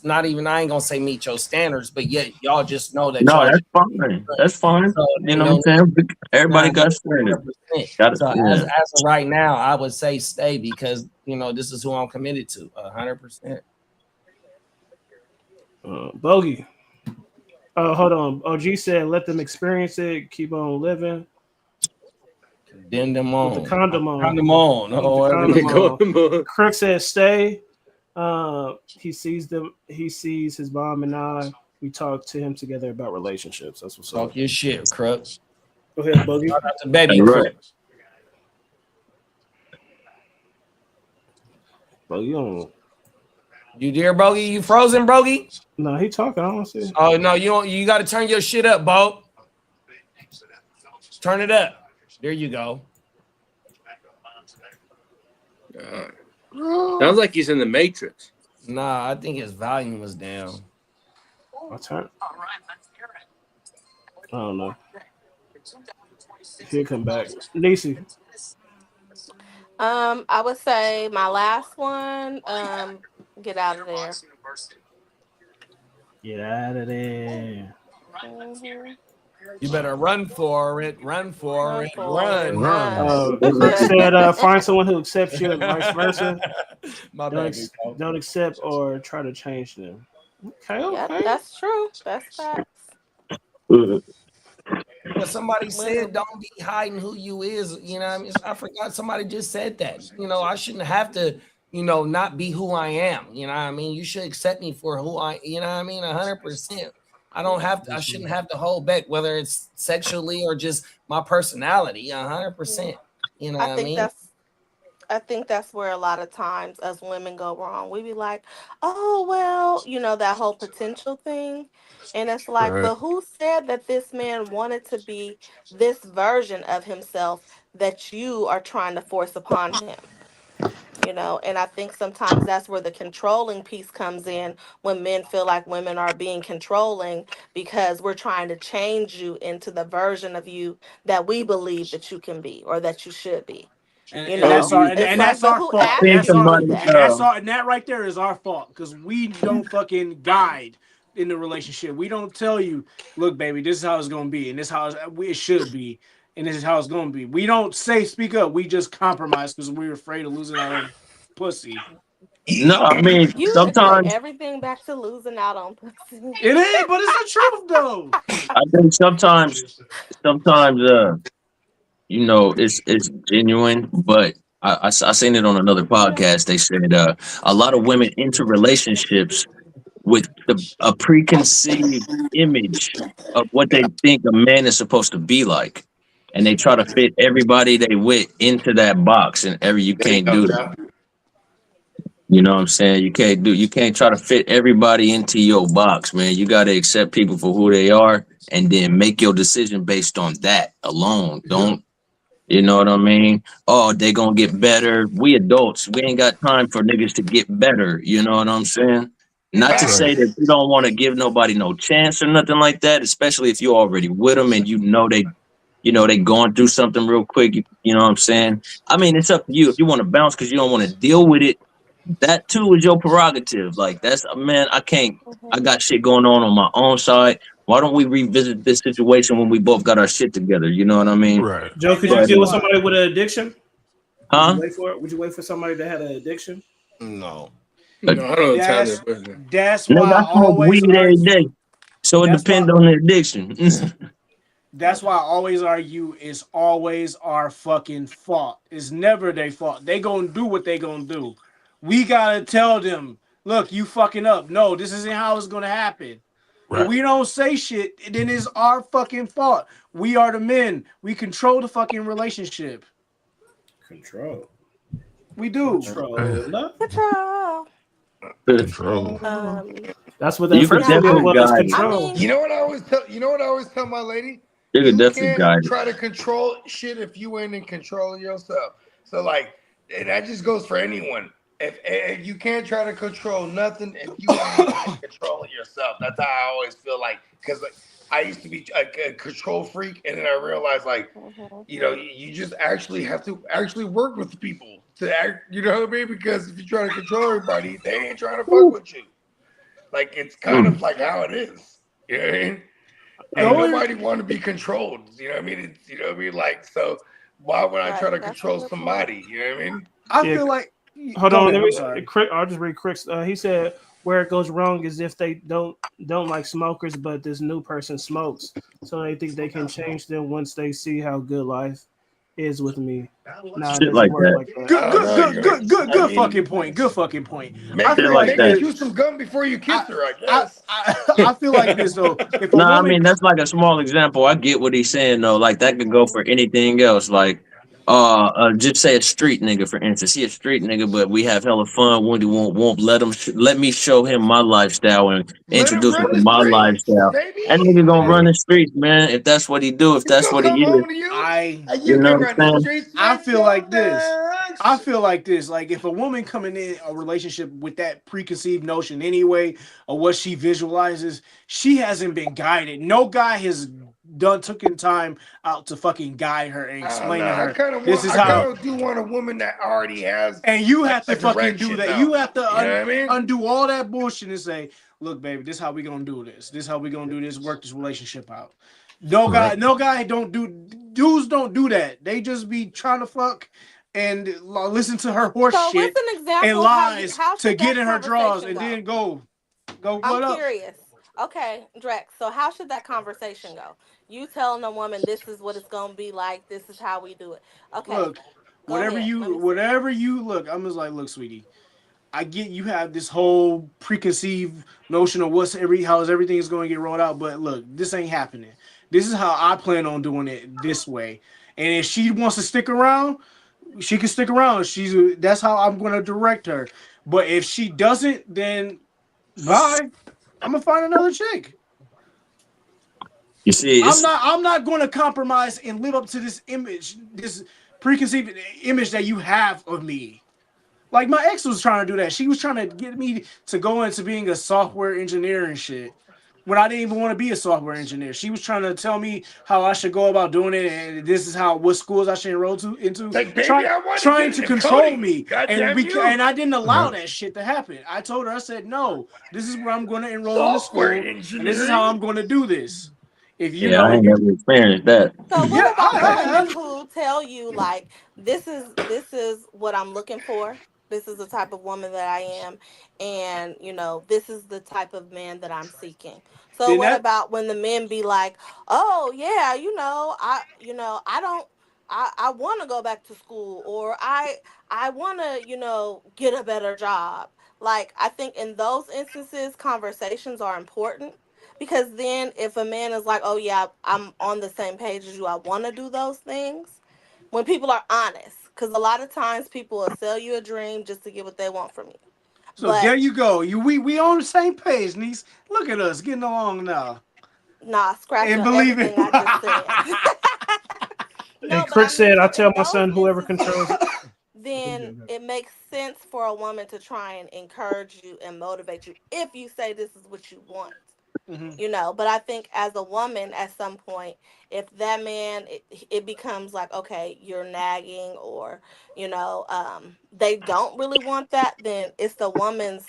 Not even, I ain't gonna say meet your standards, but yet y'all just know that No, y'all. that's fine. That's fine. So, You know what I'm saying? Everybody got standards. So as of right now, I would say stay because you know this is who I'm committed to 100%. Bogey. Oh, hold on. OG said, "Let them experience it. Keep on living." Condemn them on. With the condom on. Condom on. With the condom on. Crook says, "Stay." He sees them. He sees his mom and I. We talk to him together about relationships. That's what's Talk up. your shit, Crook. Go ahead, Bogey. Shout out to baby All Crook. right. Bogey, you dear Bogey? You frozen, Bogey? No, he talking. I don't see. Oh no, you don't. You got to turn your shit up, Bo. Turn it up. There you go. Sounds like he's in the Matrix. Nah, I think his volume was down. I'll turn. I don't know. He'll come back. Nisi. I would say my last one, get out of there. Get out of there. Mm-hmm. You better run for it. Run for it. Run. Crook said, "Find someone who accepts you, and vice versa. My bad, don't accept or try to change them." Okay, Yeah, okay. that's true. That's facts. But somebody said don't be hiding who you is. You know what I mean? I forgot somebody just said that. You know, I shouldn't have to, you know, not be who I am. You know what I mean? You should accept me for who I, you know what I mean? 100%. I don't have to, I shouldn't have to hold back, whether it's sexually or just my personality. 100%. You know what I mean? I think that's where a lot of times as women go wrong. We be like, oh, well, you know, that whole potential thing. And it's like, but who said that this man wanted to be this version of himself that you are trying to force upon him? You know, and I think sometimes that's where the controlling piece comes in when men feel like women are being controlling because we're trying to change you into the version of you that we believe that you can be or that you should be. You And that's know, our it's and like, that's but our who fault. asked That's you to our do that? and that right there is our fault because we don't fucking guide in the relationship. We don't tell you, look, baby, this is how it's gonna be, and this is how it should be, and this is how it's gonna be. We don't say speak up. We just compromise because we're afraid of losing out on pussy. No, I mean You equate sometimes everything back to losing out on pussy. It is, but it's the truth though. I think sometimes you know it's genuine, but I seen it on another podcast. They said a lot of women enter relationships with a preconceived image of what they think a man is supposed to be like, and they try to fit everybody they with into that box, and you can't do that. You know what I'm saying? You can't try to fit everybody into your box, man. You got to accept people for who they are and then make your decision based on that alone. Don't, you know what I mean? Oh, they going to get better. We adults, we ain't got time for niggas to get better. You know what I'm saying? Not to say that you don't want to give nobody no chance or nothing like that, especially if you're already with them and they going through something real quick. You know what I'm saying? I mean, it's up to you. If you want to bounce because you don't want to deal with it, that too is your prerogative. Like that's man, I got shit going on my own side. Why don't we revisit this situation when we both got our shit together? You know what I mean? Right. Joe, could you deal with somebody with an addiction? Huh? Would you wait for it? Would you wait for somebody that had an addiction? No. No, I don't have time to. That's No, why I I smoke always weed every argue. day, so it depends on the addiction. That's why I always argue it's always our fucking fault. It's never their fault. They gonna do what they gonna do. We gotta tell them, look, you fucking up. No, this isn't how it's gonna happen. Right. If we don't say shit, then it's our fucking fault. We are the men. We control the fucking relationship. Control. We do. Control. That's what that You could first video definitely was. guide it. Control. You know what I always tell? You know what I always tell my lady? You could You definitely can't guide it. try to control shit if you ain't in control of yourself. So like, and that just goes for anyone. if you can't try to control nothing, if you ain't in control of yourself, that's how I always feel like. Because like I used to be a control freak, and then I realized like, you just actually have to actually work with people to act. You know what I mean? Because if you try to control everybody, they ain't trying to fuck with you. Like it's kind of like how it is. You know what I mean? Ain't nobody want to be controlled. You know what I mean? You know what I mean? Like so, why would I try to control somebody? You know what I mean? I feel like. Hold Go on, ahead, let I'm me. sorry. I'll just read Chris. He said where it goes wrong is if they don't like smokers, but this new person smokes, so they think they can change them once they see how good life is with me. Nah, it Shit doesn't like work that. like that. Good fucking point. Good fucking point. I Make feel her like take her that. chew some gum before you kiss her. I guess. I feel like this though. If a No, I woman, mean that's like a small example. I get what he's saying though. Like that could go for anything else. Like, just say a street nigga for instance. He a street nigga, but we have hella fun. When he won't let him let me show him my lifestyle and Let him introduce him run to the my streets, lifestyle. That baby. nigga gonna run the streets, man. If that's what he do, if He's that's gonna what he come is, home to you. I you You know can what run the I'm saying? streets. I With feel your like this. legs. I feel like this. Like if a woman coming in a relationship with that preconceived notion anyway of what she visualizes, she hasn't been guided. No guy has taken time out to fucking guide her and I don't explain know. to I her kind of this want. is I kind how. of do want a woman that already has And you like have to a fucking do direction that. though. You have to You know what I mean? undo all that bullshit and say, "Look, baby, this is how we gonna do this. This is how we gonna do this. Work this relationship out." Right. No guy don't do. Dudes don't do that. They just be trying to fuck and listen to her horse So what's shit an and example of lies how to should get that in her drawers conversation and go? then go. I'm What up? curious. Okay, Drex. So how should that conversation go? You telling a woman this is what it's gonna be like. This is how we do it. Okay, Look, go ahead. Let me see. whatever you look. I'm just like, look, sweetie. I get you have this whole preconceived notion of how everything is going to get rolled out, but look, this ain't happening. This is how I plan on doing it this way. And if she wants to stick around, she can stick around. That's how I'm going to direct her. But if she doesn't, then bye. I'm gonna find another chick. You see, it's I'm not going to compromise and live up to this image, this preconceived image that you have of me. Like my ex was trying to do that. She was trying to get me to go into being a software engineer and shit. When I didn't even want to be a software engineer. She was trying to tell me how I should go about doing it and this is what schools I should enroll into. Like, baby, I want to Trying get to into control coding. me. Goddamn you. And I didn't allow that shit to happen. I told her, I said, no, this is where I'm going to enroll into Software school and this is how I'm engineering. going to do this. yeah, I ain't never experienced that. So Yeah, what about the I women have. who tell you like this is what I'm looking for. This is the type of woman that I am, and this is the type of man that I'm seeking. So Then what that about when the men be like, "Oh yeah, I don't I want to go back to school or I want to, get a better job." Like I think in those instances conversations are important because then if a man is like, "Oh yeah, I'm on the same page as you. I want to do those things." When people are honest, cuz a lot of times people will sell you a dream just to get what they want from you. so there But you go. We on the same page, niece. Look at us getting along now. nah, scratch And up believe it. everything I just said. And No, but I Chris mean, said, "I so tell in my those son, whoever controls." instances, then it makes sense for a woman to try and encourage you and motivate you if you say this is what you want. Mhm. But I think as a woman at some point, if that man it becomes like, okay, you're nagging or they don't really want that, then it's the woman's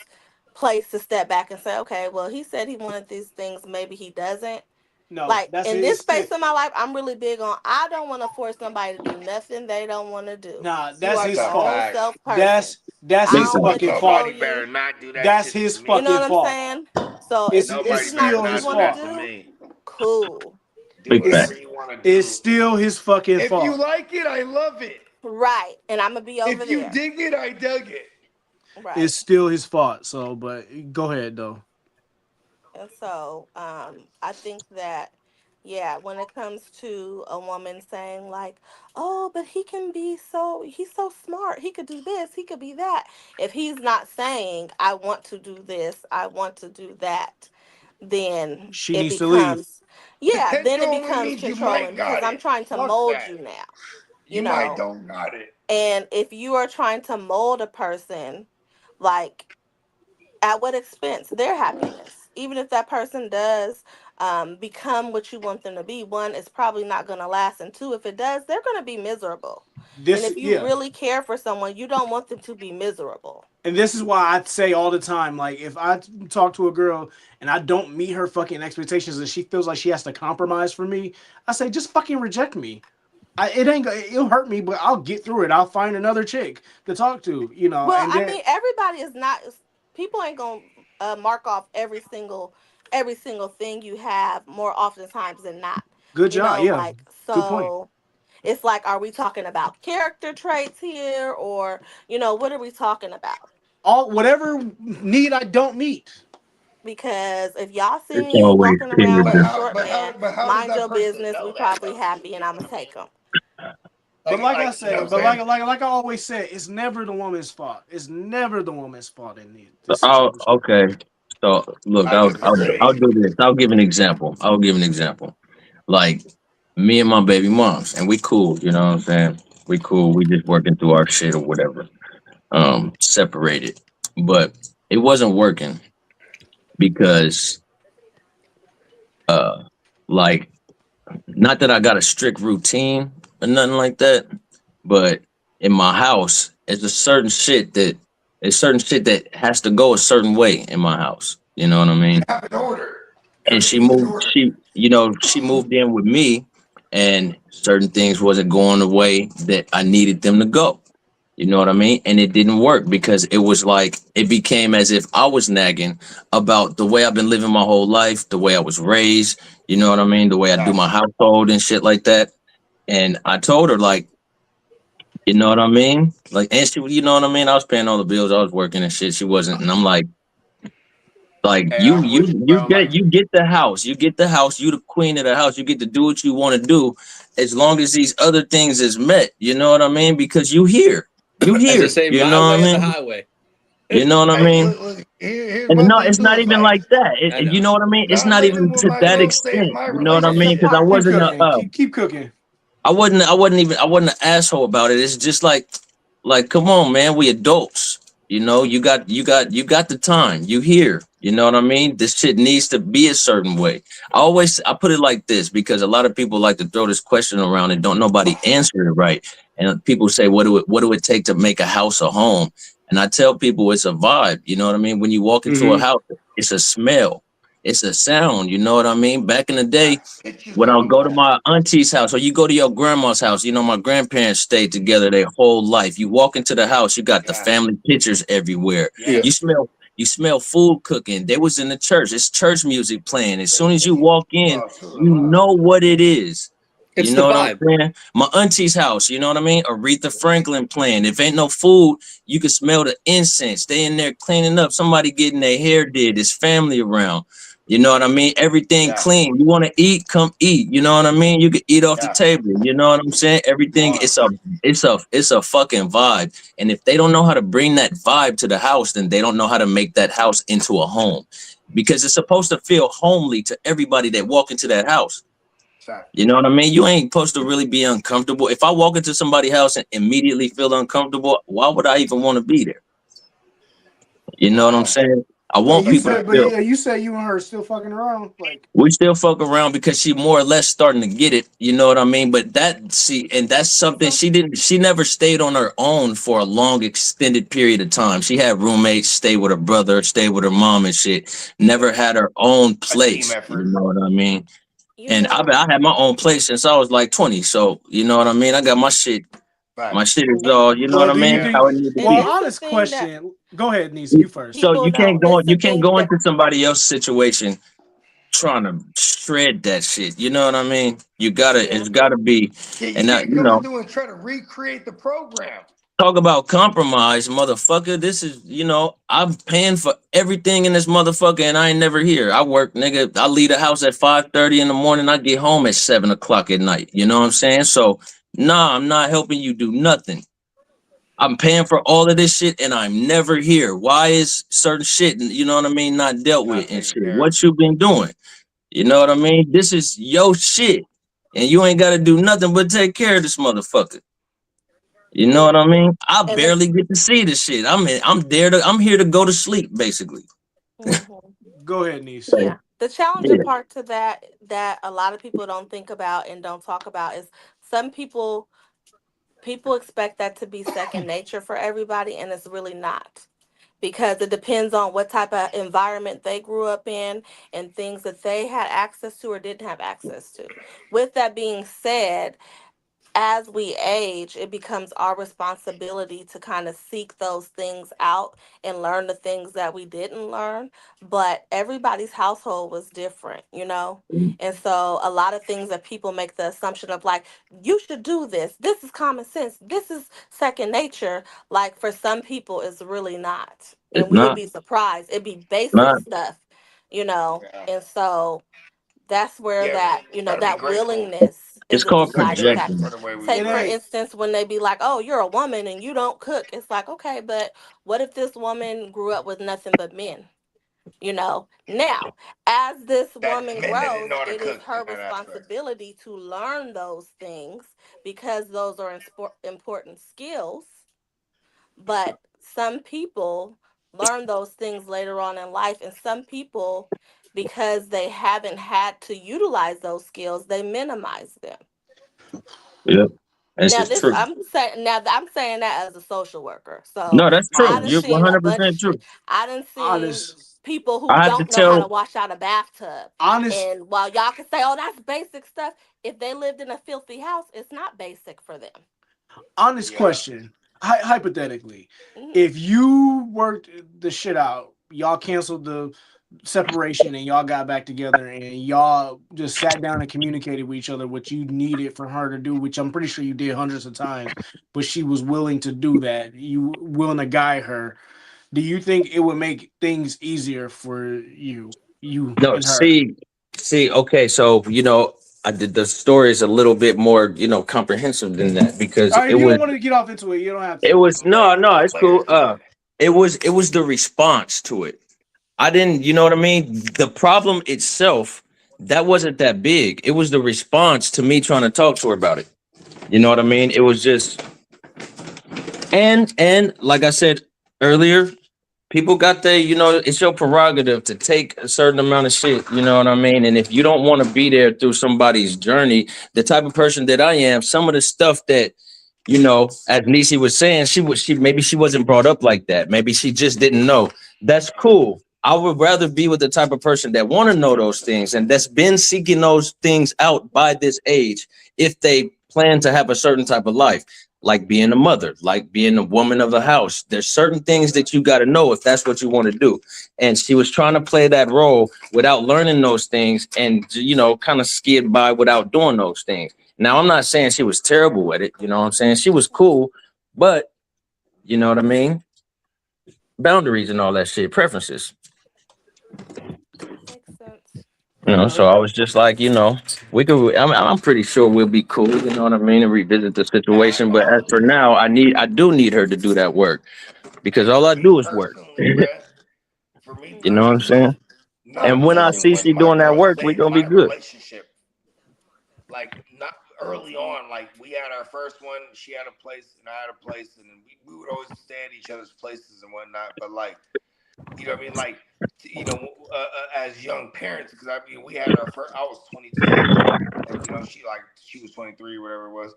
place to step back and say, okay, well, he said he wanted these things, maybe he doesn't. No, Like that's in it. this It's still space of my life, I'm really big on I don't want to force somebody to do nothing they don't want to do. nah. You That's are That's his your a fault. own fact. self person. That's I Big his don't time. want to fucking control fault. Nobody better you. not do that That's shit to his You know me. fucking what I'm fault. saying? So if It's this Nobody is not better still what you his not do want to that fault. to do, me. cool. Do Big whatever fact. you want to It's do. still his fucking If you fault. like it, I love it. Right. And I'm gonna be over If you there. dig it, I dug it. Right. It's still his fault. So, but go ahead though. And so, I think that, yeah, when it comes to a woman saying like, "Oh, but he's so smart. He could do this. He could be that." If he's not saying, "I want to do this. I want to do that," then She it needs to leave. becomes, yeah, then Potential it only becomes means you might controlling because got I'm it. trying to Fuck mold that. you now, you You might know. don't got it. And if you are trying to mold a person like, at what expense? Their happiness. Even if that person does become what you want them to be, one, it's probably not going to last, and two, if it does, they're going to be miserable. And if you Yeah. really care for someone, you don't want them to be miserable. And this is why I say all the time, like, if I talk to a girl and I don't meet her fucking expectations and she feels like she has to compromise for me, I say, just fucking reject me. It'll hurt me, but I'll get through it. I'll find another chick to talk to, you know. Well, And I then mean, everybody is not. People ain't gonna mark off every single thing you have more oftentimes than not. good You job, know, yeah, like, good point. so it's like, are we talking about character traits here, or what are we talking about? All whatever need I don't meet. Because if y'all see It's me always walking around with a character. short man, But how does mind that your person business. know We that probably though? happy, and I'ma take them. But like I You know said, what I'm saying? like I always said, it's never the woman's fault. It's never the woman's fault in this Oh, situation. okay. So look, I I'll disagree. do this. I'll give an example. Like me and my baby moms, and we cool. You know what I'm saying? We cool. We just working through our shit or whatever. Separated, but it wasn't working because like, not that I got a strict routine or nothing like that, but in my house, it's certain shit that has to go a certain way in my house. You know what I mean? Have an order. And Everything's in order. she moved in with me, and certain things wasn't going the way that I needed them to go. You know what I mean? And it didn't work because it was like it became as if I was nagging about the way I've been living my whole life, the way I was raised, you know what I mean, the way I do my Gotcha. household and shit like that. And I told her, like, you know what I mean? Like, and she, you know what I mean? I was paying all the bills, I was working and shit. She wasn't, and I'm like, Hey, I'm with you, bro. Like, you get the house, you the queen of the house, you get to do what you want to do, as long as these other things is met. You know what I mean? Because As they say, you my know what way I or the mean? highway. You know what I hey, mean? look, here's And one no, thing it's too. not It's even like like that. I You know. know what I mean? It's not not living even with to my that girl saved extent. my You know what I mean? Because relationship. I Keep wasn't cooking. Keep cooking. I wasn't an asshole about it. It's just like, come on, man, we adults. You know, you got the time. You here. You know what I mean? This shit needs to be a certain way. I put it like this because a lot of people like to throw this question around and don't nobody answer it right. And people say, what do it take to make a house a home? And I tell people it's a vibe. You know what I mean? When you walk into a Mm-hmm. house, it's a smell, it's a sound. You know what I mean? Back in the day, Pictures when on I'll the go to wall. my auntie's house or you go to your grandma's house, you know, my grandparents stayed together their whole life. You walk into the house, you got the Gotcha. family pictures everywhere. Yeah. Yes. You smell food cooking. They was in the church. It's church music playing. As soon as you walk in, Oh, to the you love. know what it is. You It's the know what I'm vibe. saying? My auntie's house, you know what I mean? Aretha Franklin playing. If ain't no food, you can smell the incense. They in there cleaning up. Somebody getting their hair did. There's family around. You know what I mean? Everything Gotcha. clean. You want to eat? Come eat. You know what I mean? You can eat off the Gotcha. table. You know what I'm saying? Everything. One. It's a fucking vibe. And if they don't know how to bring that vibe to the house, then they don't know how to make that house into a home, because it's supposed to feel homely to everybody that walk into that house. Exactly. You know what I mean? You ain't supposed to really be uncomfortable. If I walk into somebody's house and immediately feel uncomfortable, why would I even want to be there? You know what I'm Wow. saying? I But want you people to said, but feel. yeah, you said you and her still fucking around. Like, We still fuck around because she more or less starting to get it. You know what I mean? But that's something she never stayed on her own for a long extended period of time. She had roommates, stay with her brother, stay with her mom and shit. Never had her own A team place. You effort. know what I mean? You And know, I had my own place since I was like 20. So you know what I mean? I got my shit. My Facts. shit is all, you know what well, I do you mean? Yeah. think? How it need to and Well, be. this the honest thing that question. Go ahead, Nisa. You first. So people you this the can't thing go that into somebody else's situation trying to shred that shit. You know what I mean? It's gotta be, Yeah, you and that, can't you come know, in and try to recreate the program. talk about compromise, motherfucker. This is, you know, I'm paying for everything in this motherfucker, and I ain't never here. I work, nigga. I leave the house at 5:30 in the morning. I get home at 7 o'clock at night. You know what I'm saying? So, nah, I'm not helping you do nothing. I'm paying for all of this shit, and I'm never here. Why is certain shit, you know what I mean, not dealt with Not and taken shit? care of. What you been doing? You know what I mean? This is your shit, and you ain't got to do nothing but take care of this motherfucker. You know what I mean? I And barely get to see the shit. I'm here to go to sleep, basically. Go ahead, niece. Yeah. The challenging Yeah. part to that a lot of people don't think about and don't talk about is some people expect that to be second nature for everybody, and it's really not, because it depends on what type of environment they grew up in and things that they had access to or didn't have access to. With that being said, as we age, it becomes our responsibility to kind of seek those things out and learn the things that we didn't learn. But everybody's household was different, you know? And so a lot of things that people make the assumption of, like, you should do this. This is common sense. This is second nature. Like, for some people, it's really not. It's And we would not. be surprised. It'd be basic Not. stuff, you know? And so that's where Yeah, that, gotta be that grateful. willingness It's is a called deciding Grateful factor. projection. for the way we Take, It for live. ain't. instance, when they be like, oh, you're a woman and you don't cook. It's like, okay, but what if this woman grew up with nothing but men? You know, now, as this That woman men that didn't grows, know how to it is cook in her that aspect. responsibility to learn those things because those are important skills. But some people learn those things later on in life, and some people, because they haven't had to utilize those skills, they minimize them. Yep. This Now is this true. I'm saying that as a social worker. So No, that's I true. done You're Honest. seen a 100% bunch true. I done seen Honest. people who I had to don't know how to tell. wash out a bathtub. Honest. And while y'all can say, oh, that's basic stuff, if they lived in a filthy house, it's not basic for them. Honest Yeah. question. Hypothetically, Hmm. if you worked the shit out, y'all canceled the separation and y'all got back together and y'all just sat down and communicated with each other what you needed for her to do, which I'm pretty sure you did hundreds of times, but she was willing to do that. You willing to guide her. Do you think it would make things easier for you No, and her? see. Okay, so I did the story is a little bit more comprehensive than that because All right, if you don't want to get off into it, you don't have it to. was no, Put it's cool. layers to it. It was the response to it. I didn't, you know what I mean? The problem itself, that wasn't that big. It was the response to me trying to talk to her about it. You know what I mean? It was just and like I said earlier, people got it's your prerogative to take a certain amount of shit, you know what I mean? And if you don't want to be there through somebody's journey, the type of person that I am, some of the stuff that as Nisi was saying, maybe she wasn't brought up like that. Maybe she just didn't know. That's cool. I would rather be with the type of person that want to know those things and that's been seeking those things out by this age if they plan to have a certain type of life, like being a mother, like being a woman of the house. There's certain things that you got to know if that's what you want to do. And she was trying to play that role without learning those things and, kind of skid by without doing those things. Now, I'm not saying she was terrible at it. You know what I'm saying? She was cool, but you know what I mean? Boundaries and all that shit, preferences. Makes sense. So I was just like, we could. I'm pretty sure we'll be cool. You know what I mean? And revisit the situation. But as for now, I do need her to do that work because all For I me do is work. personally, You bruh. For me know what I'm personally, saying? not And when I living see with she my doing that girl work, we saved gonna be my good. relationship. Like not early on, like we had our first one, she had a place and I had a place, and we would always stay at each other's places and whatnot. But like, you know what I mean? Like, as young parents, because I mean, we had our first. I was 22, and she was 23, whatever it was.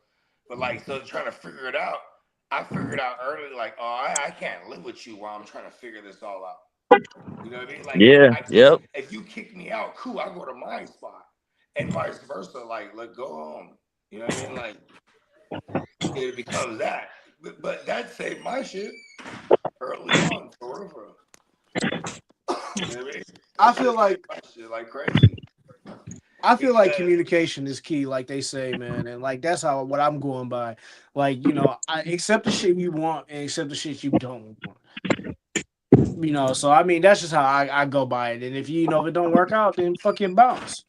But like, so trying to figure it out, I figured out early, like, oh, I can't live with you while I'm trying to figure this all out. You know what I mean? Like, Yeah. Yep. if you kick me out, cool, I go to my spot, and vice versa. Like, let go home. You know what I mean? Like, it becomes that. But that saved my shit early on, for real. You know what I mean? I That feel shit saved like my shit like crazy. Because communication is key, like they say, man, and like that's how what I'm going by. Like I accept the shit you want and accept the shit you don't want. So I mean that's just how I go by it. And if if it don't work out, then fucking bounce.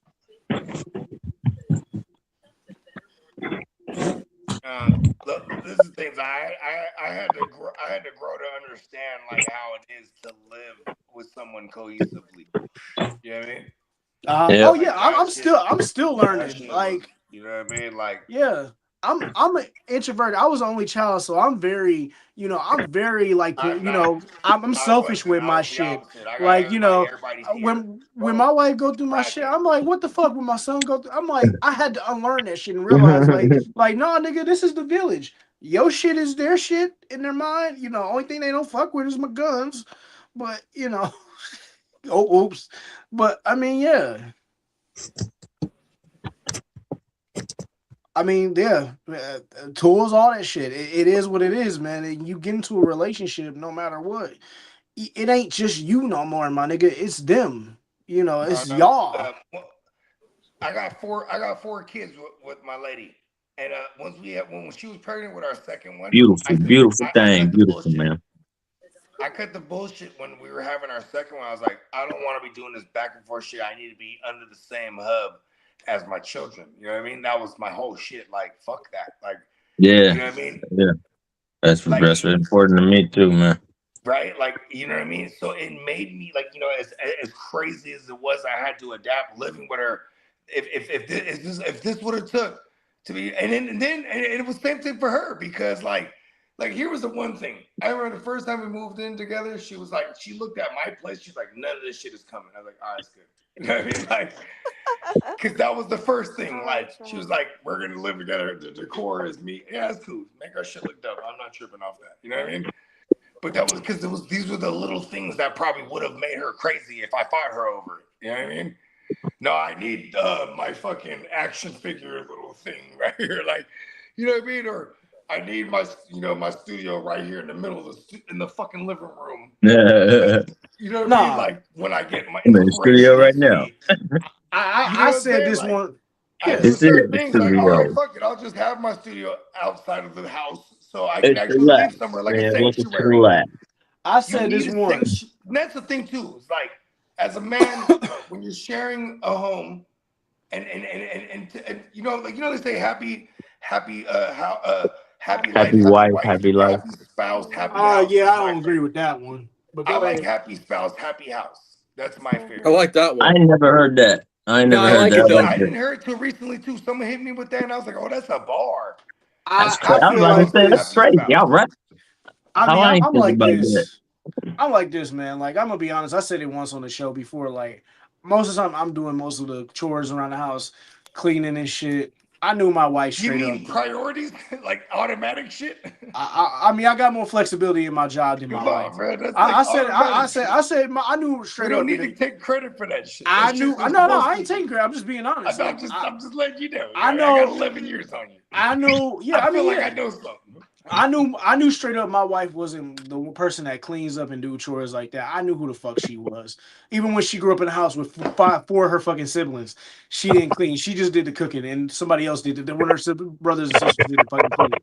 look, this is things I had to grow. I had to grow to understand like how it is to live with someone cohesively. You know what I mean? Oh Yep. yeah, Like I'm still that learning. shit was, Like you know what I mean? Like yeah, I'm an introvert. I was the only child, so I'm very, I'm very like, I'm selfish with my shit. Like, when my wife go through my shit, I'm like, what the fuck? When my son go through, I'm like, I had to unlearn that shit and realize, like, no, nigga, this is the village. Your shit is their shit in their mind. Only thing they don't fuck with is my guns. But oh, oops. But I mean, yeah. I mean, yeah, tools, all that shit. It is what it is, man. And you get into a relationship, no matter what, it ain't just you no more, my nigga. It's them. It's y'all. I got four kids with my lady, and when she was pregnant with our second one, Beautiful, beautiful I thing, cut the beautiful bullshit. man. I cut the bullshit when we were having our second one. I was like, I don't want to be doing this back and forth shit. I need to be under the same hub as my children. You know what I mean? That was my whole shit. Like, fuck that. Like, Yeah, you know what I mean? yeah. That's important to me too, man. Right? Like, you know what I mean? So it made me like, as crazy as it was, I had to adapt living with her. If this would have took to be, and it was the same thing for her because like here was the one thing. I remember the first time we moved in together, she was like, she looked at my place, she's like, none of this shit is coming. I was like, all right, it's good. You know what I mean? Like, because that was the first thing. Like, she was like, we're gonna live together. The decor is me. Yeah, it's cool. Make our shit look dope. I'm not tripping off that. You know what I mean? But that was because these were the little things that probably would have made her crazy if I fought her over it. You know what I mean? No, I need my fucking action figure little thing right here. Like, you know what I mean? Or I need my studio right here in the middle of in the fucking living room. You know what I mean? Like when I get my I'm in the studio right now. I said this like, one. I do certain things like, all right, fuck it. I'll just have my studio outside of the house so I can actually leave somewhere like a sanctuary. I said this once. That's the thing too. It's like, as a man, when you're sharing a home, and they say happy wife, happy life. happy spouse, happy house. Yeah, I don't agree with that one. But I like happy spouse, happy house. That's my favorite. I like that one. I never heard that. I never heard like that. it, though. I didn't hear it till recently too. Someone hit me with that, and I was like, "Oh, that's a bar." That's crazy. I was about to say that's crazy. Y'all right? I'm like this. I'm like this, man. Like, I'm gonna be honest. I said it once on the show before. Like, most of the time, I'm doing most of the chores around the house, cleaning and shit. I knew my wife straight up. You mean priorities, like automatic shit? I mean, I got more flexibility in my job than my wife. I said, I knew straight up. We don't need to take credit for that shit. I knew. No, I ain't taking credit. I'm just being honest. I'm just letting you know. I know. I got 11 years on you. I know. Yeah, I feel like I know something. I knew straight up my wife wasn't the person that cleans up and do chores like that. I knew who the fuck she was. Even when she grew up in a house with four of her fucking siblings, she didn't clean. She just did the cooking, and somebody else did it. One of her brothers and sisters did the fucking cleaning.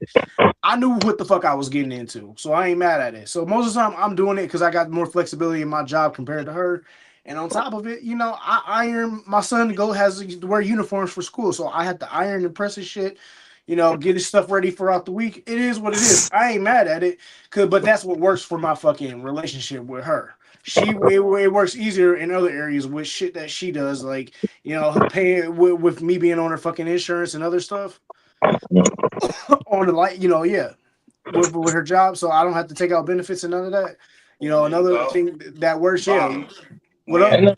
I knew what the fuck I was getting into, so I ain't mad at it. So most of the time, I'm doing it because I got more flexibility in my job compared to her. And on top of it, I iron. My son has to wear uniforms for school, so I have to iron and press his shit. Get his stuff ready for out the week. It is what it is. I ain't mad at it, but that's what works for my fucking relationship with her. It works easier in other areas with shit that she does, like paying with me being on her fucking insurance and other stuff. On the with her job, so I don't have to take out benefits and none of that. Another thing that works. Yeah. What up?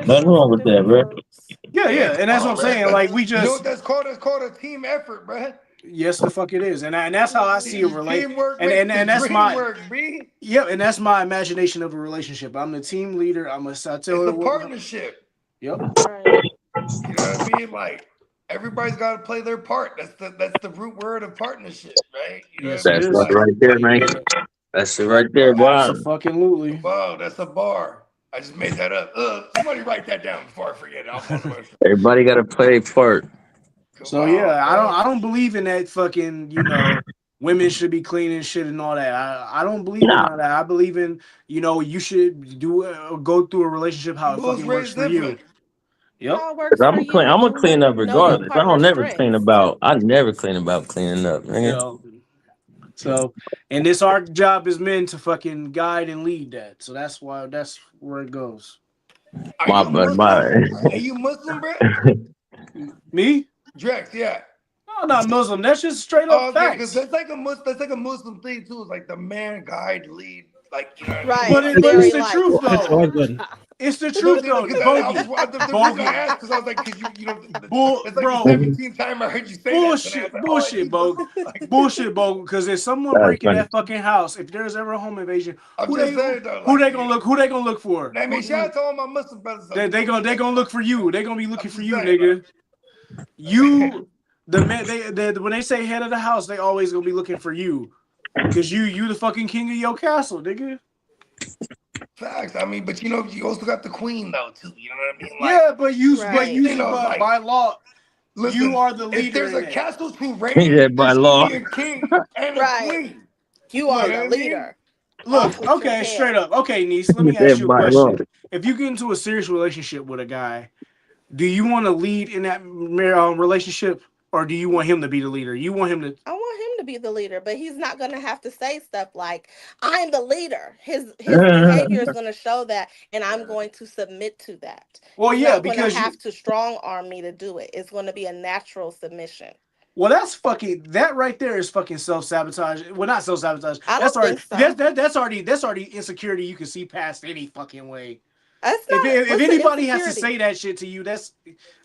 Nothing wrong with that, bro. Yeah, and that's what I'm saying. Like, we just, you know what that's called? It's called a team effort, bro. Yes, the fuck it is, and that's how I see a relationship. And that's my work, B. Yeah, and that's my imagination of a relationship. I'm the team leader. It's a partnership. Yep. You know what I mean? Like, everybody's got to play their part. That's the root word of partnership, right? That's right there, man. That's it right there, wow. Absolutely. Wow, that's a bar. I just made that up. Somebody write that down before I forget it. Everybody got to play a part. So yeah, I don't believe in that fucking women should be cleaning shit and all that. I don't believe in all that. I believe in you should go through a relationship how it fucking works for you. Yep. I'm gonna clean up regardless. I never clean about cleaning up, nigga. So, and our job is men to fucking guide and lead that. So that's where it goes. Are you Muslim, bro? Me? Drex, yeah. No, not Muslim. That's just straight up Okay, because facts. that's like a Muslim thing too. It's like the man guide lead, like you know what I mean. Right. But It's but it's very the like truth Hit the though. like button. It's the No, truth though. because Bogey. the reason I asked because I was like, because it's like the 17th time I heard you say that. So I was like, Bullshit, Bo. Bullshit, Bo. Because if someone That's break in funny. that fucking house, if there's ever a home invasion, I'm who just they saying though, who like, they gonna look? Who they gonna look for? I mean, shout out to all my Muslim brothers. They gonna look for you. They gonna be looking for you, saying, nigga. You, the man. When they say head of the house, they always gonna be looking for you, cause you the fucking king of your castle, nigga. Facts. I mean, but you also got the queen though too. You know what I mean? Yeah, but by law, listen, you are the leader. If there's in a it. castle to reign, Yeah, there by should law. be a king and a queen. You are know the what I mean? leader. Look, okay, straight up. Okay, niece, let me Yeah, ask you a by law. question. If you get into a serious relationship with a guy, do you want to lead in that relationship, or do you want him to be the leader? You want him to. I want him to be the leader, but he's not going to have to say stuff like, I'm the leader. His Uh-huh. behavior is going to show that, and I'm going to submit to that. Well, he's yeah, not going to because have to strong arm me to do it. It's going to be a natural submission. Well, that right there is fucking self-sabotage. Well, not self-sabotage. I That's don't already think so. that's already insecurity you can see past any fucking way. That's not, If anybody has to insecurity? say that shit to you, that's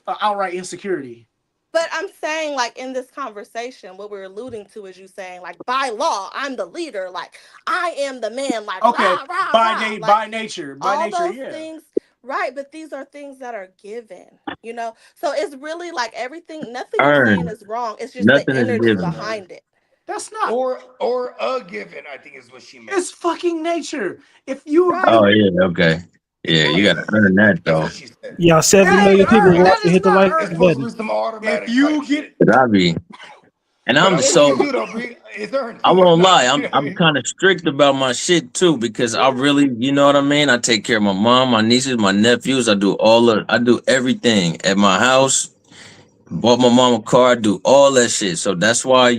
outright insecurity. But I'm saying, like, in this conversation, what we're alluding to is you saying, like, by law, I'm the leader. Like, I am the man. Like, Okay, rah, rah, rah. Like, by nature, all those yeah. things, right? But these are things that are given, you know. So it's really like everything. Nothing you're saying Earned. is wrong. It's just Nothing the is energy given. behind it. That's not or a given. I think is what she meant. It's fucking nature. If you Right. Oh yeah, okay. Yeah, you gotta earn that though. Yeah, 70 million people watching. Hit the like button. Some automatic if you get, But I be, and I'm so. It's earned. I won't lie. I'm kind of strict about my shit too because I really, you know what I mean. I take care of my mom, my nieces, my nephews. I do everything at my house. Bought my mom a car. I do all that shit. So that's why I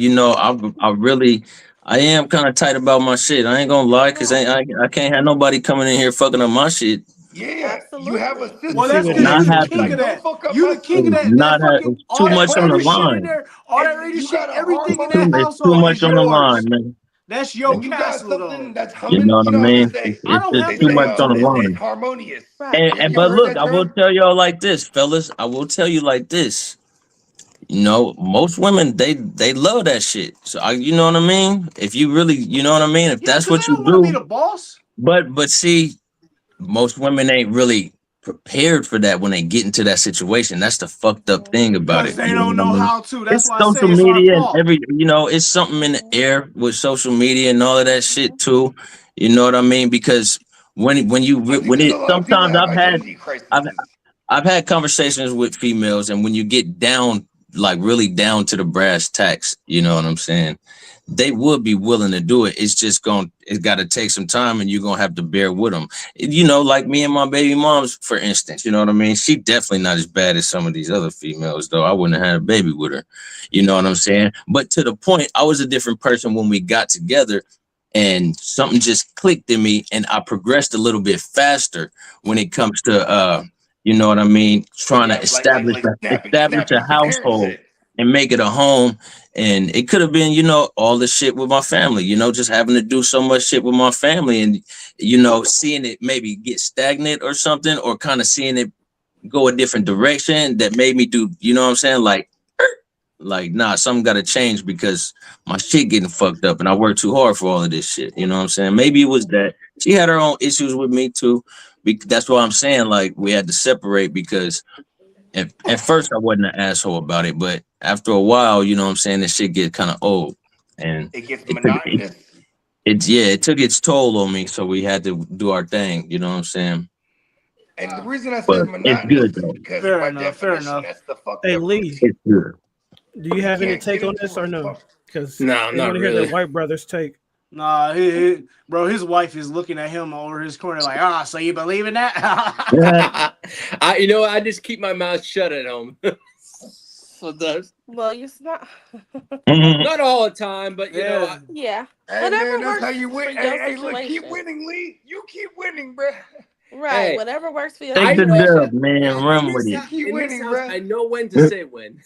am kind of tight about my shit. I ain't gonna lie because I can't have nobody coming in here fucking up my shit. Yeah, you have a sister. Well, that's Not because you the happy. king of that. Don't fuck up You my the king of sister. that. That Not ha- fucking it's all too that much on the Raiders shit in line. there. All that Raiders You shit. got a Everything in harmonious- that It's too household much is on the yours. line, man. That's your And you got castle, something though. that's You humming. know what I You know what mean? they say? I don't have It's to too say much on the nothing. line. It's harmonious. Right. And You but heard look, that I will term? tell y'all like this, fellas. I will tell you like this. You know, most women they love that shit. So you know what I mean? If you really, you know what I mean? If Yeah, that's because what they you don't want to be do, the boss. but see, most women ain't really prepared for that when they get into that situation. That's the fucked up thing about Because it. they You know don't what I know mean? how to. That's It's why I say social it's our media and fault. it's something in the air with social media and all of that shit too. You know what I mean? Because when Because a lot of people sometimes have identity crises. I've had conversations with females, and when you get down, like really down to the brass tacks, you know what I'm saying? They would be willing to do it. It's got to take some time, and you're gonna have to bear with them. You know, like me and my baby moms, for instance. You know what I mean? She definitely not as bad as some of these other females, though. I wouldn't have had a baby with her. You know what I'm saying? But to the point, I was a different person when we got together, and something just clicked in me, and I progressed a little bit faster when it comes to you know what I mean? Trying to establish a Snapping, some parent household shit. and make it a home. And it could have been, you know, all the shit with my family, you know, just having to do so much shit with my family and, you know, seeing it maybe get stagnant or something, or kind of seeing it go a different direction that made me do, you know what I'm saying? Like, nah, something got to change because my shit getting fucked up and I worked too hard for all of this shit. You know what I'm saying? Maybe it was that she had her own issues with me too. That's why I'm saying, like, we had to separate because at first I wasn't an asshole about it, but after a while, you know what I'm saying, this shit get kind of old, and It gets monotonous. it took its toll on me, so we had to do our thing. You know what I'm saying? And the reason I But said it's monotonous good is though. because Fair by enough, fair definition, enough. that's the fucked Hey up. Lee, It's good. do you have any can't take get on into this or a no? fuck- Because No, they not want to hear really. the white brother's take. Nah, bro, his wife is looking at him over his corner like, so you believe in that? You know, I just keep my mouth shut at home. Sometimes. Well, you're not. Not all the time, but you know. Yeah. Hey Whatever man, that's works how you for win. your Hey, look, keep situation. winning, Lee. You keep winning, bro. Right. Hey, Whatever works for your Take the situation. dub, man. Run with it. Keep in this winning, house, bro. I know when to say when.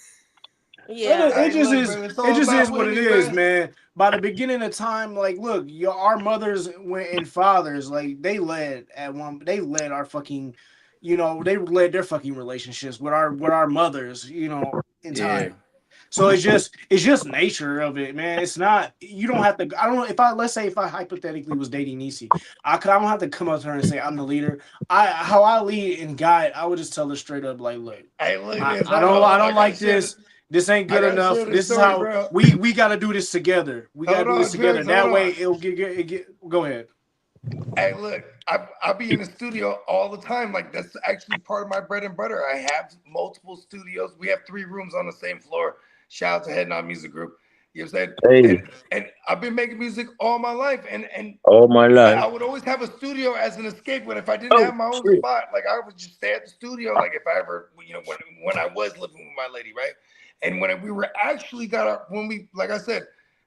Yeah. It just is. It's all It just about is what it winning, is, man. man. By the beginning of time, like, look, our mothers and fathers, like, they led our fucking, they led their fucking relationships with our mothers, in time. So it's just nature of it, man. It's not, you don't have to. I don't know if let's say if I hypothetically was dating Niecy, I don't have to come up to her and say I'm the leader. How I lead and guide, I would just tell her straight up, like, look, Hey, look I at this. don't like this. This ain't good I gotta enough. share this This is story, how bro. we got to do this together. We got to do this together. Drinks, That hold way on. it'll get. Go ahead. Hey, look, I be in the studio all the time. Like, that's actually part of my bread and butter. I have multiple studios. We have 3 rooms on the same floor. Shout out to Head Nod Music Group. You know what I'm saying? Hey, And I've been making music all my life. And all my I life. would always have a studio as an escape. But if I didn't have my own Shit. spot, like, I would just stay at the studio. Like, if I ever, when I was living with my lady, right? And when we were actually like I said,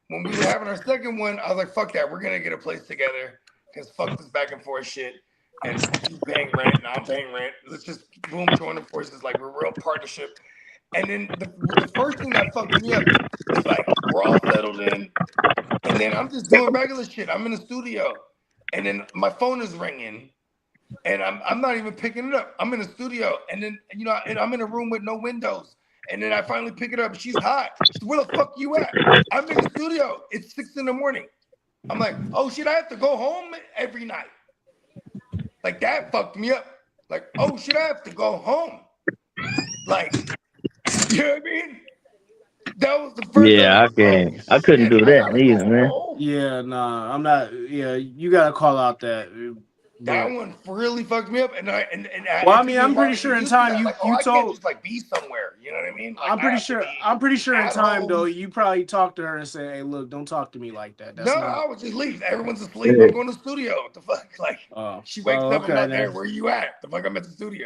when we were having our second one, I was like, fuck that. We're going to get a place together. Because fuck this back and forth shit. And you paying rent and I'm paying rent. Let's just boom, join the forces. Like, we're a real partnership. And then the first thing that fucked me up is, like, we're all settled in. And then I'm just doing regular shit. I'm in the studio. And then my phone is ringing. And I'm not even picking it up. I'm in the studio. And then, and I'm in a room with no windows. And then I finally pick it up. She's hot. She said, where the fuck you at? I'm in the studio. It's 6 a.m. I'm like, oh shit, I have to go home every night. Like, that fucked me up. Like, oh shit, I have to go home. Like, you know what I mean? That was the first time. Yeah, I Like, oh can't. I couldn't shit, do I that gotta go either, man. home. Yeah, nah, I'm not. Yeah, you gotta call out that. That But, one really fucked me up, and I well, I it took mean, me a I'm while pretty to sure get in used to time that. Like, you I can't told. just like be somewhere. You know what I mean? Like, I'm I pretty have to sure. be I'm pretty sure in at time home. though, you probably talked to her and said, "Hey, look, don't talk to me like that. That's No, not." I would just leave. Everyone's asleep. I'm going to the studio. What the fuck? Like, she wakes up, I'm Okay not there. then. Where you at? The fuck, I'm at the studio.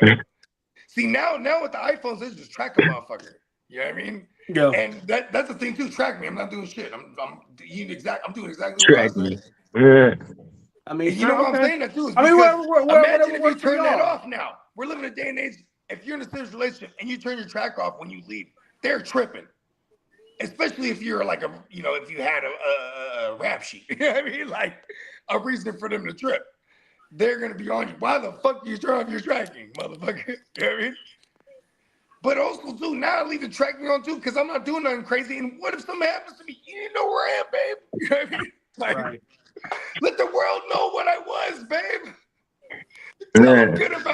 See, now with the iPhones, they just track a motherfucker. You know what I mean? Yeah. And that's the thing too. Track me. I'm not doing shit. I'm doing exactly what I Track say. me. Yeah. I mean, And you know why I'm okay. saying that too is I mean, because imagine whatever if you works for turn that y'all. off now. We're living in a day and age. If you're in a serious relationship and you turn your track off when you leave, they're tripping. Especially if you're like if you had a rap sheet. You know what I mean? Like a reason for them to trip. They're gonna be on you. Why the fuck do you turn off your tracking, motherfucker? You know what I mean? But also too, now I leave the tracking on too, because I'm not doing nothing crazy. And what if something happens to me? You didn't know where I am, babe. You know what I mean? Like, right. let the world know what I was, babe. Yeah. Tell them good about